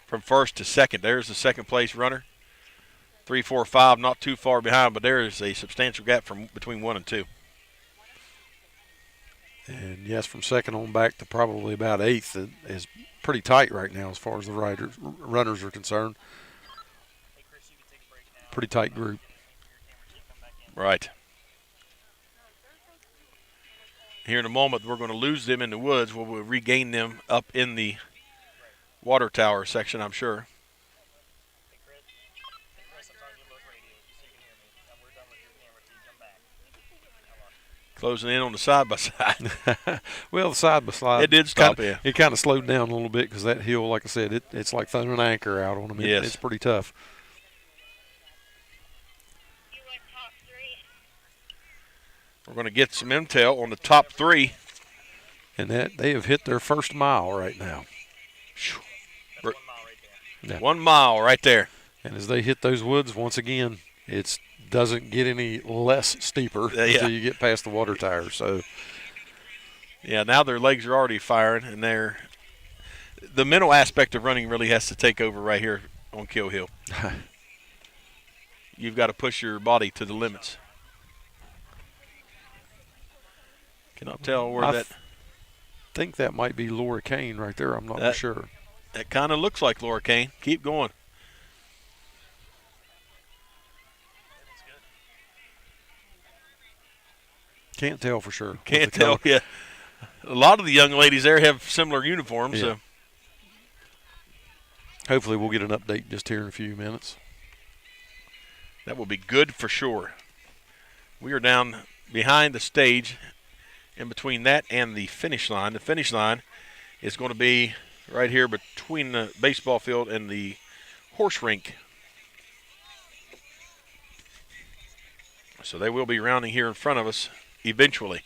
from first to second. There's the second place runner. 3, 4, 5, not too far behind, but there is a substantial gap from between 1 and 2. And yes, from second on back to probably about 8th, it is pretty tight right now as far as the runners are concerned. Pretty tight group. Right. Here in a moment, we're going to lose them in the woods. We'll regain them up in the water tower section, I'm sure. Closing in on the side-by-side. Well, the side-by-side. It did stop, yeah. It kind of slowed down a little bit because that hill, like I said, it's like throwing an anchor out on them. Yes. It's pretty tough. We're going to get some intel on the top 3. And that they have hit their first mile right now. 1 mile right there. And as they hit those woods, once again, it doesn't get any less steeper until you get past the water tower. So, yeah, now their legs are already firing, and the mental aspect of running really has to take over right here on Kill Hill. You've got to push your body to the limits. Cannot tell where that. I think that might be Laura Kane right there. I'm not for sure. That kind of looks like Laura Kane. Keep going. Can't tell for sure. Can't tell, yeah. A lot of the young ladies there have similar uniforms. Yeah. So hopefully we'll get an update just here in a few minutes. That will be good for sure. We are down behind the stage in between that and the finish line. The finish line is going to be right here between the baseball field and the horse rink. So they will be rounding here in front of us eventually.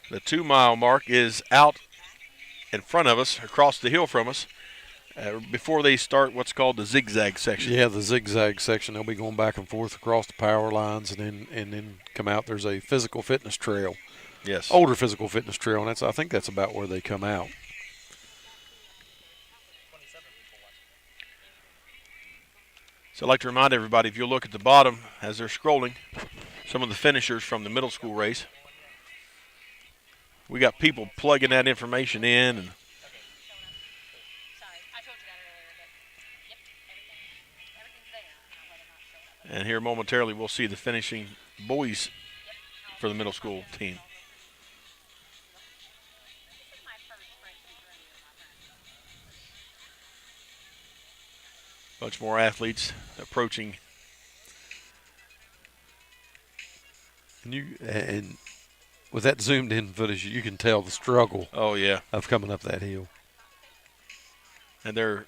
The 2 mile mark is out in front of us, across the hill from us, before they start what's called the zigzag section. Yeah, the zigzag section. They'll be going back and forth across the power lines and then come out. There's a physical fitness trail. Yes. Older physical fitness trail, and I think that's about where they come out. So I'd like to remind everybody, if you'll look at the bottom as they're scrolling, some of the finishers from the middle school race. We got people plugging that information in. And here momentarily we'll see the finishing boys for the middle school team. Bunch more athletes approaching. And with that zoomed in footage, you can tell the struggle. Oh yeah, of coming up that hill. And they're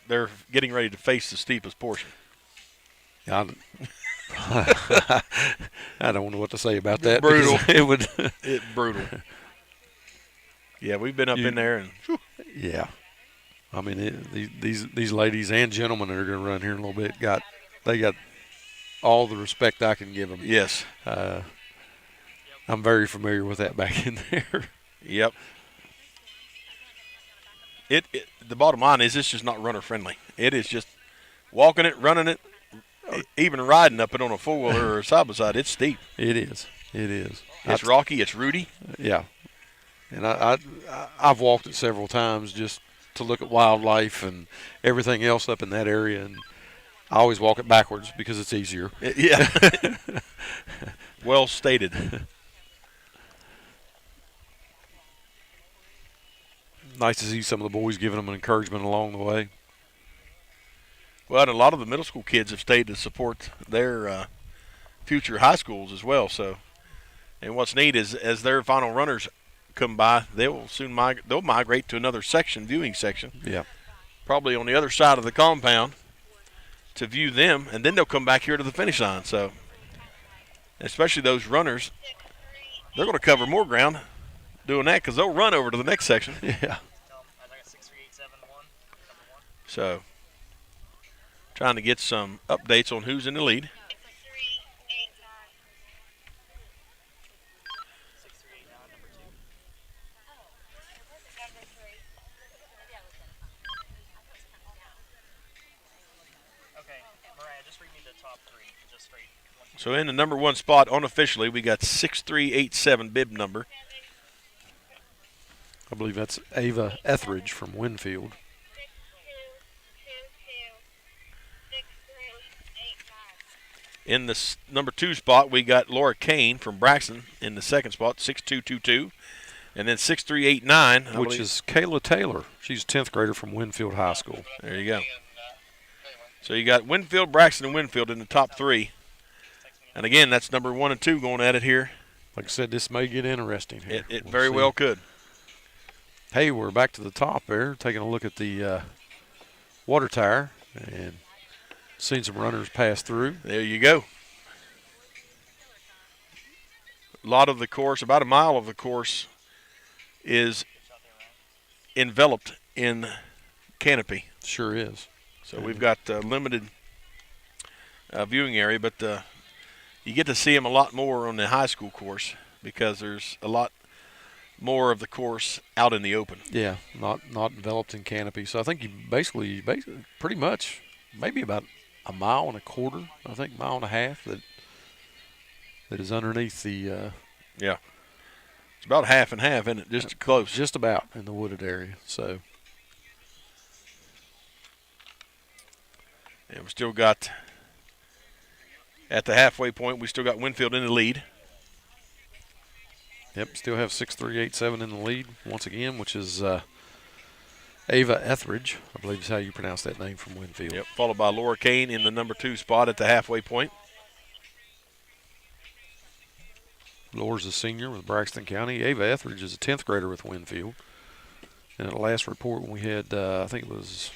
getting ready to face the steepest portion. I don't know what to say about that. Brutal. It would. It's brutal. Yeah, we've been up in there and. Whew. Yeah. I mean, these ladies and gentlemen that are going to run here in a little bit they got all the respect I can give them. Yes. I'm very familiar with that back in there. Yep. The bottom line is it's just not runner friendly. It is just walking it, running it, even riding up it on a four-wheeler or a side-by-side. It's steep. It is. It is. It's rocky. It's rooty. Yeah. And I've walked it several times just to look at wildlife and everything else up in that area, and I always walk it backwards because it's easier. Yeah. Well stated. Nice to see some of the boys giving them encouragement along the way. Well, and a lot of the middle school kids have stayed to support their future high schools as well. So, and what's neat is as their final runners come by, they'll migrate to another section, viewing section. Yeah. Probably on the other side of the compound to view them, and then they'll come back here to the finish line. So, especially those runners, they're going to cover more ground doing that because they'll run over to the next section. Yeah. So, trying to get some updates on who's in the lead. So in the number 1 spot, unofficially, we got 6387 bib number. I believe that's Ava Etheridge from Winfield. In the number 2 spot, we got Laura Kane from Braxton in the 2nd spot, 6222. And then 6389. Which is Kayla Taylor. She's a 10th grader from Winfield High School. There you go. So you got Winfield, Braxton, and Winfield in the top 3. And again, that's number 1 and 2 going at it here. Like I said, this may get interesting here. It very well could. Hey, we're back to the top there, taking a look at the water tower and seeing some runners pass through. There you go. A lot of the course, about a mile of the course, is enveloped in canopy. Sure is. So we've got limited viewing area, but you get to see them a lot more on the high school course because there's a lot more of the course out in the open. Yeah, not enveloped in canopy. So I think you basically pretty much maybe about a mile and a quarter, I think mile and a half that is underneath the yeah. It's about half and half, isn't it? Just close. Just about in the wooded area. So and we still got at the halfway point, we still got Winfield in the lead. Yep, still have 6387 in the lead once again, which is Ava Etheridge, I believe is how you pronounce that name, from Winfield. Yep, followed by Laura Kane in the number 2 spot at the halfway point. Laura's a senior with Braxton County. Ava Etheridge is a 10th grader with Winfield. And at the last report when we had, I think it was,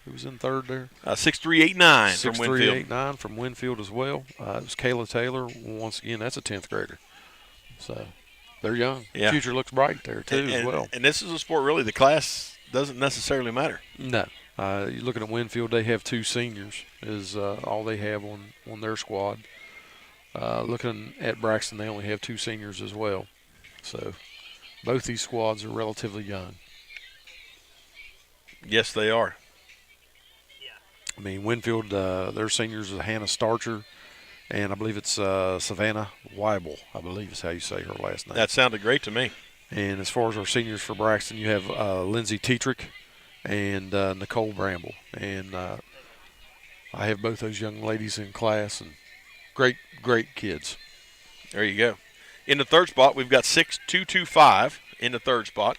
who was in third there? 6389 from Winfield. 6389 from Winfield as well. It was Kayla Taylor. Once again, that's a 10th grader. So they're young. Yeah. Future looks bright there, too, as well. And this is a sport, really, the class doesn't necessarily matter. No. You're looking at Winfield, they have 2 seniors is all they have on their squad. Looking at Braxton, they only have 2 seniors as well. So both these squads are relatively young. Yes, they are. I mean, Winfield, their seniors are Hannah Starcher, and I believe it's Savannah Weibel, I believe is how you say her last name. That sounded great to me. And as far as our seniors for Braxton, you have Lindsay Tetrick and Nicole Bramble. And I have both those young ladies in class, and great kids. There you go. In the 3rd spot, we've got 6225 in the 3rd spot.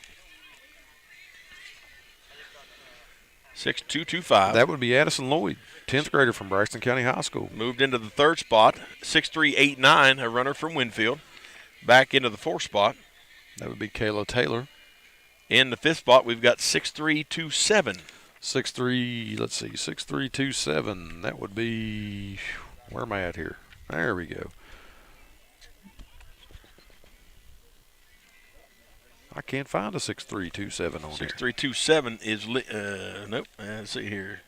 6225. That would be Addison Lloyd, 10th grader from Braxton County High School. Moved into the 3rd spot. 6389, a runner from Winfield. Back into the 4th spot. That would be Kayla Taylor. In the 5th spot, we've got 6327. 6327. That would be, where am I at here? There we go. I can't find a 6327 on 6327 is, nope, let's see here.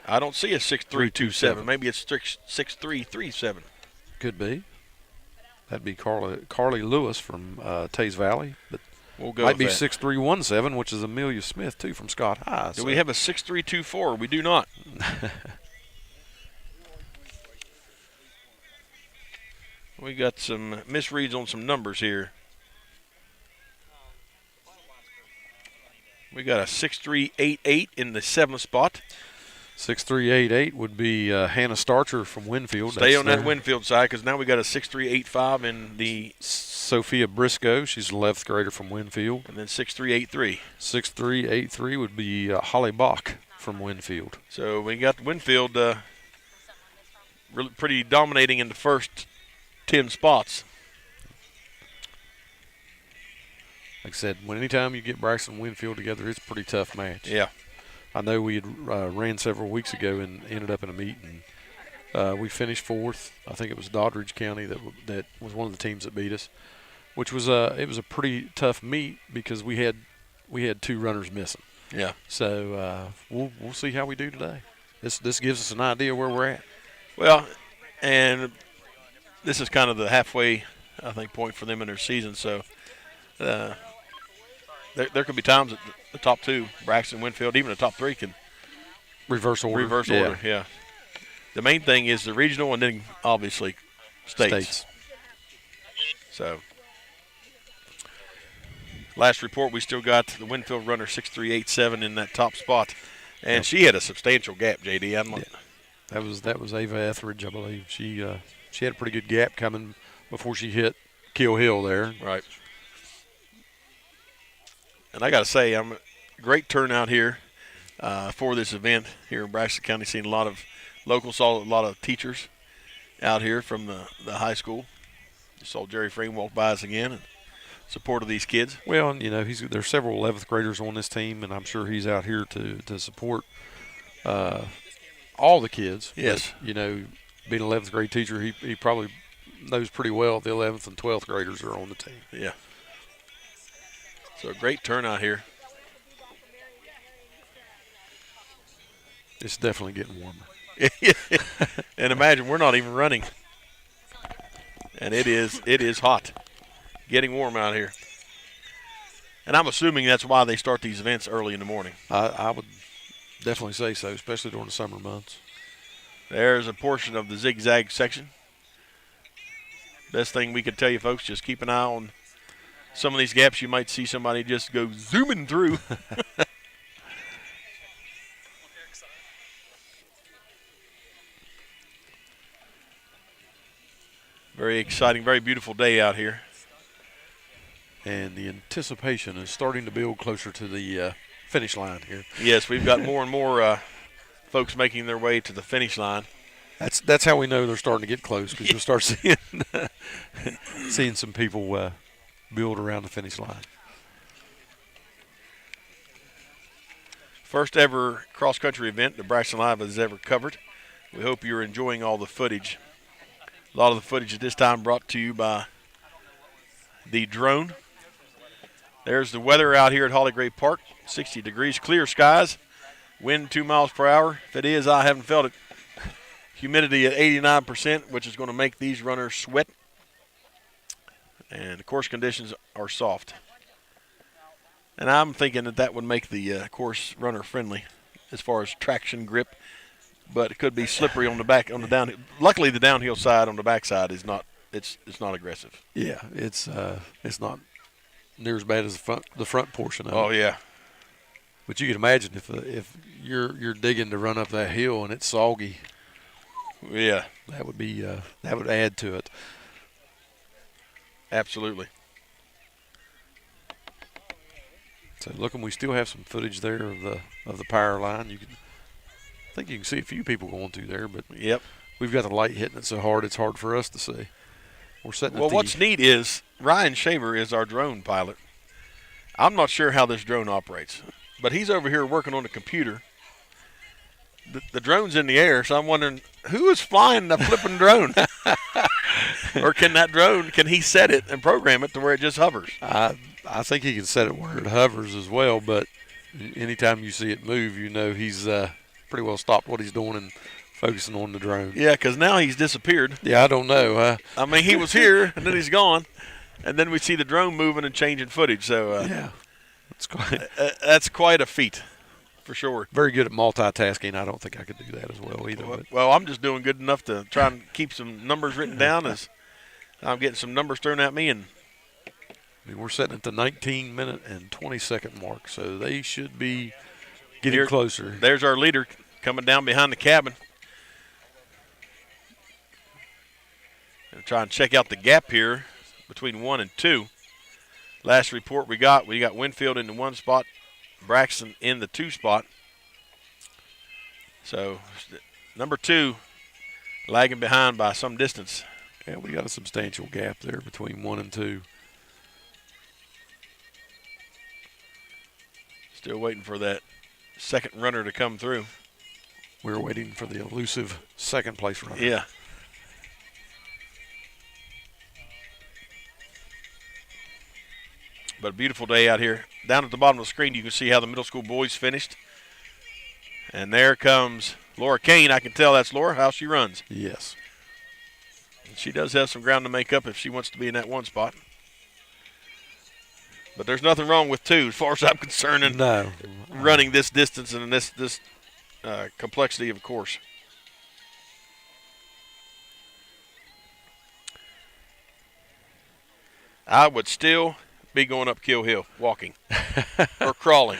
I don't see a 6327. Maybe it's 6337. Could be. That'd be Carly Lewis from Tays Valley. But we'll go might be that. 6317, which is Amelia Smith, too, from Scott High. Do we have a 6324? We do not. We got some misreads on some numbers here. We got a 6388 in the 7th spot. 6388 would be Hannah Starcher from Winfield. Stay on that Winfield side because now we got a 6385 in the Sophia Briscoe. She's an 11th grader from Winfield. And then 6383. 6383 would be Holly Bach from Winfield. So we got Winfield really pretty dominating in the first 10 spots. Like I said, anytime you get Braxton and Winfield together, it's a pretty tough match. Yeah. I know we had ran several weeks ago and ended up in a meet, and we finished 4th. I think it was Doddridge County that was one of the teams that beat us, which was it was a pretty tough meet because we had 2 runners missing. Yeah. So we'll see how we do today. This gives us an idea where we're at. Well, and this is kind of the halfway, I think, point for them in their season. So there could be times that the top two, Braxton, Winfield, even the top three can reverse order. Yeah. The main thing is the regional and then obviously states. So last report, we still got the Winfield runner 6'3", in that top spot. And she had a substantial gap, JD. That was Ava Etheridge, I believe. She had a pretty good gap coming before she hit Kill Hill there. Right. And I got to say, I'm a great turnout here for this event here in Braxton County. Seeing a lot of locals, saw a lot of teachers out here from the high school. Just saw Jerry Frame walk by us again and support of these kids. Well, you know, there's several 11th graders on this team, and I'm sure he's out here to support all the kids. Yes. But, you know, being an 11th grade teacher, he probably knows pretty well the 11th and 12th graders are on the team. Yeah. So a great turnout here. It's definitely getting warmer. And imagine we're not even running. And it is hot. Getting warm out here. And I'm assuming that's why they start these events early in the morning. I would definitely say so, especially during the summer months. There's a portion of the zigzag section. Best thing we could tell you, folks, just keep an eye on some of these gaps. You might see somebody just go zooming through. Very exciting, very beautiful day out here. And the anticipation is starting to build closer to the finish line here. Yes, we've got more and more folks making their way to the finish line. That's how we know they're starting to get close, because you'll start seeing some people build around the finish line. First ever cross-country event that Braxton Live has ever covered. We hope you're enjoying all the footage. A lot of the footage at this time brought to you by the drone. There's the weather out here at Holly Gray Park. 60 degrees, clear skies. Wind 2 miles per hour. If it is, I haven't felt it. Humidity at 89%, which is going to make these runners sweat. And the course conditions are soft. And I'm thinking that would make the course runner friendly as far as traction grip. But it could be slippery on the back, on the downhill. Luckily, the downhill side on the backside is not. It's not aggressive. Yeah, it's not near as bad as the front portion of it. Oh yeah. But you can imagine if you're digging to run up that hill and it's soggy. Yeah, that would be that would add to it. Absolutely. So looking, we still have some footage there of the power line. I think you can see a few people going through there, but yep, we've got the light hitting it so hard it's hard for us to see. We're setting. Well, what's neat is Ryan Shaver is our drone pilot. I'm not sure how this drone operates, but he's over here working on the computer. The drone's in the air, so I'm wondering who is flying the flipping drone, or can he set it and program it to where it just hovers? I think he can set it where it hovers as well, but anytime you see it move, you know he's pretty well stopped what he's doing and focusing on the drone. Yeah, because now he's disappeared. Yeah, I don't know. I mean, he was here, and then he's gone, and then we see the drone moving and changing footage. So yeah, that's quite a feat, for sure. Very good at multitasking. I don't think I could do that as well either. Well, I'm just doing good enough to try and keep some numbers written down as I'm getting some numbers thrown at me. And I mean, we're sitting at the 19-minute and 20-second mark, so they should be getting closer. There's our leader coming down behind the cabin. Gonna try and check out the gap here between 1 and 2. Last report we got Winfield in the 1 spot, Braxton in the 2 spot. So number 2 lagging behind by some distance. Yeah, we got a substantial gap there between 1 and 2. Still waiting for that second runner to come through. We're waiting for the elusive second place runner. Yeah. But a beautiful day out here. Down at the bottom of the screen, you can see how the middle school boys finished. And there comes Laura Kane. I can tell that's Laura, how she runs. Yes. And she does have some ground to make up if she wants to be in that one spot. But there's nothing wrong with 2 as far as I'm concerned in running this distance and this complexity of course. I would still be going up Kill Hill, walking or crawling.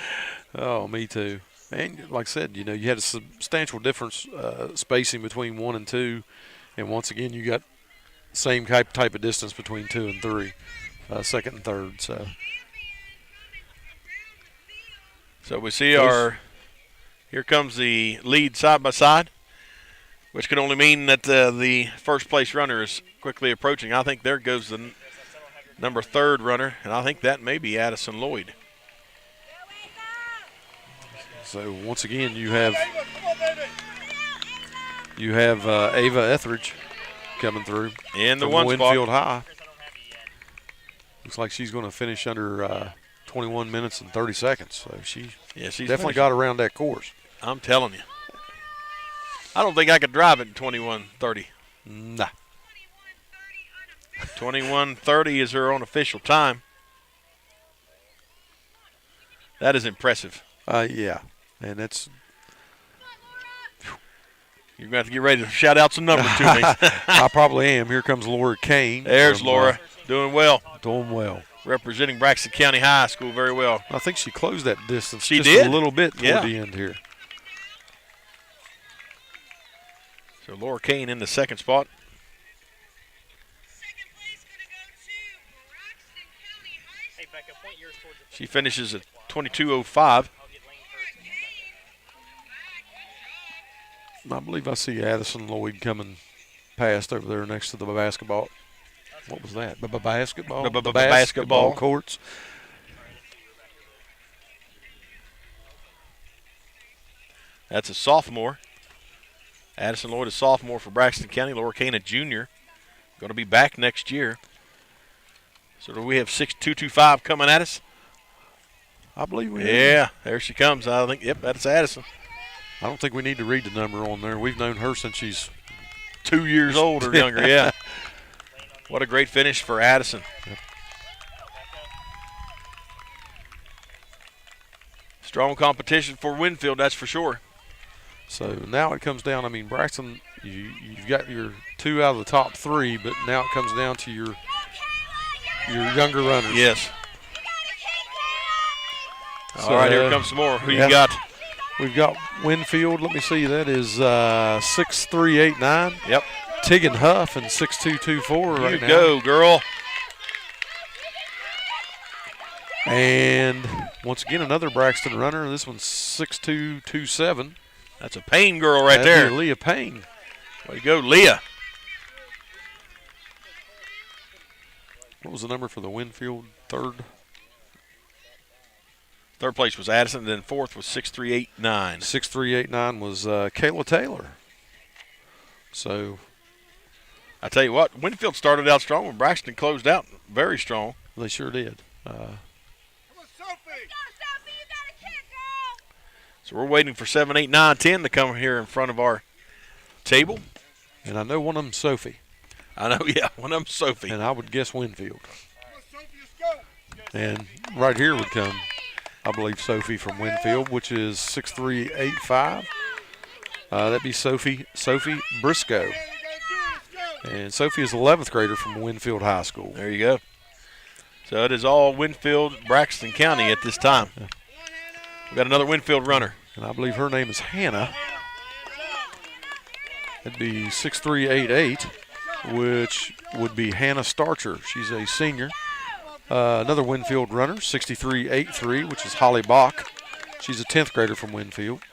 Oh, me too. And like I said, you had a substantial difference spacing between 1 and 2, and once again, you got same type of distance between 2 and 3, second and third. So we see here comes the lead side by side, which can only mean that the first place runner is quickly approaching. I think there goes the number 3rd runner, and I think that may be Addison Lloyd. So once again, you have Ava Etheridge coming through in the from one Winfield spot. High. Looks like she's going to finish under 21 minutes and 30 seconds. So she's definitely got around that course. I'm telling you. I don't think I could drive it in 21:30. Nah. 21:30 is her own official time. That is impressive. Yeah. And that's. You're going to have to get ready to shout out some numbers to me. I probably am. Here comes Laura Kane. There's Laura. Doing well. Doing well. Representing Braxton County High School very well. I think she closed that distance just a little bit toward the end here. So Laura Kane in the 2nd spot. She finishes at 22:05. I believe I see Addison Lloyd coming past over there next to the basketball. What was that? Basketball? Basketball courts. That's a sophomore. Addison Lloyd, a sophomore for Braxton County. Laura Kane, a junior. Going to be back next year. So do we have 6.225 coming at us? I believe we do. Yeah, there she comes. I think, yep, that's Addison. I don't think we need to read the number on there. We've known her since she's 2 years old or younger, yeah. What a great finish for Addison. Yep. Strong competition for Winfield, that's for sure. So now it comes down, Braxton, you've got your 2 out of the top 3, but now it comes down to your younger runners. Yes. All right, here comes some more. Who you got? We've got Winfield. Let me see. That is 6.389. Yep. Tegan Huff and 6.224 right now. You go, girl. And once again, another Braxton runner. This one's 6.227. That's a Payne girl right there. Leah Payne. Way to go, Leah. What was the number for the Winfield third? Third place was Addison, and then 4th was 6.389. 6.389 was Kayla Taylor. So, I tell you what, Winfield started out strong, and Braxton closed out very strong. They sure did. So we're waiting for 7, 8, 9, 10 to come here in front of our table. And I know one of them's Sophie. I know, yeah, one of them's Sophie. And I would guess Winfield. And right here would come, I believe, Sophie from Winfield, which is 6.385. That'd be Sophie Briscoe. And Sophie is 11th grader from Winfield High School. There you go. So it is all Winfield, Braxton County at this time. We've got another Winfield runner. And I believe her name is Hannah. That'd be 6.388, which would be Hannah Starcher. She's a senior. Another Winfield runner, 63.83, which is Holly Bach. She's a 10th grader from Winfield.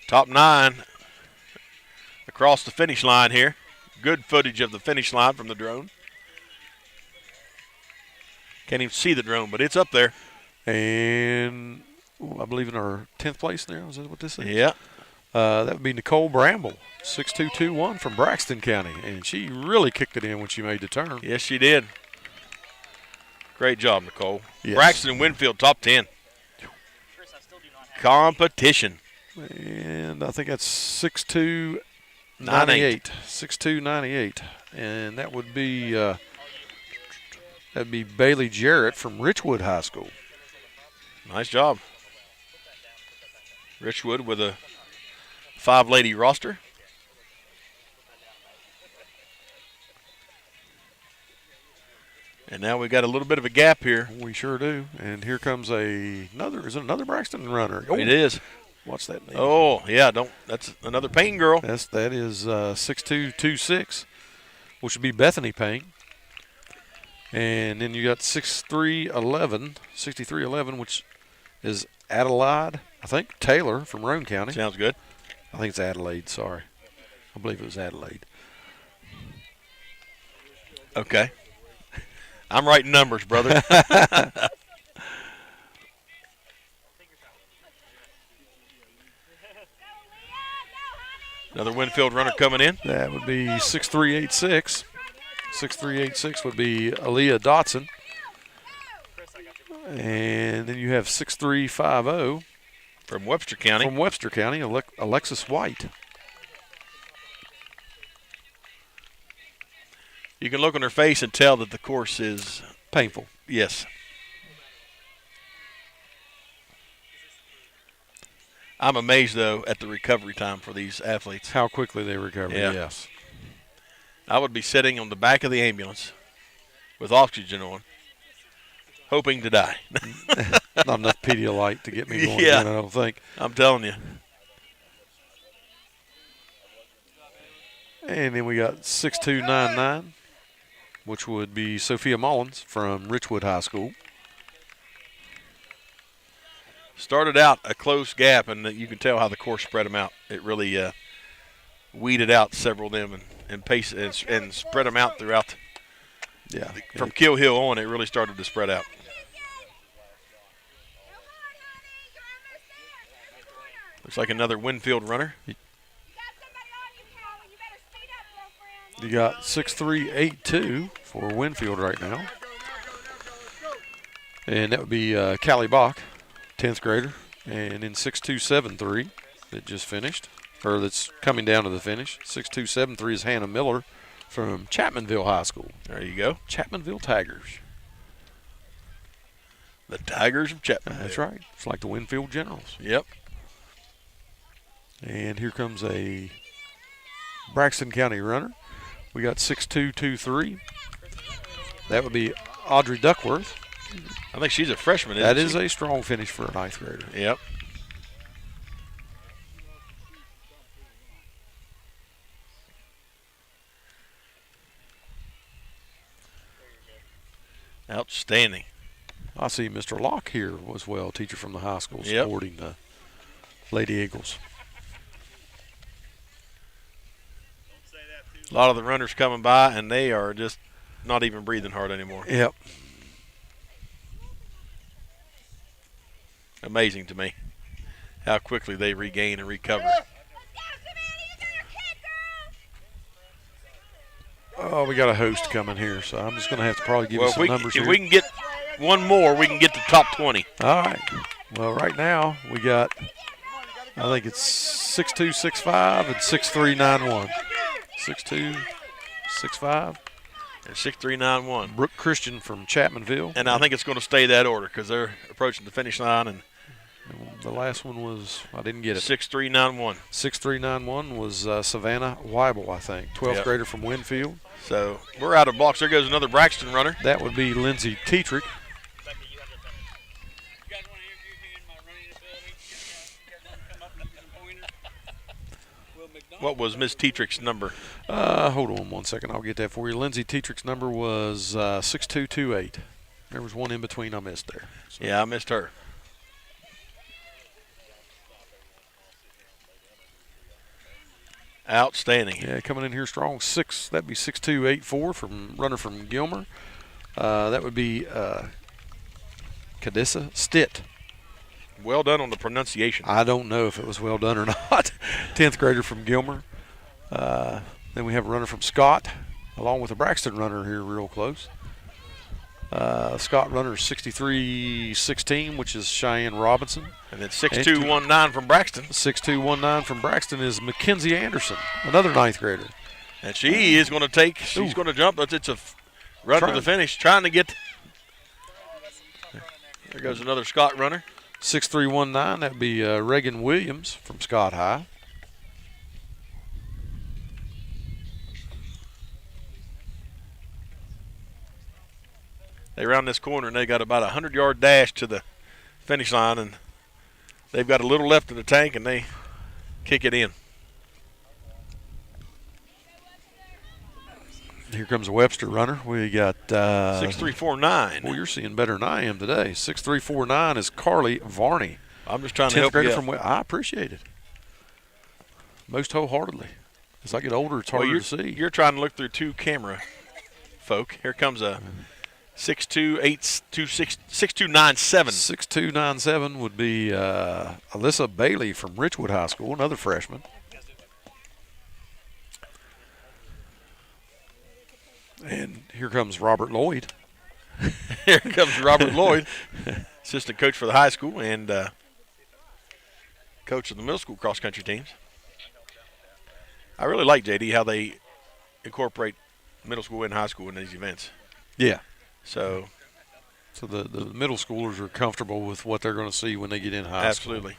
Top 9 across the finish line here. Good footage of the finish line from the drone. Can't even see the drone, but it's up there. And I believe in our 10th place now. Is that what this is? Yeah. That would be Nicole Bramble, 6.221 from Braxton County. And she really kicked it in when she made the turn. Yes, she did. Great job, Nicole. Yes. Braxton and Winfield, top 10. Competition. And I think that's 6'2", 6'2", and that would be that'd be Bailey Jarrett from Richwood High School. Nice job. Richwood with a 5-lady roster. And now we got a little bit of a gap here. We sure do. And here comes another. Is it another Braxton runner? Oh, it is. What's that name? Oh, yeah. That's another Payne girl. That is 6'2", which would be Bethany Payne. And then you got 6311, which is Adelaide, I think, Taylor from Roane County. Sounds good. I think it's Adelaide, sorry. I believe it was Adelaide. Okay. I'm writing numbers, brother. Another Winfield runner coming in. That would be 6386. 6386 would be Aaliyah Dotson. And then you have 6350. From Webster County. From Webster County, Alexis White. You can look on her face and tell that the course is painful. Yes. I'm amazed, though, at the recovery time for these athletes. How quickly they recover, yes. I would be sitting on the back of the ambulance with oxygen on, hoping to die. Not enough Pedialyte to get me going Yeah. again, I don't think. I'm telling you. And then we got 6299, which would be Sophia Mullins from Richwood High School. Started out a close gap, and you can tell how the course spread them out. It really weeded out several of them and spread them out throughout. Yeah. From Kill Hill on, it really started to spread out. Looks like another Winfield runner. You got 6382 for Winfield right now. And that would be Callie Bach, 10th grader. And in 6273 that just finished, or that's coming down to the finish. 6273 is Hannah Miller from Chapmanville High School. There you go. Chapmanville Tigers. The Tigers of Chapmanville. That's right. It's like the Winfield Generals. Yep. And here comes a Braxton County runner. We got 6223. That would be Audrey Duckworth. I think she's a freshman, isn't That she? is a strong finish for a 9th grader. Yep. Outstanding. I see Mr. Locke here as well, teacher from the high school, Yep. supporting the Lady Eagles. A lot of the runners coming by, and they are just not even breathing hard anymore. Yep. Amazing to me how quickly they regain and recover. Oh, we got a host coming here, so I'm just going to have to probably give you some numbers if here. we can get one more, we can get the top 20. All right. Well, right now we got, I think it's 6265 and 6391. 6265 and 6391. Brooke Christian from Chapmanville. And I think it's going to stay that order because they're approaching the finish line. And the last one was, I didn't get it. 6391. 6391 was Savannah Weibel, I think. 12th grader from Winfield. So we're out of blocks. There goes another Braxton runner. That would be Lindsay Tetrick. What was Miss Tetrick's number? Hold on one second. I'll get that for you. Lindsay Tetrick's number was 6228. There was one in between I missed there. So. Yeah, I missed her. Outstanding. Yeah, coming in here strong. That'd be 6284 from runner from Gilmer. That would be Cadissa Stitt. Well done on the pronunciation. I don't know if it was well done or not. 10th grader from Gilmer. Then we have a runner from Scott, along with a Braxton runner here real close. Scott runner 63-16, which is Cheyenne Robinson. And then 6219 from Braxton. 6219 from Braxton is Mackenzie Anderson, another 9th grader. And she is going to take, she's going to jump, but it's a run to the finish, trying to get. There goes another Scott runner. 6319, that would be Reagan Williams from Scott High. They round this corner, and they got about a 100-yard dash to the finish line, and they've got a little left in the tank, and they kick it in. Here comes a Webster runner. We got 6349. Well, you're seeing better than I am today. 6349 is Carly Varney. I'm just trying to help you out. I appreciate it. Most wholeheartedly. As I get older, it's harder to see. You're trying to look through two camera folk. Here comes a 6297. 6297 would be Alyssa Bailey from Richwood High School, another freshman. And here comes Robert Lloyd. Here comes Robert Lloyd, assistant coach for the high school and coach of the middle school cross-country teams. I really like, JD, how they incorporate middle school and high school in these events. Yeah. So the middle schoolers are comfortable with what they're going to see when they get in high school. Absolutely.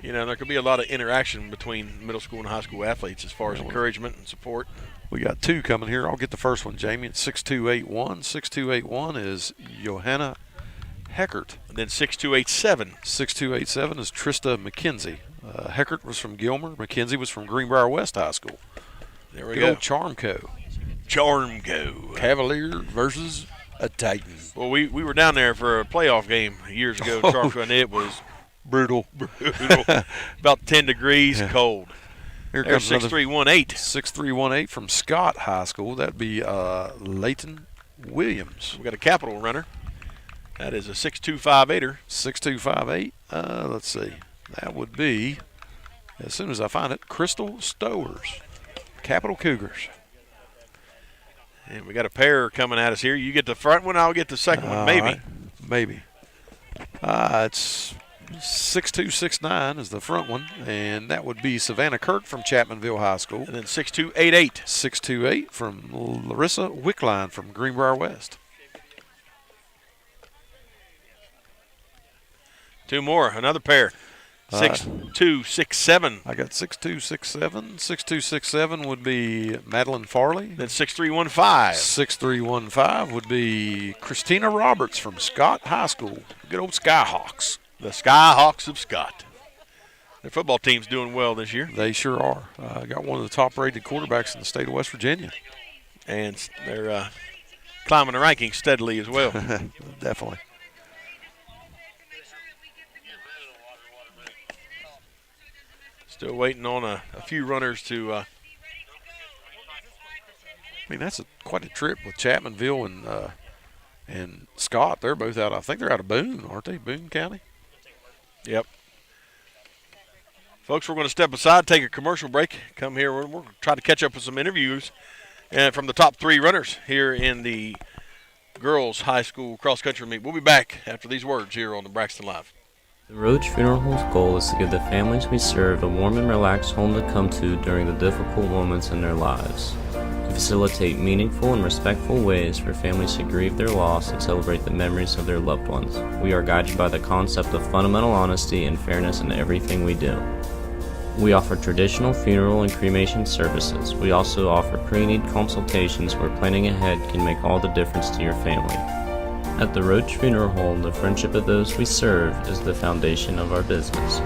You know, there could be a lot of interaction between middle school and high school athletes as far as encouragement and support. We got two coming here. I'll get the first one, Jamie. It's 6281. 6281 is Johanna Heckert. And then 6287. 6287 is Trista McKenzie. Heckert was from Gilmer. McKenzie was from Greenbrier West High School. There we Good go. Old Charmco. Charmco. Cavalier versus a Titan. Well, we were down there for a playoff game years ago in Charmco, and it was brutal. About 10 degrees cold. Here There's comes 6318. 6318 from Scott High School. That'd be Leighton Williams. We got a capital runner. That is a 6258er. 6258. Let's see. That would be, as soon as I find it, Crystal Stowers. Capital Cougars. And we got a pair coming at us here. You get the front one, I'll get the second one, maybe. Right. Maybe. It's 6269 is the front one, and that would be Savannah Kirk from Chapmanville High School. And then 6288. 628 from Larissa Wickline from Greenbrier West. Two more, another pair. 6267. I got 6267. 6267 would be Madeline Farley. Then 6315. 6315 would be Christina Roberts from Scott High School. Good old Skyhawks. The Skyhawks of Scott. Their football team's doing well this year. They sure are. Got one of the top-rated quarterbacks in the state of West Virginia. And they're climbing the rankings steadily as well. Definitely. Still waiting on a few runners to. I mean, that's quite a trip with Chapmanville and Scott. They're both out. I think they're out of Boone, aren't they? Boone County. Yep. Folks, we're going to step aside, take a commercial break. Come here. We're going to try to catch up with some interviews from the top three runners here in the girls' high school cross-country meet. We'll be back after these words here on the Braxton Live. The Roach Funeral Home's goal is to give the families we serve a warm and relaxed home to come to during the difficult moments in their lives. To facilitate meaningful and respectful ways for families to grieve their loss and celebrate the memories of their loved ones. We are guided by the concept of fundamental honesty and fairness in everything we do. We offer traditional funeral and cremation services. We also offer pre-need consultations where planning ahead can make all the difference to your family. At the Roach Funeral Home, the friendship of those we serve is the foundation of our business.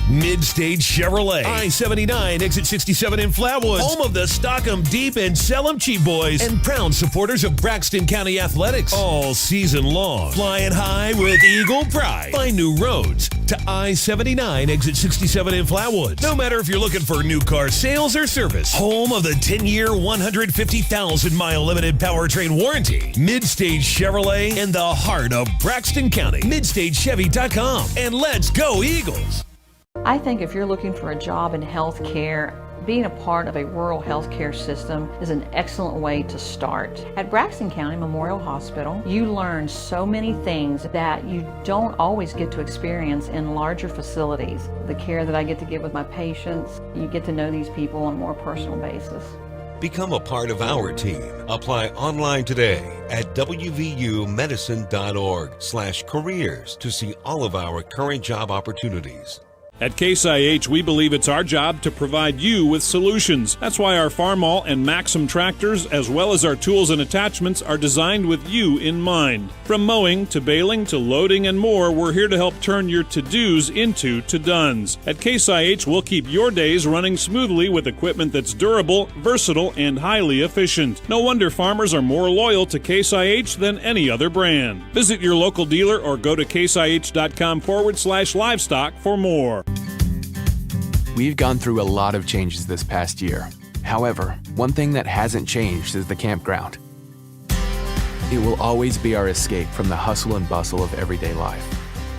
Mid-Stage Chevrolet, I-79, exit 67 in Flatwoods, home of the Stock 'em Deep and Sell 'em Cheap boys, and proud supporters of Braxton County Athletics all season long. Flying high with Eagle Pride. Find new roads to I-79, exit 67 in Flatwoods. No matter if you're looking for new car sales or service, home of the 10-year, 150,000-mile limited powertrain warranty. Mid-Stage Chevrolet in the heart of Braxton County. MidStageChevy.com. And let's go Eagles. I think if you're looking for a job in health care, Being a part of a rural healthcare system is an excellent way to start. At Braxton County Memorial Hospital, you learn so many things that you don't always get to experience in larger facilities. The care that I get to give with my patients, you get to know these people on a more personal basis. Become a part of our team. Apply online today at wvumedicine.org/careers to see all of our current job opportunities. At Case IH, we believe it's our job to provide you with solutions. That's why our Farmall and Maxim tractors, as well as our tools and attachments, are designed with you in mind. From mowing to baling to loading and more, we're here to help turn your to-dos into to-dones. At Case IH, we'll keep your days running smoothly with equipment that's durable, versatile, and highly efficient. No wonder farmers are more loyal to Case IH than any other brand. Visit your local dealer or go to caseih.com/livestock for more. We've gone through a lot of changes this past year. However, one thing that hasn't changed is the campground. It will always be our escape from the hustle and bustle of everyday life.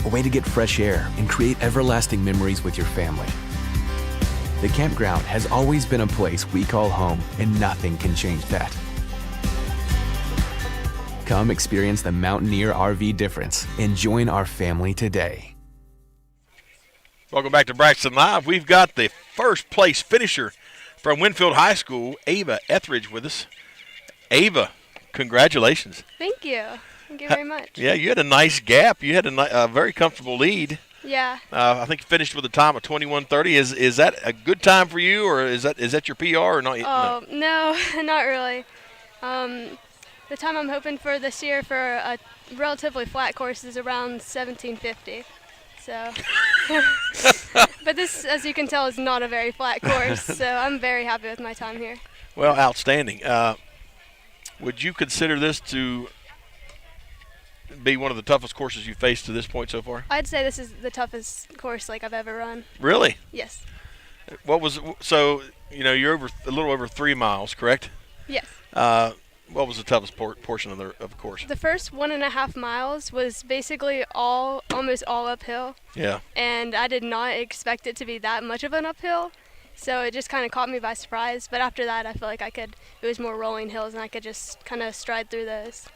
A way to get fresh air and create everlasting memories with your family. The campground has always been a place we call home, and nothing can change that. Come experience the Mountaineer RV difference and join our family today. Welcome back to Braxton Live. We've got the first place finisher from Winfield High School, Ava Etheridge, with us. Ava, congratulations. Thank you. Thank you very much. Yeah, you had a nice gap. You had a very comfortable lead. Yeah. I think you finished with a time of 21:30. Is that a good time for you, or is that your PR or not? Oh, no, not really. The time I'm hoping for this year for a relatively flat course is around 17:50. So, but this, as you can tell, is not a very flat course, so I'm very happy with my time here. Well, outstanding. Would you consider this to be one of the toughest courses you've faced to this point so far? I'd say this is the toughest course I've ever run. Really? Yes. So you're a little over 3 miles, correct? Yes. What was the toughest portion of the course? The first 1.5 miles was basically almost all uphill. Yeah. And I did not expect it to be that much of an uphill, so it just kind of caught me by surprise. But after that, I feel like it was more rolling hills, and I could just kind of stride through those.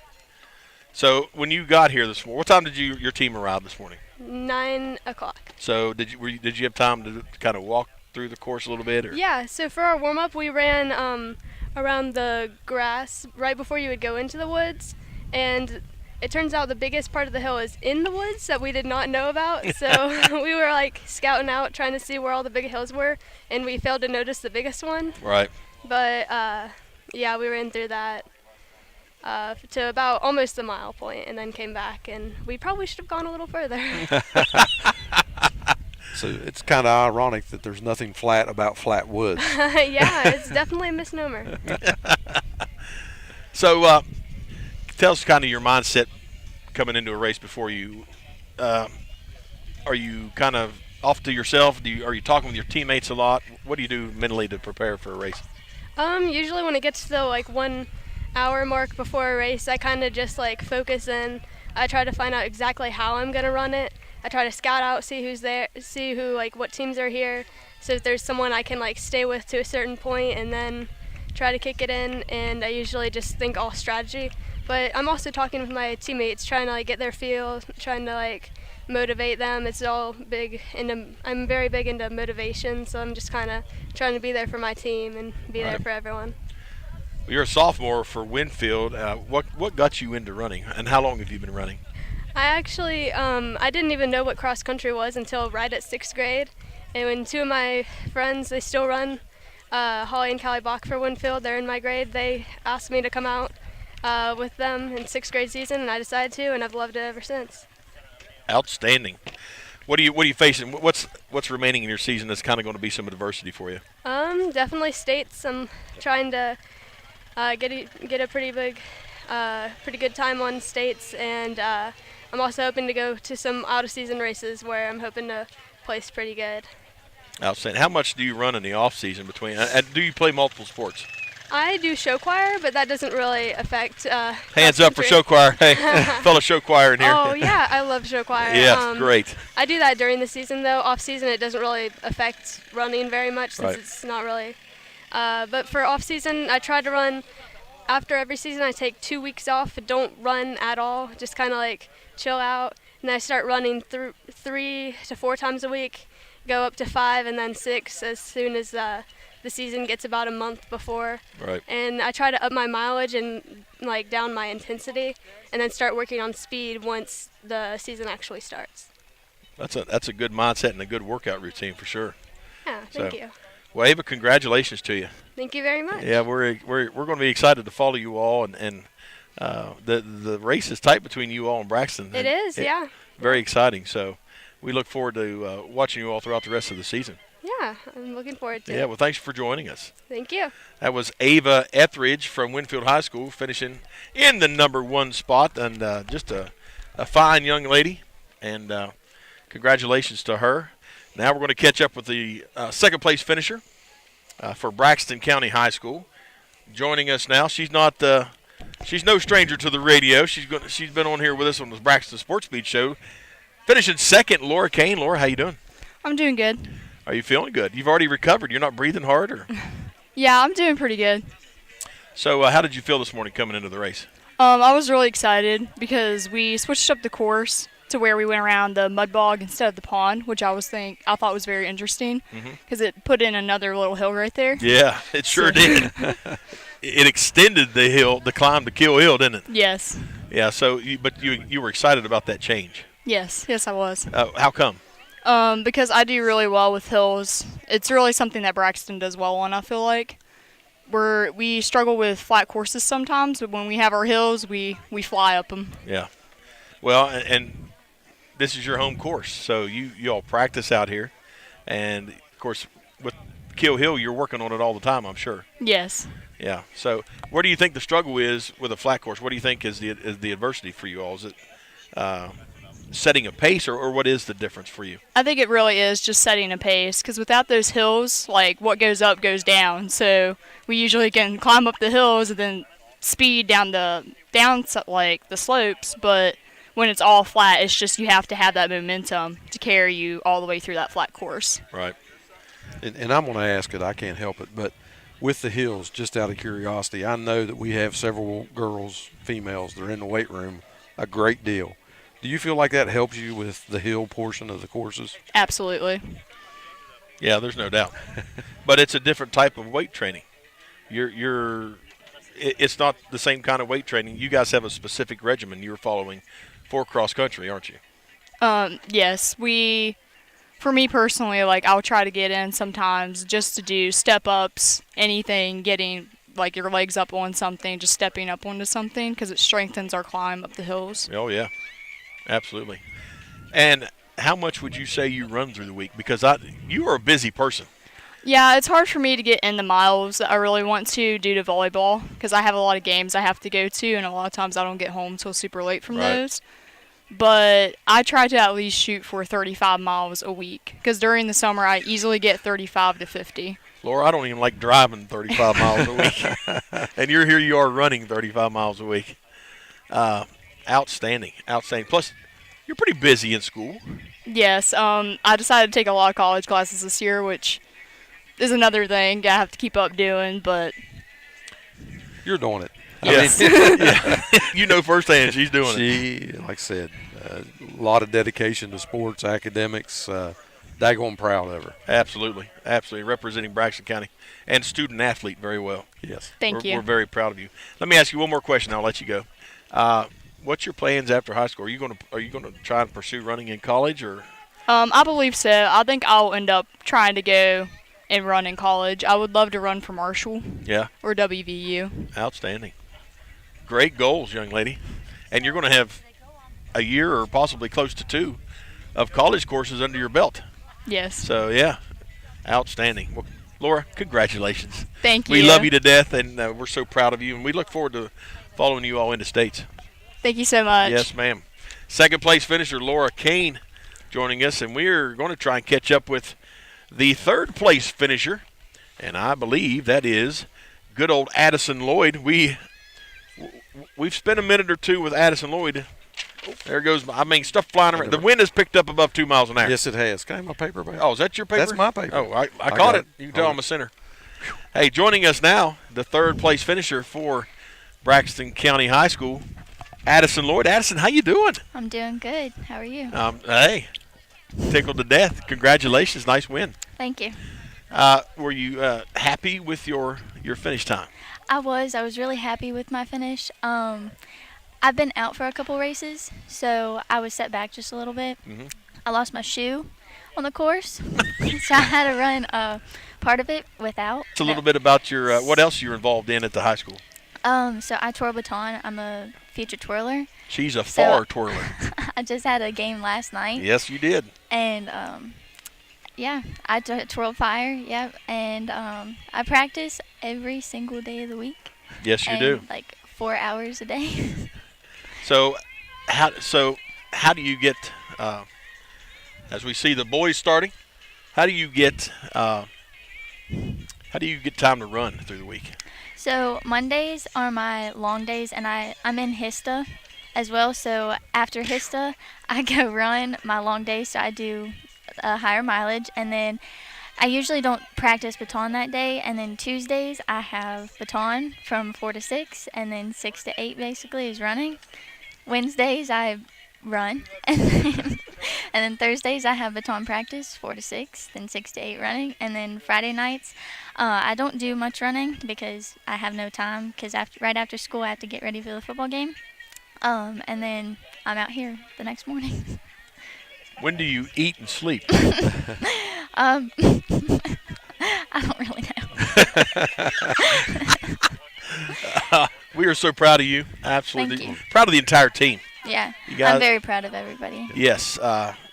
So when you got here this morning, what time did your team arrive this morning? 9 o'clock. So did you have time to kind of walk through the course a little bit? Or? Yeah. So for our warm up, we ran around the grass right before you would go into the woods, and it turns out the biggest part of the hill is in the woods that we did not know about. So we were like scouting out, trying to see where all the big hills were, and we failed to notice the biggest one. Right. But yeah, we ran through that to about almost the mile point, and then came back, and we probably should have gone a little further. So it's kind of ironic that there's nothing flat about flat woods. Yeah, it's definitely a misnomer. So tell us kind of your mindset coming into a race before you. Are you kind of off to yourself? Are you talking with your teammates a lot? What do you do mentally to prepare for a race? Usually when it gets to the 1 hour mark before a race, I kind of just focus in. I try to find out exactly how I'm gonna run it. I try to scout out, see who's there, see what teams are here. So if there's someone I can stay with to a certain point, and then try to kick it in. And I usually just think all strategy. But I'm also talking with my teammates, trying to get their feel, trying to motivate them. It's all I'm very big into motivation, so I'm just kind of trying to be there for my team and be there for everyone. Well, you're a sophomore for Winfield. What got you into running, and how long have you been running? I actually, I didn't even know what cross country was until right at 6th grade. And when 2 of my friends, they still run, Holly and Callie Bach for Winfield, they're in my grade, they asked me to come out with them in 6th grade season, and I decided to, and I've loved it ever since. Outstanding. What are you facing? What's remaining in your season that's kind of going to be some adversity for you? Definitely states. I'm trying to get a pretty good time on states, and I'm also hoping to go to some out-of-season races where I'm hoping to place pretty good. Outstanding. How much do you run in the off season between? And do you play multiple sports? I do show choir, but that doesn't really affect. Hands up for show choir. Hey, fellow show choir in here. Oh yeah, I love show choir. Yeah, great. I do that during the season though. Off season, it doesn't really affect running very much since it's not really. But for off season, I try to run. After every season, I take 2 weeks off and don't run at all. Just kind of like chill out, and I start running 3 to 4 times a week. Go up to 5 and then 6 as soon as the season gets about a month before. Right. And I try to up my mileage and like down my intensity, and then start working on speed once the season actually starts. That's a good mindset and a good workout routine for sure. Yeah, thank you. Well, Ava, congratulations to you. Thank you very much. Yeah, we're going to be excited to follow you all, and the race is tight between you all and Braxton. It is, yeah. Very exciting. So we look forward to watching you all throughout the rest of the season. Yeah, I'm looking forward to it. Yeah, well, thanks for joining us. Thank you. That was Ava Etheridge from Winfield High School, finishing in the #1 spot, and just a fine young lady, and congratulations to her. Now we're going to catch up with the second place finisher for Braxton County High School. Joining us now, she's no stranger to the radio. She's been on here with us on the Braxton Sports Beat show. Finishing second, Laura Kane. Laura, how you doing? I'm doing good. Are you feeling good? You've already recovered. You're not breathing hard, or? Yeah, I'm doing pretty good. So how did you feel this morning coming into the race? I was really excited because we switched up the course to where we went around the mud bog instead of the pond, which I thought was very interesting because it put in another little hill right there. Yeah, it sure did. It extended the hill, the climb to Kill Hill, didn't it? Yes. Yeah. So, you were excited about that change. Yes, I was. How come? Because I do really well with hills. It's really something that Braxton does well on, I feel like. We struggle with flat courses sometimes, but when we have our hills, we fly up them. Yeah. Well, and this is your home course, so you all practice out here. And, of course, with Kill Hill, you're working on it all the time, I'm sure. Yes. Yeah. So where do you think the struggle is with a flat course? What do you think is the adversity for you all? Is it setting a pace, or what is the difference for you? I think it really is just setting a pace, because without those hills, like, what goes up goes down. So we usually can climb up the hills and then speed down the slopes, but when it's all flat, it's just you have to have that momentum to carry you all the way through that flat course. Right. And I'm going to ask it. I can't help it, but with the hills, just out of curiosity, I know that we have several girls, females, that are in the weight room a great deal. Do you feel like that helps you with the hill portion of the courses? Absolutely. Yeah, there's no doubt. But it's a different type of weight training. It's not the same kind of weight training. You guys have a specific regimen you're following for cross country, aren't you? Yes. For me personally, like, I'll try to get in sometimes just to do step ups, anything, getting like your legs up on something, just stepping up onto something, because it strengthens our climb up the hills. Oh, yeah. Absolutely. And how much would you say you run through the week? Because you are a busy person. Yeah, it's hard for me to get in the miles that I really want to due to volleyball, because I have a lot of games I have to go to, and a lot of times I don't get home till super late from those. But I try to at least shoot for 35 miles a week, because during the summer I easily get 35 to 50. Laura, I don't even like driving 35 miles a week. And here you are running 35 miles a week. Outstanding. Plus, you're pretty busy in school. Yes. I decided to take a lot of college classes this year, which is another thing I have to keep up doing, but you're doing it. Yes. Yeah. You know firsthand she's doing it. Like I said, a lot of dedication to sports, academics. Daggone proud of her. Absolutely. Representing Braxton County and student athlete very well. Yes. Thank you. We're very proud of you. Let me ask you one more question. I'll let you go. What's your plans after high school? Are you going to try and pursue running in college, or? I believe so. I think I'll end up trying to go and run in college. I would love to run for Marshall. Yeah. Or WVU. Outstanding. Great goals, young lady. And you're going to have a year or possibly close to 2 of college courses under your belt. Yes. So, yeah, outstanding. Well, Laura, congratulations. Thank you. We love you to death, and we're so proud of you, and we look forward to following you all into states. Thank you so much. Yes, ma'am. Second place finisher, Laura Kane, joining us, and we're going to try and catch up with the third place finisher, and I believe that is good old Addison Lloyd. We've spent a minute or two with Addison Lloyd. There goes, stuff flying around. The wind has picked up above 2 miles an hour. Yes, it has. Can I have my paper back? Oh, is that your paper? That's my paper. Oh, I caught it. You can tell I'm a sinner. Hey, joining us now, the third place finisher for Braxton County High School, Addison Lloyd. Addison, how you doing? I'm doing good. How are you? Hey, tickled to death. Congratulations. Nice win. Thank you. Were you happy with your finish time? I was really happy with my finish. I've been out for a couple races, so I was set back just a little bit. Mm-hmm. I lost my shoe on the course, so I had to run part of it without. It's a little bit about your what else you're involved in at the high school. So I twirl baton. I'm a future twirler. She's a far twirler. I just had a game last night. Yes, you did. And yeah, I twirl fire. Yeah, and I practice every single day of the week. Yes, you do. Like 4 hours a day. So how do you get as we see the boys starting? How do you get time to run through the week? So Mondays are my long days, and I'm in HISTA as well. So after HISTA, I go run my long days. So I do a higher mileage, and then I usually don't practice baton that day. And then Tuesdays I have baton from 4 to 6, and then 6 to 8 basically is running. Wednesdays I run, and then Thursdays I have baton practice 4 to 6, then 6 to 8 running, and then Friday nights I don't do much running because I have no time. Because right after school I have to get ready for the football game, and then I'm out here the next morning. When do you eat and sleep? I don't really know. We are so proud of you. Absolutely. Thank you. Proud of the entire team. Yeah, You guys, I'm very proud of everybody. Yes,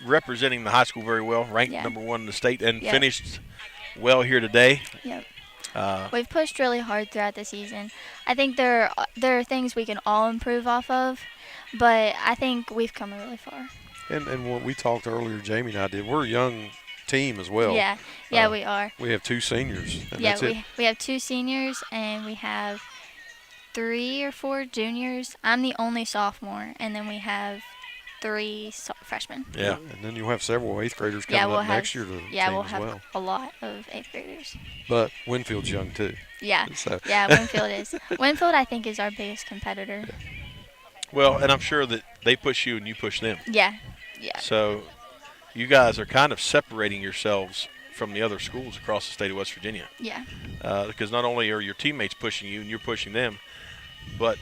representing the high school very well, ranked number 1 in the state, and finished well here today. Yep. We've pushed really hard throughout the season. I think there are things we can all improve off of, but I think we've come really far. And what we talked earlier, Jamie and I did, we're a young team as well. Yeah, we are. We have 2 seniors. And Yeah, that's it. we have 2 seniors, and we have 3 or 4 juniors. I'm the only sophomore, and then we have 3 freshmen. Yeah, and then you'll have several 8th graders coming up next year to the team we'll as have well. a lot of 8th graders. But Winfield's young too. Yeah, So. yeah, Winfield is. Winfield, I think, is our biggest competitor. Well, and I'm sure that they push you and you push them. Yeah. So you guys are kind of separating yourselves from the other schools across the state of West Virginia. Yeah. Because not only are your teammates pushing you and you're pushing them, but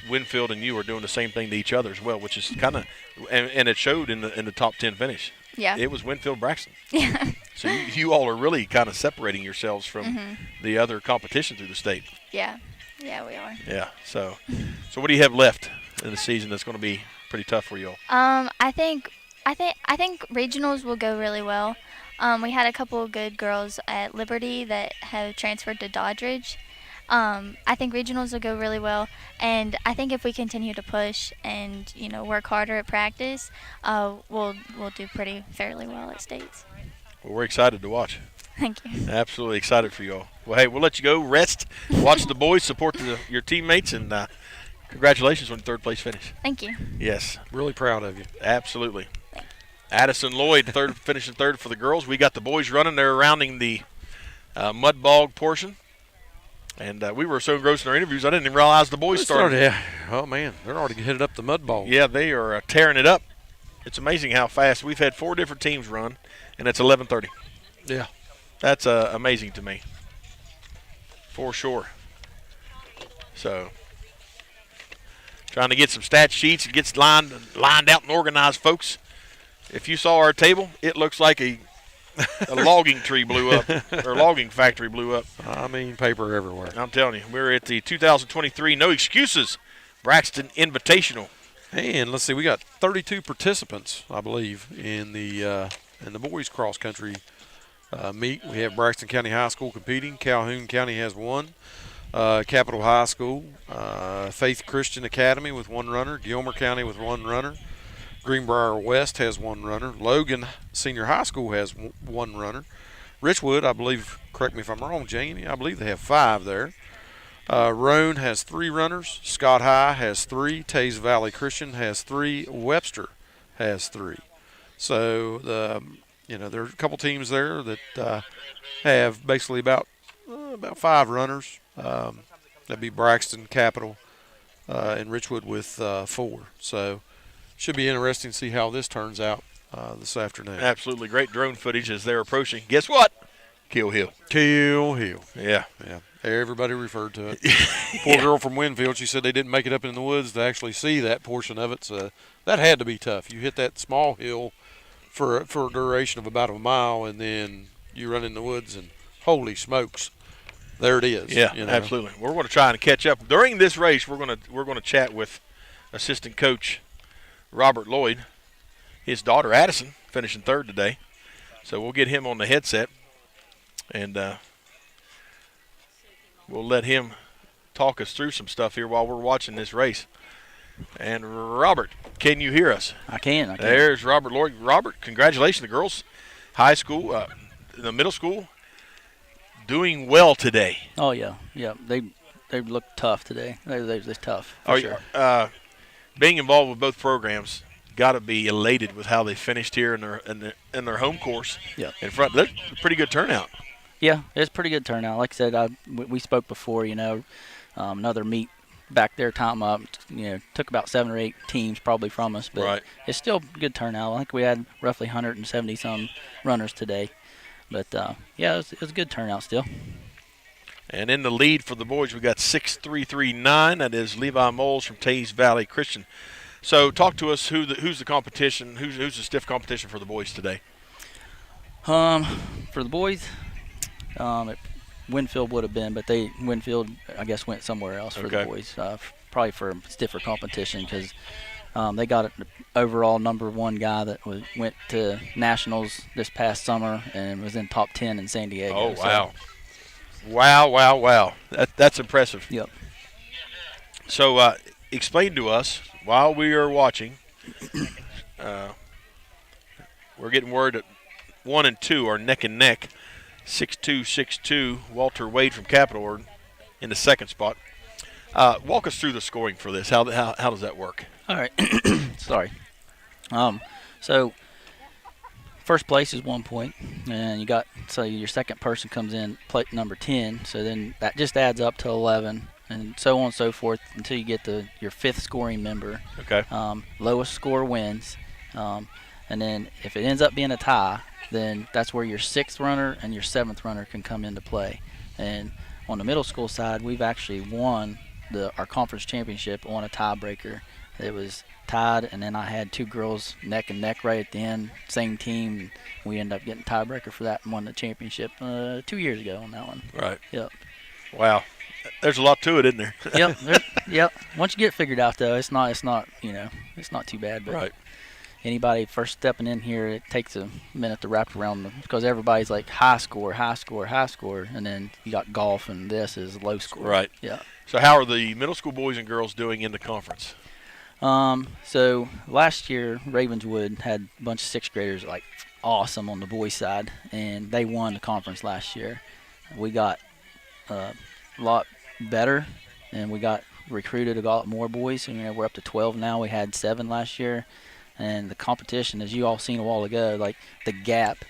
Winfield and you are doing the same thing to each other as well, which is kind of, and it showed in the top 10 finish. Yeah. It was Winfield Braxton. Yeah. So you all are really kind of separating yourselves from the other competition through the state. Yeah. Yeah, we are. Yeah. So what do you have left in the season that's going to be pretty tough for you all? I think regionals will go really well. We had a couple of good girls at Liberty that have transferred to Doddridge. I think regionals will go really well, and I think if we continue to push and work harder at practice, we'll do pretty fairly well at states. Well, we're excited to watch. Thank you. Absolutely excited for you all. Well, hey, we'll let you go, rest, watch the boys, support your teammates, and congratulations on your 3rd place finish. Thank you. Yes. Really proud of you. Absolutely. Addison Lloyd, finishing 3rd for the girls. We got the boys running. They're rounding the mud bog portion. And we were so engrossed in our interviews, I didn't even realize the boys started. Yeah. Oh, man, they're already headed up the mud ball. Yeah, they are tearing it up. It's amazing how fast. We've had 4 different teams run, and it's 11:30. Yeah. That's amazing to me, for sure. So, trying to get some stat sheets and get lined out and organized, folks. If you saw our table, it looks like a logging tree blew up, or logging factory blew up. I mean, paper everywhere. I'm telling you, we're at the 2023 No Excuses Braxton Invitational. And let's see, we got 32 participants, I believe, in the boys cross country meet. We have Braxton County High School competing. Calhoun County has 1. Capital High School, Faith Christian Academy with 1 runner. Gilmer County with 1 runner. Greenbrier West has 1 runner. Logan Senior High School has 1 runner. Richwood, I believe, correct me if I'm wrong, Janie, I believe they have 5 there. Roan has 3 runners. Scott High has 3. Taze Valley Christian has 3. Webster has 3. So, there are a couple teams there that have basically about 5 runners. That'd be Braxton, Capital, and Richwood with 4. So, should be interesting to see how this turns out this afternoon. Absolutely great drone footage as they're approaching. Guess what? Kill Hill. Kill Hill. Yeah. Yeah. Everybody referred to it. Poor girl from Winfield, she said they didn't make it up in the woods to actually see that portion of it. So that had to be tough. You hit that small hill for a duration of about a mile, and then you run in the woods, and holy smokes, there it is. Yeah, absolutely. We're going to try and catch up. During this race, we're going to chat with assistant coach Robert Lloyd. His daughter Addison finishing 3rd today. So we'll get him on the headset, and we'll let him talk us through some stuff here while we're watching this race. And Robert, can you hear us? I can. There's Robert Lloyd. Robert, congratulations. The girls, high school, the middle school, doing well today. Oh yeah. They looked tough today. They're tough. For sure. Being involved with both programs, got to be elated with how they finished here in their home course. Yeah. In front, that's a pretty good turnout. Yeah, it's pretty good turnout. Like I said, we spoke before. Another meet back there, time up. Took about 7 or 8 teams probably from us, but it's still good turnout. I think we had roughly 170 some runners today, but it was a good turnout still. And in the lead for the boys, we got 6'3", that is Levi Moles from Taze Valley Christian. So talk to us. Who's the competition? Who's the stiff competition for the boys today? For the boys, Winfield would have been, but Winfield I guess went somewhere else for the boys. Probably for stiffer competition because they got an overall #1 guy that went to nationals this past summer and was in top 10 in San Diego. Oh wow! So. Wow! That's impressive. Yep. So explain to us while we are watching. We're getting word that 1 and 2 are neck and neck. 6'2", Walter Wade from Capital are in the 2nd spot. Walk us through the scoring for this. How does that work? All right. Sorry. So first place is 1 point, and your second person comes in plate number 10. So then that just adds up to 11, and so on and so forth until you get to your 5th scoring member. Okay. Lowest score wins, and then if it ends up being a tie, then that's where your 6th runner and your 7th runner can come into play. And on the middle school side, we've actually won our conference championship on a tiebreaker. It was tied, and then I had 2 girls neck and neck right at the end, same team. And we ended up getting tiebreaker for that and won the championship 2 years ago on that one. Right. Yep. Wow. There's a lot to it, isn't there? Yep. Once you get it figured out, though, it's not too bad. But right. Anybody first stepping in here, it takes a minute to wrap around them because everybody's like high score, and then you got golf and this is low score. Right. Yeah. So how are the middle school boys and girls doing in the conference? So last year Ravenswood had a bunch of 6th graders like awesome on the boys side, and they won the conference last year. We got a lot better, and we got recruited a lot more boys. We're up to 12 now. We had 7 last year. And the competition, as you all seen a while ago, like the gap,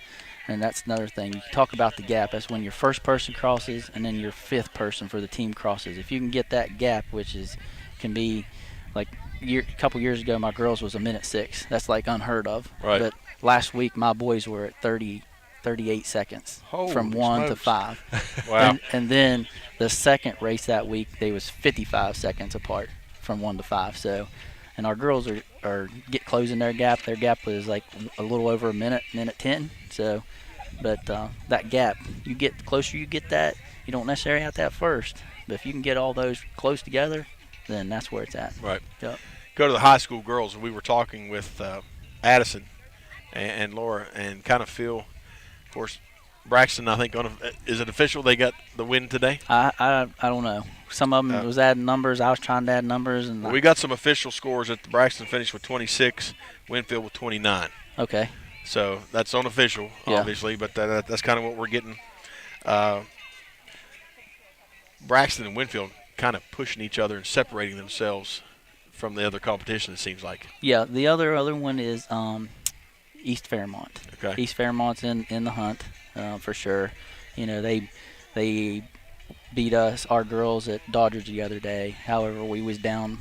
and that's another thing. You talk about the gap. That's when your first person crosses and then your 5th person for the team crosses. If you can get that gap, which can be like a couple years ago, my girls was 1:06. That's like unheard of. Right. But last week, my boys were at 38 seconds from 1 to 5. Wow. And then the 2nd race that week, they was 55 seconds apart from 1 to 5. So. And our girls are closing their gap. Their gap was like a little over a minute 10. So, but that gap, the closer you get that, you don't necessarily have that first. But if you can get all those close together, then that's where it's at. Right. Yep. Go to the high school girls. We were talking with Addison and Laura, and kind of feel, of course, Braxton, I think, is it official they got the win today? I don't know. Some of them was adding numbers. I was trying to add numbers. And we got some official scores that Braxton finished with 26, Winfield with 29. Okay. So that's unofficial, Yeah. obviously, but that's kind of what we're getting. Braxton and Winfield kind of pushing each other and separating themselves from the other competition, it seems like. Yeah, the other one is East Fairmont. Okay. East Fairmont's in the hunt for sure. You know, they beat our girls at Dodgers the other day. However, we was down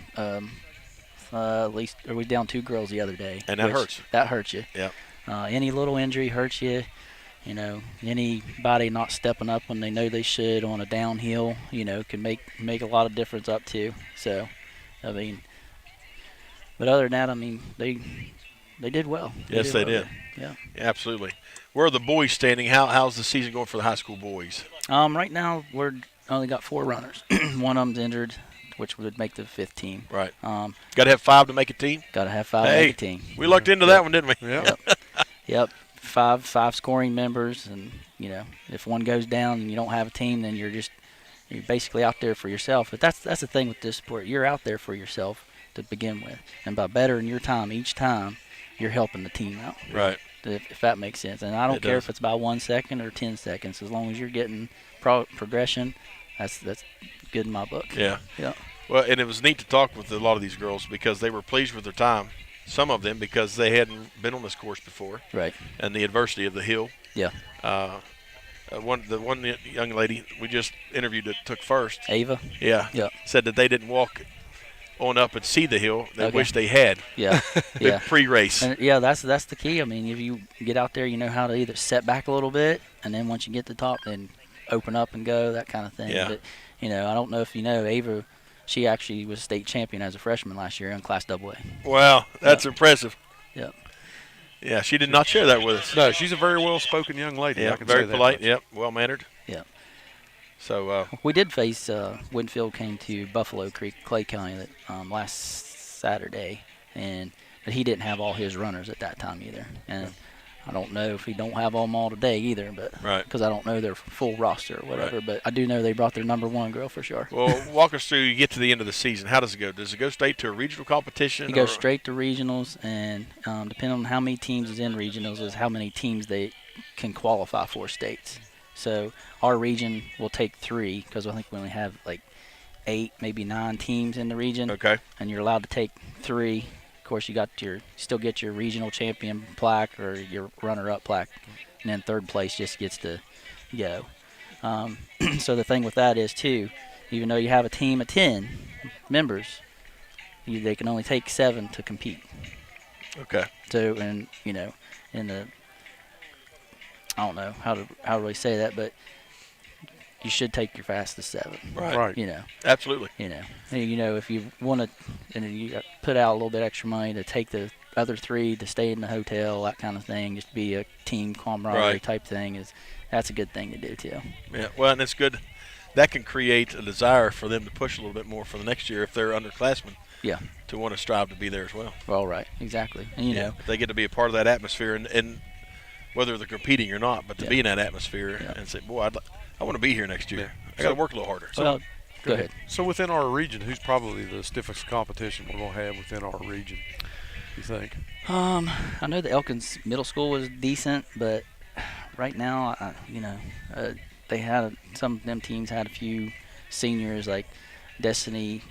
we down 2 girls the other day. And that hurts. That hurts you. Yeah. Any little injury hurts you. You know, anybody not stepping up when they know they should on a downhill, you know, can make a lot of difference up too. So, I mean, but other than that, I mean, they did well. Yes, they did. Yeah. Absolutely. Where are the boys standing? How's the season going for the high school boys? Right now we're only got 4 runners. One of them's injured, which would make the 5th team. Right. Got to have 5 to make a team. Got to have 5 to make a team. We looked into that one, didn't we? Yep. Yep. 5 scoring members, and you know, if one goes down and you don't have a team, then you're basically out there for yourself. But that's the thing with this sport. You're out there for yourself to begin with, and by bettering your time each time, you're helping the team out. Right. If that makes sense. And I don't care if it's by 1 second or 10 seconds, as long as you're getting progression, that's good in my book. Yeah. Yeah. Well, and it was neat to talk with a lot of these girls because they were pleased with their time. Some of them because they hadn't been on this course before. Right. And the adversity of the hill. Yeah. The one young lady we just interviewed that took first. Ava. Yeah. Yeah. Said that they didn't walk on up and see the hill. They Okay. wish they had. Yeah. Yeah. Pre-race. And yeah, that's the key. I mean, if you get out there, you know how to either set back a little bit, and then once you get to the top, then open up and go, that kind of thing. Yeah. But you know, I don't know if you know, Ava, she actually was state champion as a freshman last year in Class AA. Wow, that's impressive. Yep. Yeah, she did not share that with us. No, she's a very well-spoken young lady. Yeah, I can very say that polite. much. Yep, well-mannered. Yeah. So we did face Winfield came to Buffalo Creek, Clay County, last Saturday, but he didn't have all his runners at that time either. And I don't know if he don't have them all today either, but because I don't know their full roster or whatever. Right. But I do know they brought their #1 girl for sure. Well, walk us through. You get to the end of the season. How does it go? Does it go straight to a regional competition? It goes straight to regionals, and depending on how many teams is in regionals is how many teams they can qualify for states. So our region will take 3 because I think we only have like 8, maybe 9 teams in the region. Okay. And you're allowed to take 3. Of course, you still get your regional champion plaque or your runner-up plaque, and then 3rd place just gets to go. So the thing with that is too, even though you have a team of 10 members, they can only take 7 to compete. Okay. So, and you know, I don't know how to really say that, but you should take your fastest 7. Right. You know. Absolutely. You know, if you want to, and you got to put out a little bit extra money to take the other 3 to stay in the hotel, that kind of thing, just be a team camaraderie type thing, that's a good thing to do too. Yeah. Well, and it's good. That can create a desire for them to push a little bit more for the next year if they're underclassmen. Yeah. To want to strive to be there as well. Well, right. Exactly. And you know, they get to be a part of that atmosphere, and whether they're competing or not, but to be in that atmosphere and say, boy, I want to be here next year. I got to work a little harder. Well, go ahead. So within our region, who's probably the stiffest competition we're going to have within our region, you think? I know the Elkins Middle School was decent, but right now, they had some of them teams had a few seniors like Destiny.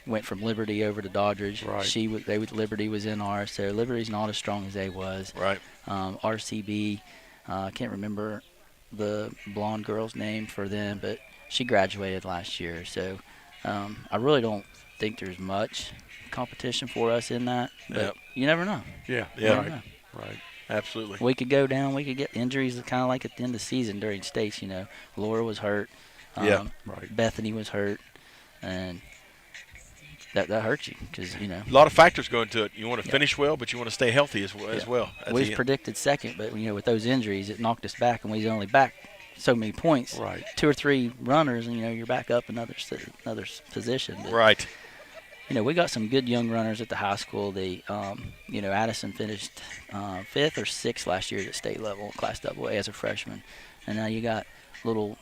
Went from Liberty over to Dodgers. Right. Liberty was in ours, so Liberty's not as strong as they was. Right. RCB, I can't remember the blonde girl's name for them, but she graduated last year. So I really don't think there's much competition for us in that. But you never know. Yeah. Yeah. Right. Absolutely. We could go down. We could get injuries kind of like at the end of the season during states. You know, Laura was hurt. Bethany was hurt, and that hurts you because you know a lot of factors go into it. You want to finish well, but you want to stay healthy as well. We was predicted 2nd, but you know with those injuries, it knocked us back, and we was only back so many points. Right. 2 or 3 runners, and you know you're back up another position. But, right. You know we got some good young runners at the high school. They, you know, Addison finished 5th or 6th last year at state level, Class AA as a freshman, and now you got little.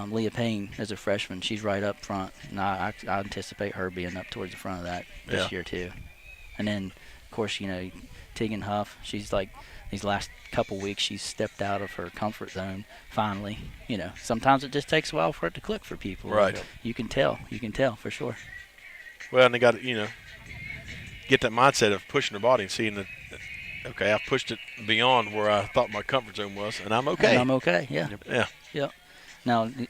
Leah Payne as a freshman, she's right up front, and I anticipate her being up towards the front of that this year too. And then, of course, you know, Tig and Huff. She's like, these last couple weeks, she's stepped out of her comfort zone finally. You know, sometimes it just takes a while for it to click for people. Right. You can tell for sure. Well, and they got to, get that mindset of pushing their body and seeing that, okay, I've pushed it beyond where I thought my comfort zone was, and I'm okay. And I'm okay, yeah. Yeah. Yep. Now, I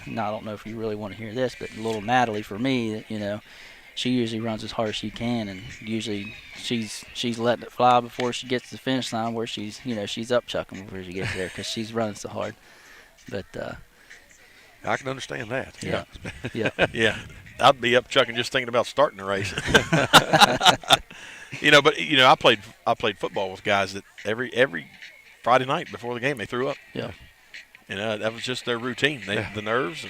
don't know if you really want to hear this, but little Natalie, for me, she usually runs as hard as she can, and usually she's letting it fly before she gets to the finish line, where she's up chucking before she gets there because she's running so hard. But I can understand that. Yeah. Yeah. Yeah. I'd be up chucking just thinking about starting the race. I played football with guys that every Friday night before the game they threw up. Yeah. That was just their routine. The nerves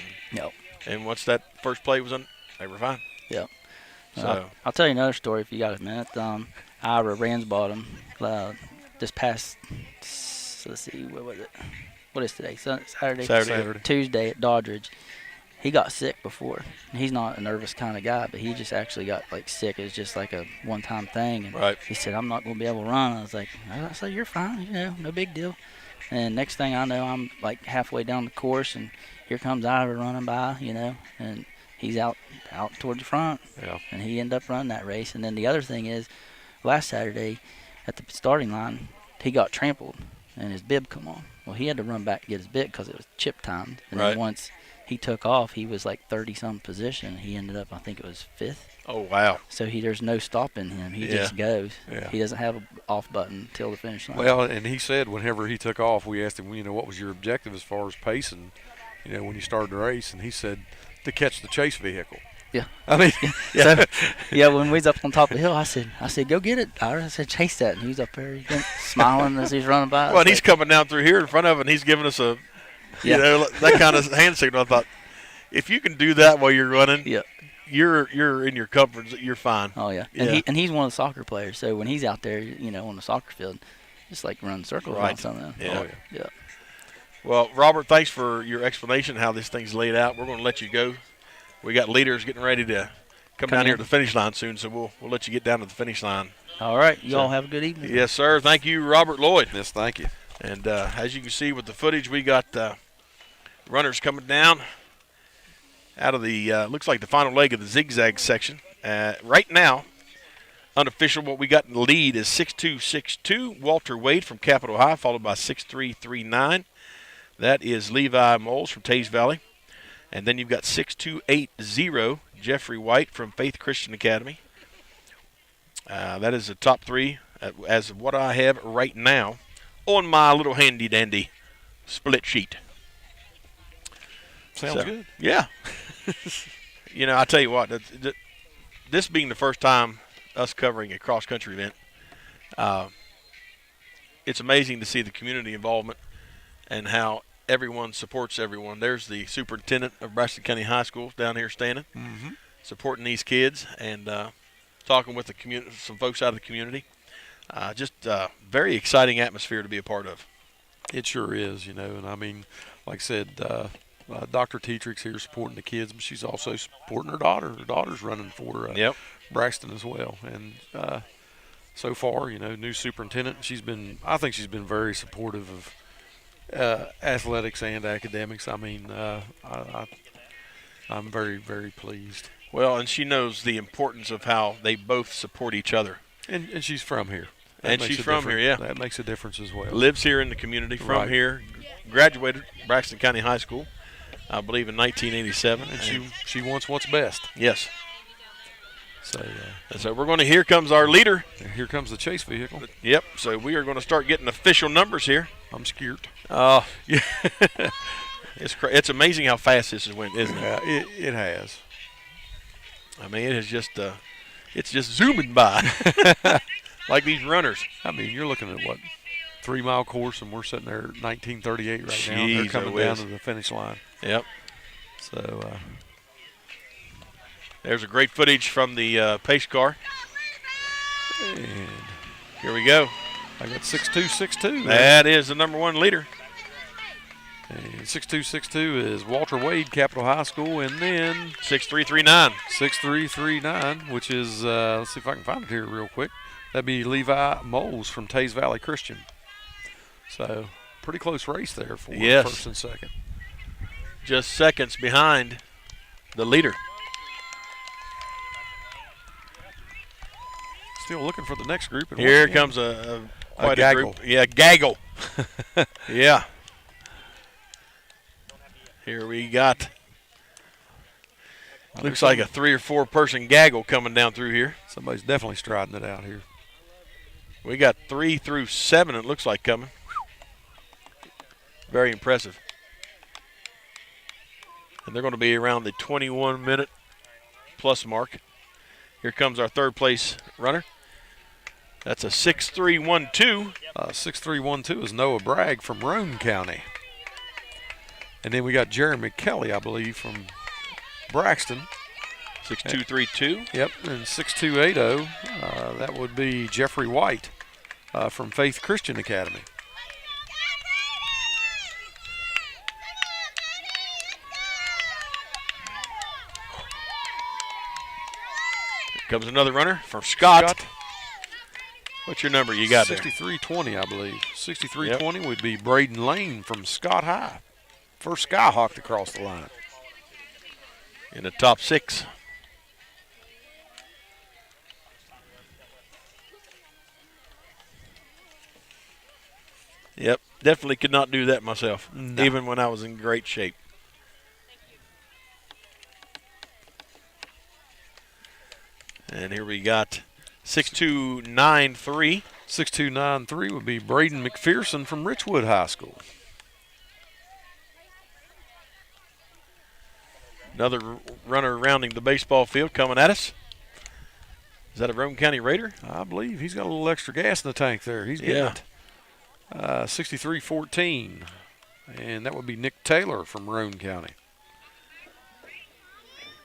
and once that first play was on, they were fine. Yeah. So I'll tell you another story if you got a minute. Ira Ransbottom, this past, let's see, what was it? What is today? Saturday. Tuesday at Doddridge. He got sick before. He's not a nervous kind of guy, but he just actually got sick. It was just like a one-time thing. And he said, "I'm not going to be able to run." I was like, "I said, you're fine. No big deal." And next thing I know, I'm like halfway down the course, and here comes Ira running by, and he's out toward the front. Yeah. And he ended up running that race. And then the other thing is, last Saturday at the starting line, he got trampled, and his bib come on. Well, he had to run back and get his bib because it was chip timed. And then once he took off, he was like 30-some position. He ended up, I think it was 5th. Oh, wow. So there's no stopping him. He just goes. Yeah. He doesn't have an off button till the finish line. Well, and he said whenever he took off, we asked him, what was your objective as far as pacing, when you started the race? And he said to catch the chase vehicle. Yeah. I mean, So, when we was up on top of the hill, I said, go get it, Ira. I said, chase that. And he was up there smiling as he's running by. Well, and he's coming down through here in front of him, and he's giving us a, that kind of hand signal. I thought, if you can do that while you're running, you're in your comfort. You're fine. Oh yeah. And he's one of the soccer players. So when he's out there, on the soccer field, just like running circles around something. Yeah. Oh, yeah. Well, Robert, thanks for your explanation how this thing's laid out. We're going to let you go. We got leaders getting ready to come down here to the finish line soon, so we'll let you get down to the finish line. All right. You all have a good evening. Yes, sir. Thank you, Robert Lloyd. Yes, thank you. And as you can see with the footage, we got runners coming down out of the looks like the final leg of the zigzag section. Right now, unofficial, what we got in the lead is 6'2", Walter Wade from Capitol High, followed by 6'3", that is Levi Moles from Taze Valley. And then you've got 6'2", Jeffrey White from Faith Christian Academy. That is the top three as of what I have right now on my little handy-dandy split sheet. Sounds good. Yeah. I tell you what, this being the first time us covering a cross-country event, it's amazing to see the community involvement and how everyone supports everyone. There's the superintendent of Braxton County High School down here standing, supporting these kids and talking with the community, some folks out of the community. Just very exciting atmosphere to be a part of. It sure is, and I mean, like I said, Dr. Tetrick's here supporting the kids, but she's also supporting her daughter. Her daughter's running for Braxton as well. And so far, new superintendent, I think she's been very supportive of athletics and academics. I mean, I'm very, very pleased. Well, and she knows the importance of how they both support each other. And she's from here. And she's from here, yeah. That makes a difference as well. Lives here in the community, from here, graduated Braxton County High School, I believe in 1987. And she wants what's best. Yes. So we're going to, here comes our leader. Here comes the chase vehicle. Yep, so we are going to start getting official numbers here. I'm scared. Oh, yeah. It's amazing how fast this has went, isn't it? Yeah, it has. I mean, it is just it's just zooming by like these runners. I mean, you're looking at 3-mile course, and we're sitting there at 1938 right now. Jeez, they're coming down to the finish line. Yep. So there's a great footage from the pace car. And here we go. I got 6'2", That is the number one leader. And 6'2", is Walter Wade, Capitol High School, and then 6'3", 39. 6'3", 39, which is let's see if I can find it here real quick. That'd be Levi Moles from Tays Valley Christian. So pretty close race there for first and second. Just seconds behind the leader. Still looking for the next group. Here comes quite a gaggle. group. Yeah, gaggle. Yeah. Here we got, looks like a 3 or 4 person gaggle coming down through here. Somebody's definitely striding it out here. We got 3 through 7, it looks like, coming. Very impressive. And they're going to be around the 21-minute plus mark. Here comes our third place runner. That's a 6.312. 6.312 is Noah Bragg from Roane County. And then we got Jeremy Kelly, I believe, from Braxton. 6.232. Yep, and 6.280, that would be Jeffrey White from Faith Christian Academy. Here comes another runner from Scott. What's your number you got there? 6320, I believe. 6320 would be Braden Lane from Scott High. First Skyhawk to cross the line. In the top 6. Yep, definitely could not do that myself, even when I was in great shape. And here we got 6.293. 6.293 would be Braden McPherson from Richwood High School. Another runner rounding the baseball field coming at us. Is that a Roane County Raider? I believe he's got a little extra gas in the tank there. He's getting it. 63.14. And that would be Nick Taylor from Roane County.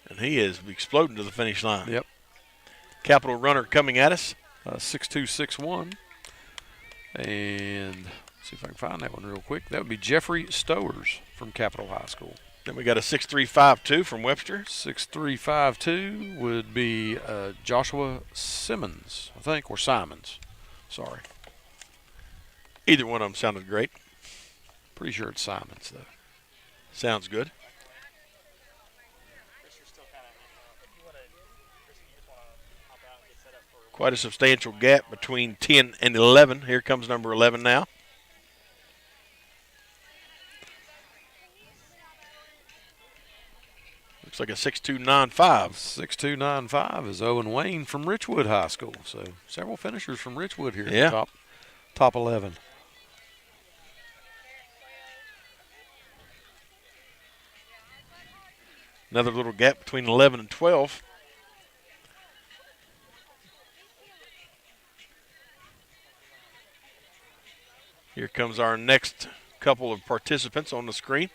And he is exploding to the finish line. Yep. Capital runner coming at us. 6.261. And let's see if I can find that one real quick. That would be Jeffrey Stowers from Capital High School. Then we got a 6.352 from Webster. 6.352 would be Joshua Simmons, I think, or Simons. Sorry. Either one of them sounded great. Pretty sure it's Simons, though. Sounds good. Quite a substantial gap between 10 and 11. Here comes number 11 now. Looks like a 6.295. 6.295 is Owen Wayne from Richwood High School. So several finishers from Richwood here. Yeah. Top 11. Another little gap between 11 and 12. Here comes our next couple of participants on the screen.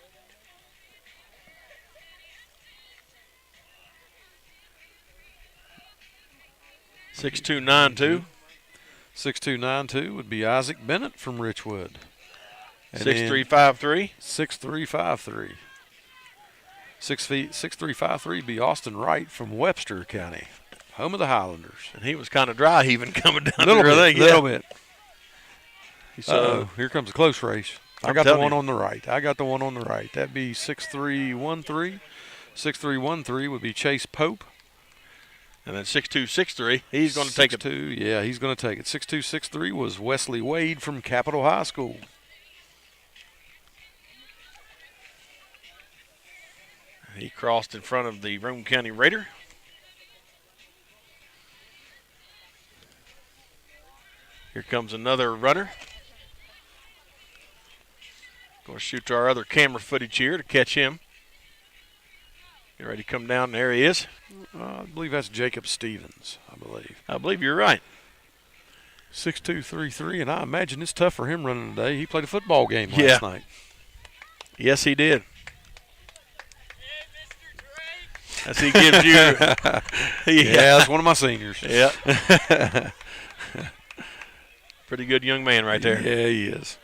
(6.292). 6.292 would be Isaac Bennett from Richwood. 6.353. 6.353. 6.353 would be Austin Wright from Webster County, home of the Highlanders. And he was kind of dry even coming down little there. bit, little bit. So here comes a close race. I got the one on the right. That'd be 6.313. 6.313 would be Chase Pope. And then 6.263, he's going to take it. Yeah, he's going to take it. 6.263 was Wesley Wade from Capital High School. He crossed in front of the Roane County Raider. Here comes another runner. Going to shoot to our other camera footage here to catch him. Get ready to come down. There he is. I believe that's Jacob Stevens, I believe you're right. 6.233, and I imagine it's tough for him running today. He played a football game last night. Yes, he did. As he gives you. Yeah, that's one of my seniors. Yeah. Pretty good young man right there. Yeah, he is.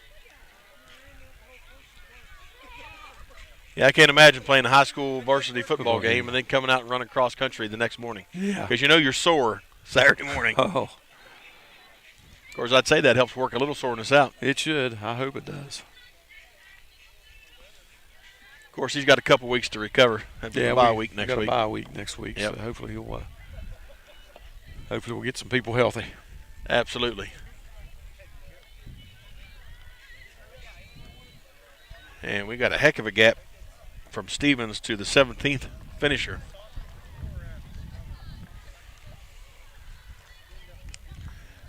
Yeah, I can't imagine playing a high school varsity football game and then coming out and running cross country the next morning. Yeah. Because you know you're sore Saturday morning. Oh. course, I'd say that helps work a little soreness out. It should. I hope it does. Of course, he's got a couple weeks to recover. Have a bye week next week. Got a bye week next week, yep. So hopefully we'll get some people healthy. Absolutely. And we got a heck of a gap from Stevens to the 17th finisher.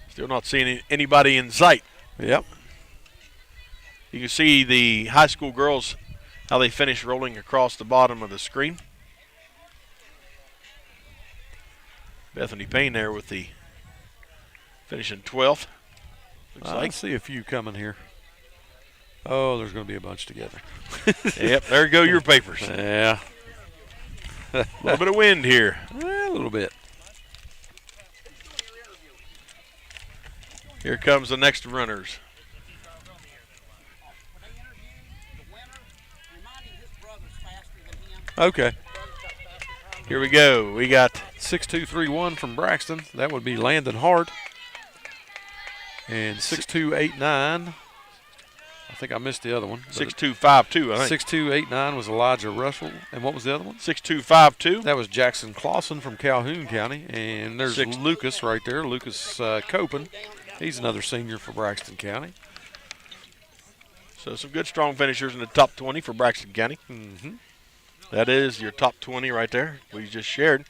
Still not seeing anybody in sight. Yep. You can see the high school girls, how they finish rolling across the bottom of the screen. Bethany Payne there with the finishing 12th. I see a few coming here. Oh, there's going to be a bunch together. Yep, there go your papers. Yeah. A little bit of wind here. A little bit. Here comes the next runners. Okay. Here we go. We got 6231 from Braxton. That would be Landon Hart. And 6289. I think I missed the other one. 6252, I think. 6289 was Elijah Russell. And what was the other one? 6252. That was Jackson Clausen from Calhoun County. And there's Lucas right there, Lucas Copen. He's another senior for Braxton County. So some good, strong finishers in the top 20 for Braxton County. Mm-hmm. That is your top 20 right there we just shared.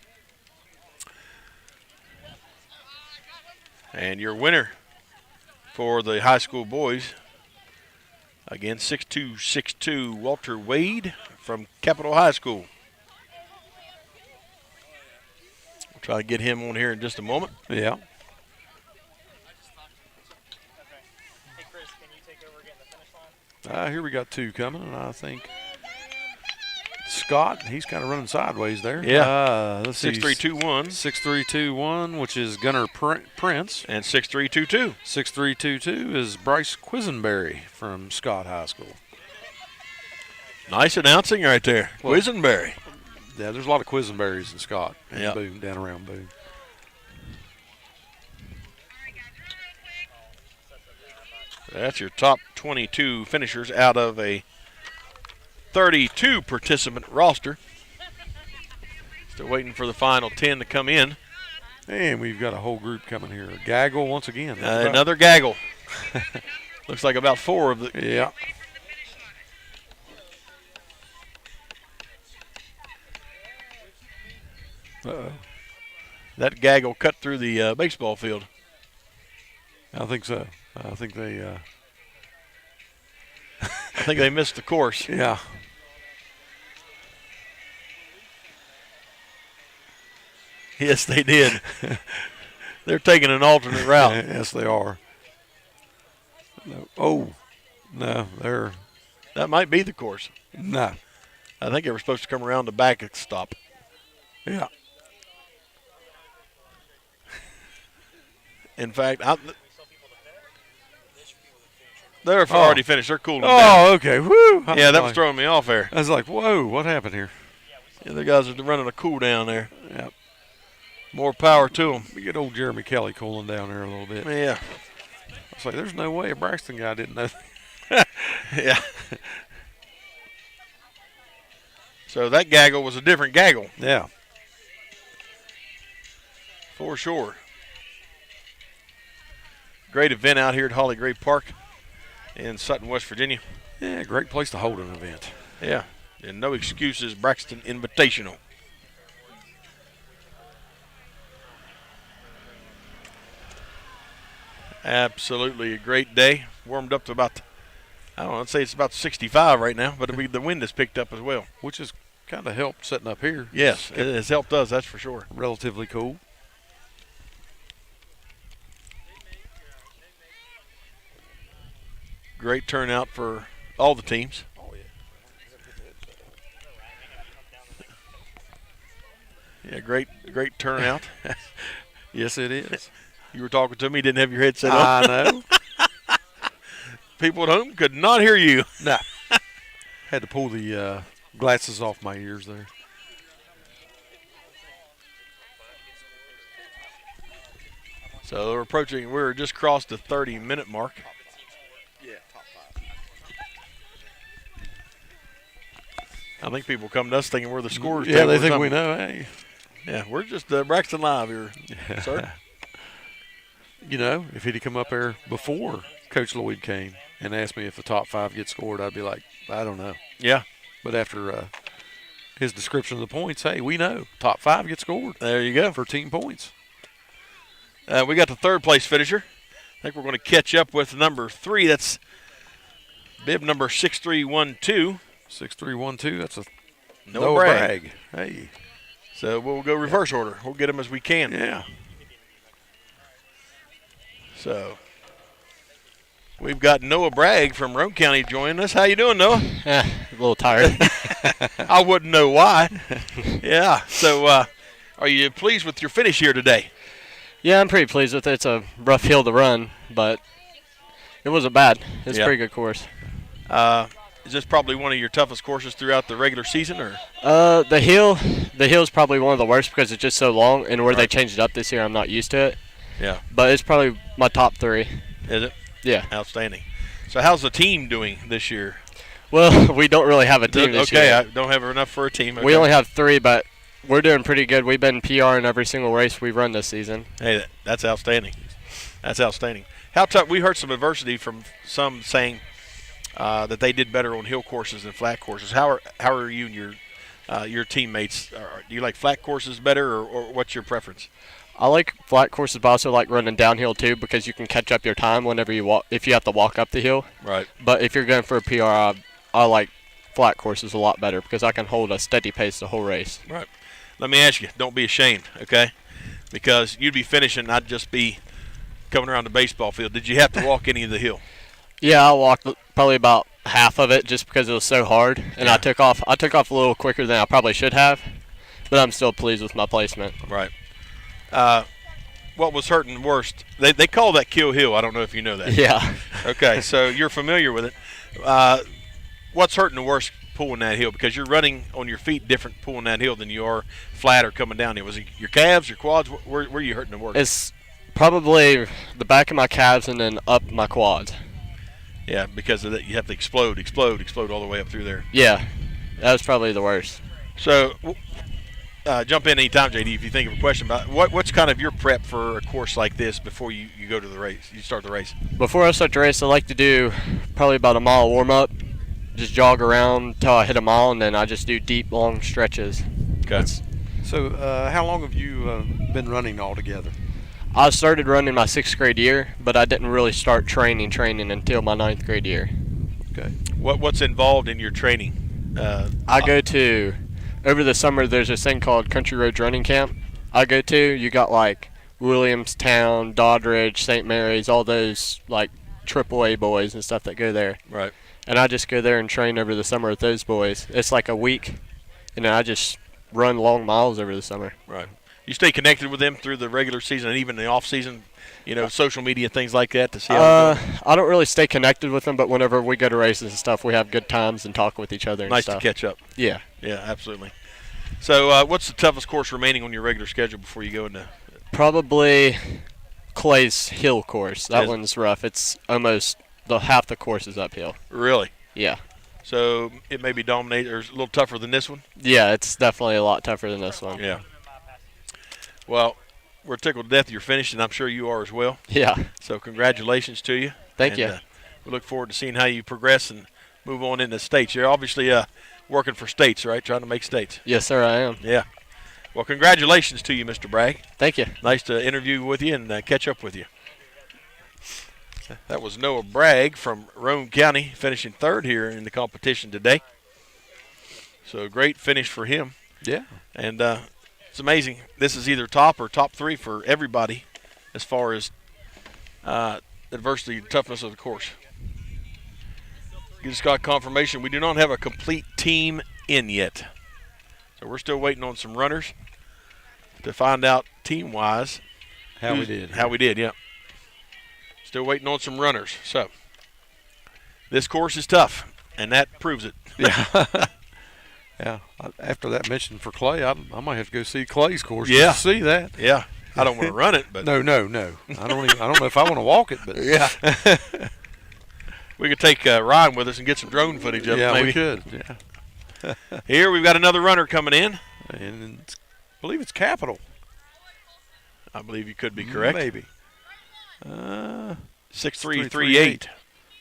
And your winner for the high school boys, again, 6262 Walter Wade from Capitol High School. We'll try to get him on here in just a moment. Yeah. Here we got two coming, and I think Scott, he's kind of running sideways there. Yeah. Let's see. 6321. 6321, which is Gunnar Prince. And 6322. 6322 is Bryce Quisenberry from Scott High School. Nice announcing right there. Well, Quisenberry. Yeah, there's a lot of Quisenberries in Scott and yep. Boone, down around Boone. That's your top 22 finishers out of a 32 participant roster. Still waiting for the final 10 to come in. And we've got a whole group coming here. Gaggle once again. Another gaggle. Looks like about 4 of the. Yeah. Uh-oh. That gaggle cut through the baseball field. I think so. I think they. I think they missed the course. Yeah. Yes, they did. They're taking an alternate route. Yes, they are. No. Oh, no, they're. That might be the course. No. I think they were supposed to come around the back and stop. Yeah. In fact, they're already finished. They're cooling down. Oh, okay. Woo. Yeah, that was throwing me off there. I was like, whoa, what happened here? Yeah, the guys are running a cool down there. Yep. More power to them. We get old Jeremy Kelly cooling down there a little bit. Yeah. I was like, there's no way a Braxton guy didn't know that. Yeah. So that gaggle was a different gaggle. Yeah. For sure. Great event out here at Holly Gray Park in Sutton, West Virginia. Yeah, great place to hold an event. Yeah. And no excuses, Braxton Invitational. Absolutely a great day. Warmed up to about, I don't know, I'd say it's about 65 right now, but the wind has picked up as well. Which has kind of helped setting up here. Yes, it has helped us, that's for sure. Relatively cool. Great turnout for all the teams. Oh, yeah. Yeah, great turnout. Yes, it is. You were talking to me, didn't have your headset on. I know. People at home could not hear you. No. Had to pull the glasses off my ears there. So we're approaching. We're just crossed the 30-minute mark. Yeah, top 5. I think people come to us thinking we're the scorers. Yeah, they think we know. Hey. Yeah, we're just Braxton Live here, sir. You know, if he'd come up there before Coach Lloyd came and asked me if the top 5 get scored, I'd be like, I don't know. Yeah. But after his description of the points, hey, we know top 5 get scored. There you go. For team points. We got the third place finisher. I think we're going to catch up with number 3. That's bib number 6312. 6312. That's a no brag. Hey. So we'll go reverse order. We'll get them as we can. Yeah. So we've got Noah Bragg from Roane County joining us. How you doing, Noah? A little tired. I wouldn't know why. Yeah. So are you pleased with your finish here today? Yeah, I'm pretty pleased with it. It's a rough hill to run, but it wasn't bad. It's a pretty good course. Is this probably one of your toughest courses throughout the regular season, or? The hill's probably one of the worst because it's just so long, and where they changed it up this year, I'm not used to it. Yeah. But it's probably my top 3. Is it? Yeah. Outstanding. So how's the team doing this year? Well, we don't really have a team this year. Okay, I don't have enough for a team. Okay. We only have 3, but we're doing pretty good. We've been PR in every single race we've run this season. Hey, that's outstanding. That's outstanding. How tough? We heard some adversity from some saying that they did better on hill courses than flat courses. How are you and your teammates? Do you like flat courses better, or what's your preference? I like flat courses, but I also like running downhill too because you can catch up your time whenever you walk. If you have to walk up the hill. Right. But if you're going for a PR, I like flat courses a lot better because I can hold a steady pace the whole race. Right. Let me ask you, don't be ashamed, okay? Because you'd be finishing, I'd just be coming around the baseball field. Did you have to walk any of the hill? Yeah, I walked probably about half of it just because it was so hard, and I took off a little quicker than I probably should have, but I'm still pleased with my placement. Right. What was hurting worst? They call that Kill Hill. I don't know if you know that. Yeah. Okay, so you're familiar with it. What's hurting the worst pulling that hill? Because you're running on your feet different pulling that hill than you are flat or coming down it. Was it your calves, your quads? Where are you hurting the worst? It's probably the back of my calves and then up my quads. Yeah, because of that, you have to explode all the way up through there. Yeah, that was probably the worst. So jump in anytime, JD, if you think of a question about what's kind of your prep for a course like this before you go to the race, you start the race? Before I start the race, I like to do probably about a mile warm-up, just jog around until I hit a mile, and then I just do deep, long stretches. Okay. So how long have you been running altogether? I started running my 6th grade year, but I didn't really start training until my 9th grade year. Okay. What's involved in your training? I go to, over the summer, there's this thing called Country Roads Running Camp. I go to, you got like Williamstown, Doddridge, St. Mary's, all those like AAA boys and stuff that go there. Right. And I just go there and train over the summer with those boys. It's like a week, and then I just run long miles over the summer. Right. You stay connected with them through the regular season and even the off season, social media, things like that to see how they're doing? I don't really stay connected with them, but whenever we go to races and stuff, we have good times and talk with each other and nice stuff. to catch up. Yeah. Yeah, absolutely. So what's the toughest course remaining on your regular schedule before you go into? Probably Clay's Hill course. That one's rough. It's almost half the course is uphill. Really? Yeah. So it may be dominated or a little tougher than this one? Yeah, it's definitely a lot tougher than this one. Yeah. Well, we're tickled to death you're finished, and I'm sure you are as well. Yeah. So congratulations to you. Thank you. We look forward to seeing how you progress and move on into states. You're obviously working for states, right? Trying to make states. Yes, sir, I am. Yeah. Well, congratulations to you, Mr. Bragg. Thank you. Nice to interview with you and catch up with you. That was Noah Bragg from Roane County, finishing 3rd here in the competition today. So great finish for him. Yeah. And it's amazing. This is either top or top 3 for everybody as far as adversity and toughness of the course. You just got confirmation we do not have a complete team in yet. So we're still waiting on some runners to find out team-wise how we did. How we did, yeah. Still waiting on some runners. So this course is tough, and that proves it. Yeah. Yeah. After that mention for Clay, I might have to go see Clay's course to see that. Yeah. I don't want to run it, but No. I don't know if I want to walk it, but yeah. We could take Ryan with us and get some drone footage of it. Yeah, Maybe we could. Yeah. Here we've got another runner coming in. And I believe it's Capital. I believe you could be correct. Maybe. 6338.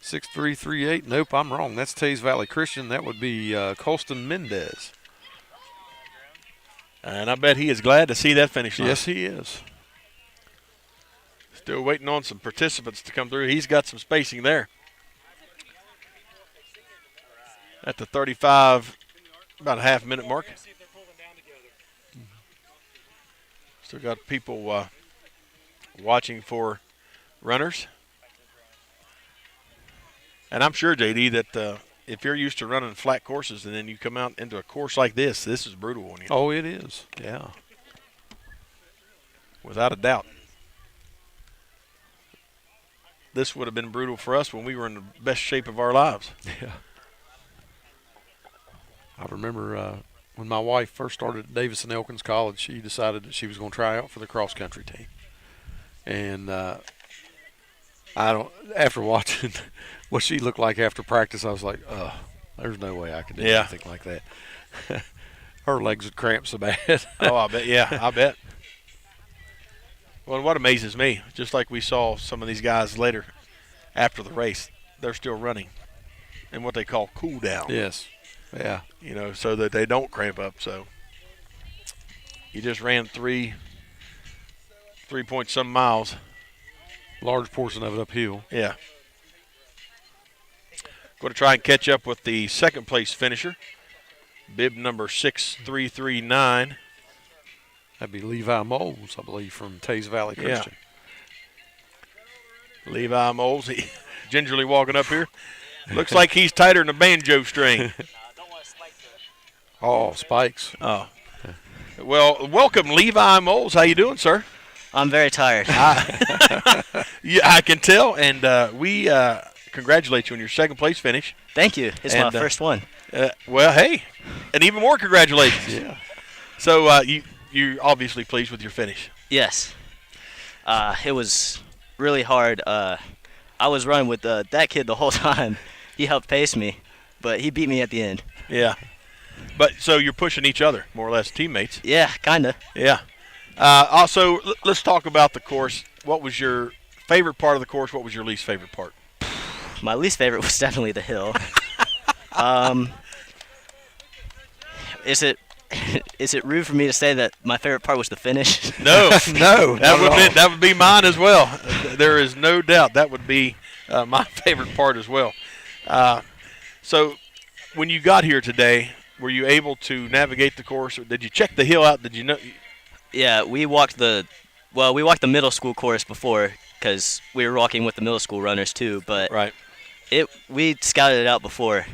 6338. Nope, I'm wrong. That's Taze Valley Christian. That would be Colston Mendez. And I bet he is glad to see that finish line. Yes, he is. Still waiting on some participants to come through. He's got some spacing there. At the 35, about a half-minute mark. Still got people watching for runners. And I'm sure, JD, that if you're used to running flat courses and then you come out into a course like this is brutal on you. Oh, it is. Yeah. Without a doubt. This would have been brutal for us when we were in the best shape of our lives. Yeah. I remember when my wife first started at Davis and Elkins College, she decided that she was going to try out for the cross country team. And after watching what she looked like after practice, I was like, oh, there's no way I could do anything like that. Her legs would cramp so bad. Oh, I bet. Yeah, I bet. Well, what amazes me, just like we saw some of these guys later after the race, they're still running in what they call cool down. Yes. Yeah. You know, so that they don't cramp up. So you just ran 3 point some miles. Large portion of it uphill. Yeah. Going to try and catch up with the second place finisher, bib number 6339. That'd be Levi Moles, I believe, from Taze Valley Christian. Yeah. Levi Moles, he gingerly walking up here. Looks like he's tighter than a banjo string. Oh, spikes. Oh. Well, welcome, Levi Moles. How you doing, sir? I'm very tired. Yeah, I can tell, and we congratulate you on your second place finish. Thank you. It's my first one. Well, hey, and even more congratulations. Yeah. So you're obviously pleased with your finish. Yes. It was really hard. I was running with that kid the whole time. He helped pace me, but he beat me at the end. Yeah. But so you're pushing each other, more or less, teammates. Yeah, kind of. Yeah. Also, let's talk about the course. What was your favorite part of the course? What was your least favorite part? My least favorite was definitely the hill. Is it rude for me to say that my favorite part was the finish? No, no. That would be mine as well. There is no doubt that would be my favorite part as well. So, when you got here today, were you able to navigate the course, or did you check the hill out? Did you know? Yeah, we walked the middle school course before because we were walking with the middle school runners too. But right, we scouted it out before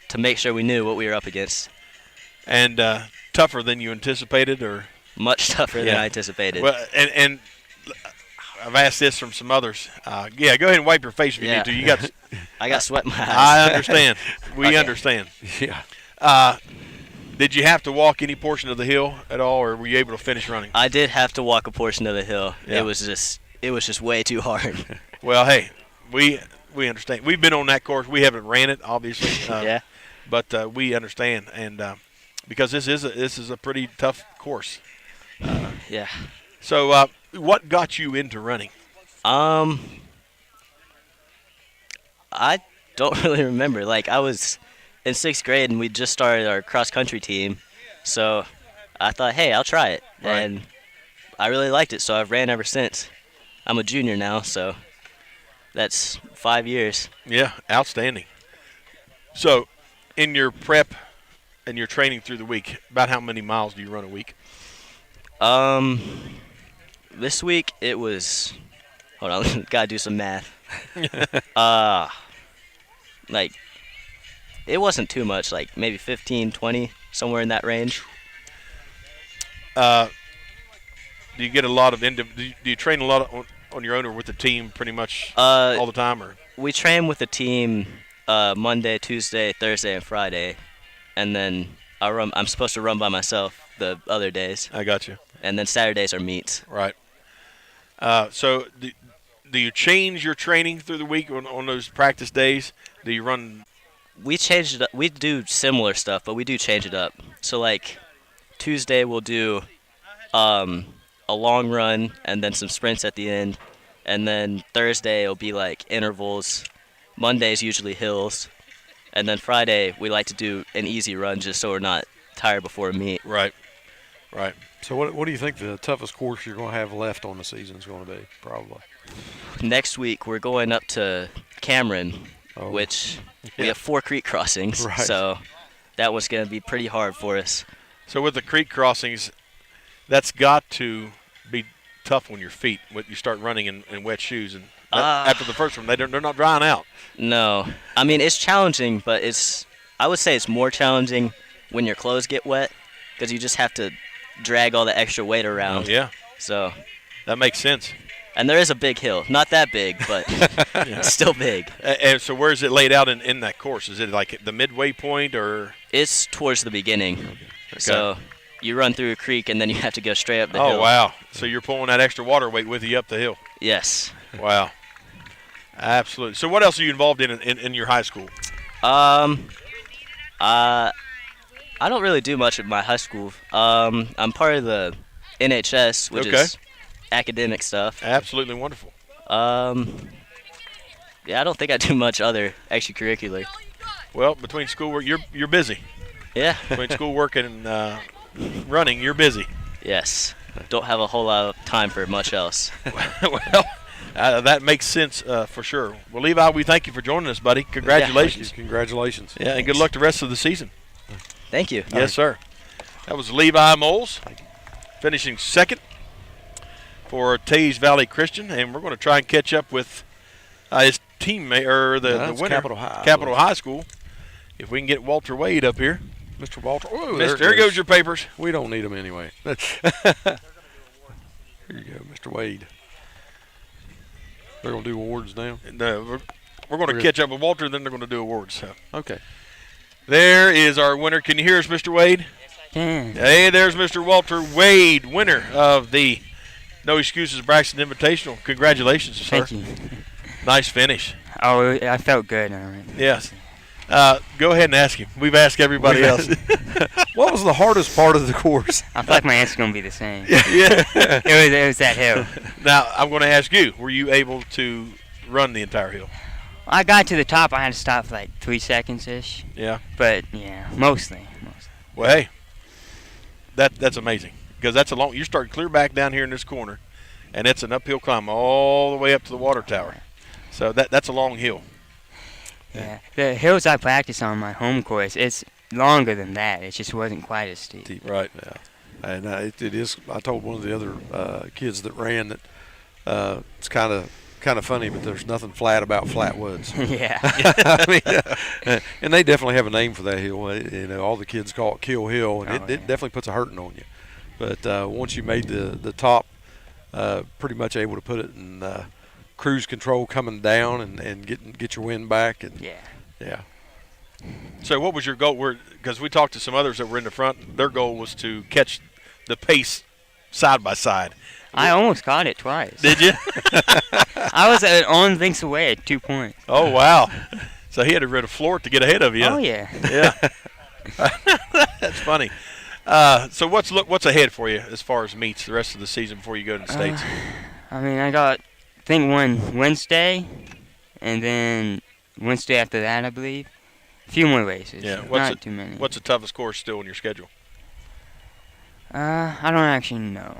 to make sure we knew what we were up against. And tougher than you anticipated, or much tougher than I anticipated. Well, and I've asked this from some others. Yeah, go ahead and wipe your face if you need to. You got. I got sweat in my eyes. I understand. We understand. Yeah. Did you have to walk any portion of the hill at all, or were you able to finish running? I did have to walk a portion of the hill. Yeah. It was just way too hard. Well, hey, we understand. We've been on that course. We haven't ran it, obviously. Yeah. But we understand, and because this is a pretty tough course. Yeah. So, what got you into running? I don't really remember. Like, I was in 6th grade, and we just started our cross-country team. So I thought, hey, I'll try it. Right. And I really liked it, so I've ran ever since. I'm a junior now, so that's 5 years. Yeah, outstanding. So, in your prep and your training through the week, about how many miles do you run a week? This week it was, hold on, gotta do some math. Like, it wasn't too much, like maybe 15, 20, somewhere in that range. Do you get a lot of do you train a lot on your own or with the team pretty much all the time? Or we train with the team Monday, Tuesday, Thursday, and Friday, and then I'm supposed to run by myself the other days. I got you. and then Saturdays are meets. Right. So do you change your training through the week on those practice days? Do you run? We changed it up. We do similar stuff, but we do change it up. So like Tuesday we'll do a long run and then some sprints at the end, and then Thursday it'll be like intervals. Monday's usually hills, and then Friday we like to do an easy run just so we're not tired before a meet. Right. Right. So what do you think the toughest course you're going to have left on the season is going to be, probably? Next week we're going up to Cameron, which we have 4 creek crossings, Right. so that one's going to be pretty hard for us. So with the creek crossings, that's got to be tough on your feet when you start running in wet shoes. And after the first one, they're not drying out. No. I mean, it's challenging, but I would say it's more challenging when your clothes get wet because you just have to drag all the extra weight around. Oh, yeah. So that makes sense. And there is a big hill. Not that big, but still big. And so where is it laid out in that course? Is it like the midway point or? It's towards the beginning. Okay. So you run through a creek and then you have to go straight up the hill. Oh, wow. So you're pulling that extra water weight with you up the hill. Yes. Wow. Absolutely. So what else are you involved in your high school? I don't really do much at my high school. I'm part of the NHS, which is academic stuff. Absolutely wonderful. Yeah, I don't think I do much other extracurricular. Well, between schoolwork, you're busy. Yeah. Between schoolwork and running, you're busy. Yes. Don't have a whole lot of time for much else. Well, that makes sense for sure. Well, Levi, we thank you for joining us, buddy. Congratulations. Yeah, congratulations. Yeah, and good luck the rest of the season. Thank you. Yes, sir. That was Levi Moles, finishing second for Teays Valley Christian, and we're going to try and catch up with his teammate, or the winner, Capital High School, if we can get Walter Wade up here. Mr. Walter. Oh, there goes your papers. We don't need them anyway. Here you go, Mr. Wade. They're going to do awards now? No, we're going to catch up with Walter, then they're going to do awards. So. Okay. There is our winner. Can you hear us, Mr. Wade? Can. Hey, there's Mr. Walter Wade, winner of the No Excuses Braxton Invitational. Congratulations, sir. Thank you. Nice finish. Oh, I felt good. All right. Yes. Go ahead and ask him. We've asked everybody else. What was the hardest part of the course? I feel like my answer's going to be the same. Yeah. It was that hill. Now, I'm going to ask you, were you able to run the entire hill? I got to the top. I had to stop for like 3 seconds-ish. Yeah. But, yeah, mostly. Well, hey, that's amazing. Because that's a long – you're starting clear back down here in this corner, and it's an uphill climb all the way up to the water tower. So that's a long hill. Yeah. The hills I practice on my home course, it's longer than that. It just wasn't quite as steep. Right. Yeah. And it is. I told one of the other kids that ran that it's kind of funny, but there's nothing flat about flat woods. Yeah. I mean, and they definitely have a name for that hill. You know, all the kids call it Kill Hill, and it definitely puts a hurting on you. But once you made the top, pretty much able to put it in cruise control coming down and get your wind back. And yeah. So what was your goal? Because we talked to some others that were in the front. Their goal was to catch the pace side by side. I almost caught it twice. Did you? I was on links away at 2 points. Oh, wow. So he had to run a floor to get ahead of you. Oh, yeah. Yeah. That's funny. So what's ahead for you as far as meets the rest of the season before you go to the States? I mean, I got, I think, one Wednesday, and then Wednesday after that, I believe. A few more races. Yeah. Not too many. What's the toughest course still in your schedule? I don't actually know.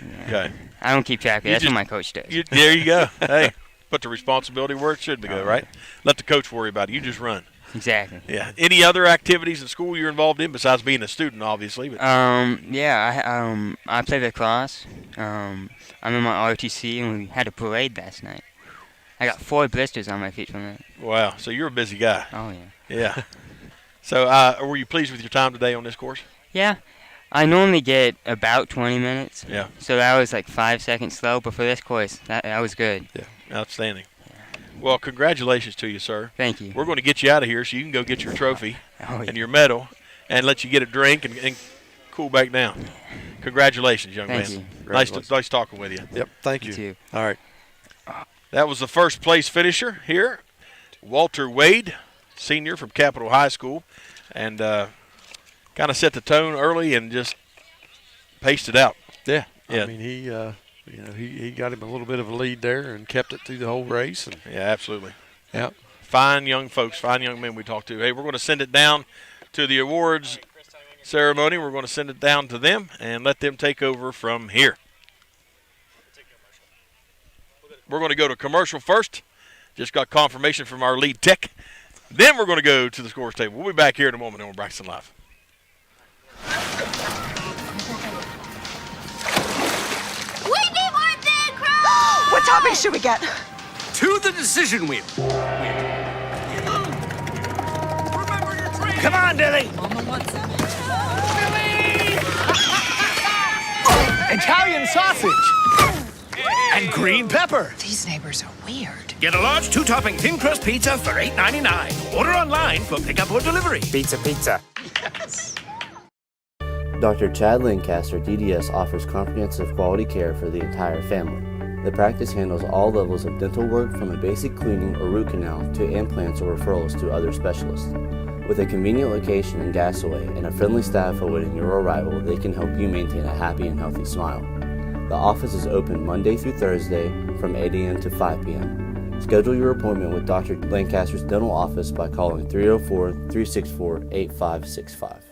Yeah. Okay. I don't keep track of it. That's what my coach does. There you go. Hey, put the responsibility where it should go, right? Let the coach worry about it. You just run. Exactly. Yeah. Any other activities in school you're involved in besides being a student, obviously? But yeah. I play lacrosse. I'm in my ROTC, and we had a parade last night. I got 4 blisters on my feet from that. Wow. So you're a busy guy. Oh, yeah. Yeah. So were you pleased with your time today on this course? Yeah. I normally get about 20 minutes. Yeah. So that was like 5 seconds slow, but for this course, that was good. Yeah. Outstanding. Yeah. Well, congratulations to you, sir. Thank you. We're going to get you out of here so you can go get your trophy and your medal and let you get a drink and cool back down. Congratulations, young Thank man. you. Nice talking with you. Yep, thank you. too. All right. That was the first place finisher here, Walter Wade, senior from Capitol High School, and kind of set the tone early and just paced it out. Yeah. Yeah. I mean, he got him a little bit of a lead there and kept it through the whole race. And yeah, absolutely. Yeah. Fine young folks, fine young men we talked to. Hey, we're going to send it down to the awards ceremony. We're going to send it down to them and let them take over from here. We're going to go to commercial first. Just got confirmation from our lead tech. Then we're going to go to the scores table. We'll be back here in a moment on Braxton Live. We need more thin crust! What toppings should we get? To the decision wheel. Come on, Dilly. Italian sausage. And green pepper. These neighbors are weird. Get a large 2-topping thin crust pizza for $8.99. Order online for pickup or delivery. Pizza. Yes. Dr. Chad Lancaster, DDS, offers comprehensive quality care for the entire family. The practice handles all levels of dental work, from a basic cleaning or root canal to implants or referrals to other specialists. With a convenient location in Gassaway and a friendly staff awaiting your arrival, they can help you maintain a happy and healthy smile. The office is open Monday through Thursday from 8 a.m. to 5 p.m. Schedule your appointment with Dr. Lancaster's dental office by calling 304-364-8565.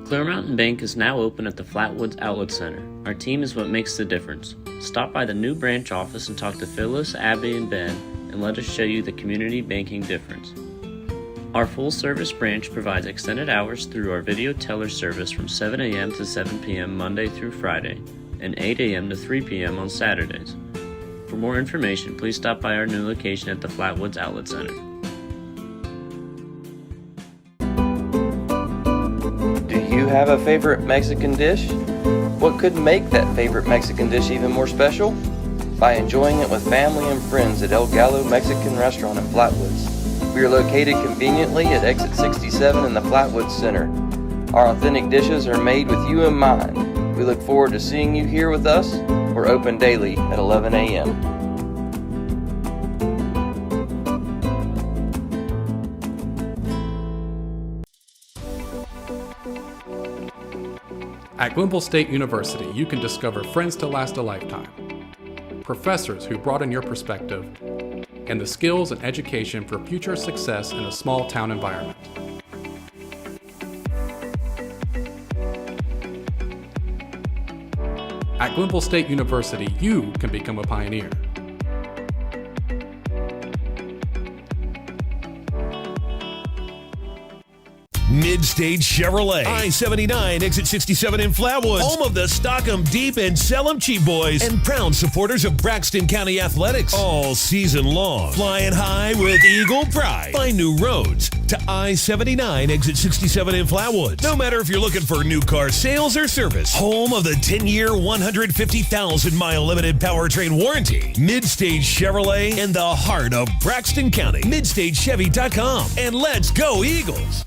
Clear Mountain Bank is now open at the Flatwoods Outlet Center. Our team is what makes the difference. Stop by the new branch office and talk to Phyllis, Abby, and Ben, and let us show you the community banking difference. Our full-service branch provides extended hours through our video teller service from 7 a.m. to 7 p.m. Monday through Friday, and 8 a.m. to 3 p.m. on Saturdays. For more information, please stop by our new location at the Flatwoods Outlet Center. Do you have a favorite Mexican dish? What could make that favorite Mexican dish even more special? By enjoying it with family and friends at El Gallo Mexican Restaurant in Flatwoods. We are located conveniently at exit 67 in the Flatwoods Center. Our authentic dishes are made with you in mind. We look forward to seeing you here with us. We're open daily at 11 a.m. At Glenville State University, you can discover friends to last a lifetime, professors who broaden your perspective, and the skills and education for future success in a small town environment. At Glenville State University, you can become a pioneer. Mid-Stage Chevrolet, I-79, exit 67 in Flatwoods, home of the stock 'em deep and sell 'em cheap boys, and proud supporters of Braxton County athletics all season long. Flying high with Eagle Pride. Find new roads to I-79, exit 67 in Flatwoods. No matter if you're looking for new car sales or service, home of the 10-year, 150,000-mile limited powertrain warranty. Mid-Stage Chevrolet in the heart of Braxton County. MidStageChevy.com. And let's go Eagles!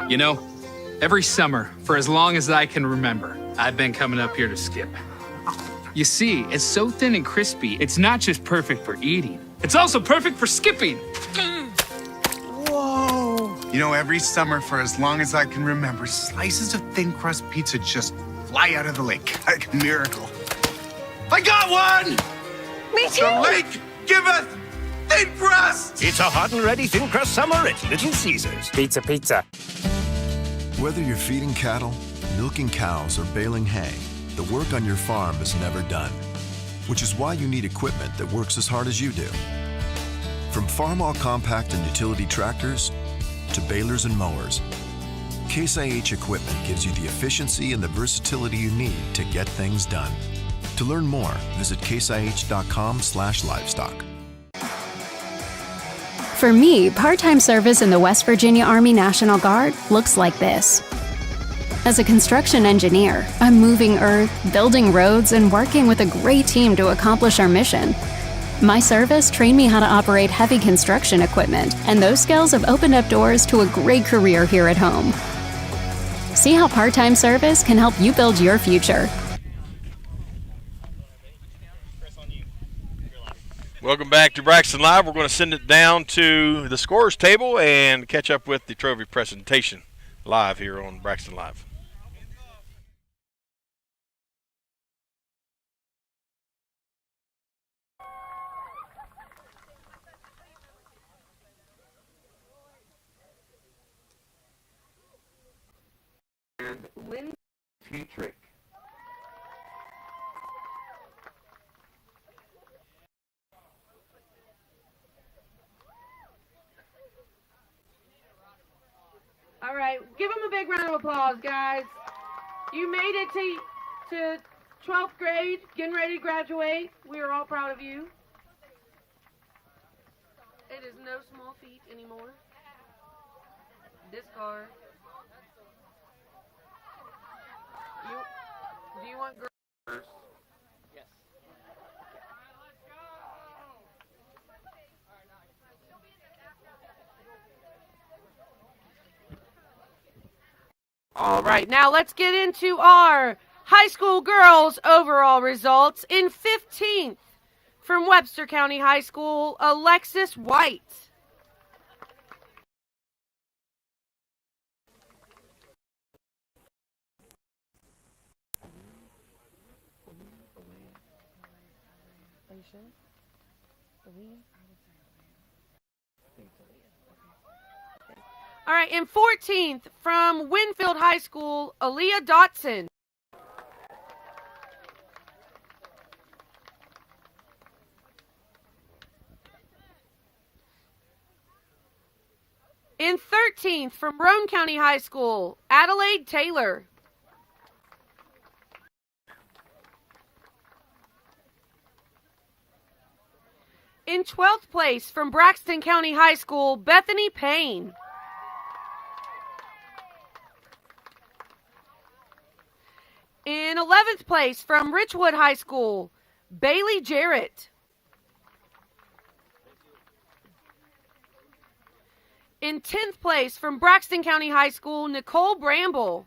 You know, every summer, for as long as I can remember, I've been coming up here to skip. You see, it's so thin and crispy, it's not just perfect for eating, it's also perfect for skipping. Whoa! You know, every summer, for as long as I can remember, slices of thin crust pizza just fly out of the lake like a miracle. I got one! Me too! The lake giveth thin crust! It's a hot and ready thin crust summer at Little Caesars. Pizza. Whether you're feeding cattle, milking cows or baling hay, the work on your farm is never done, which is why you need equipment that works as hard as you do. From farm-all compact and utility tractors to balers and mowers, Case IH equipment gives you the efficiency and the versatility you need to get things done. To learn more, visit caseih.com/livestock. For me, part-time service in the West Virginia Army National Guard looks like this. As a construction engineer, I'm moving earth, building roads, and working with a great team to accomplish our mission. My service trained me how to operate heavy construction equipment, and those skills have opened up doors to a great career here at home. See how part-time service can help you build your future. Welcome back to Braxton Live. We're going to send it down to the scorers table and catch up with the trophy presentation live here on Braxton Live. Lynn Futrick. All right, give them a big round of applause, guys. You made it to 12th grade, getting ready to graduate. We are all proud of you. It is no small feat anymore. This car. Do you want girls first? Yes. All right, now let's get into our high school girls overall results. In 15th, from Webster County High School, Alexis White. All right, in 14th, from Winfield High School, Aaliyah Dotson. In 13th, from Roane County High School, Adelaide Taylor. In 12th place, from Braxton County High School, Bethany Payne. In 11th place, from Richwood High School, Bailey Jarrett. In 10th place, from Braxton County High School, Nicole Bramble.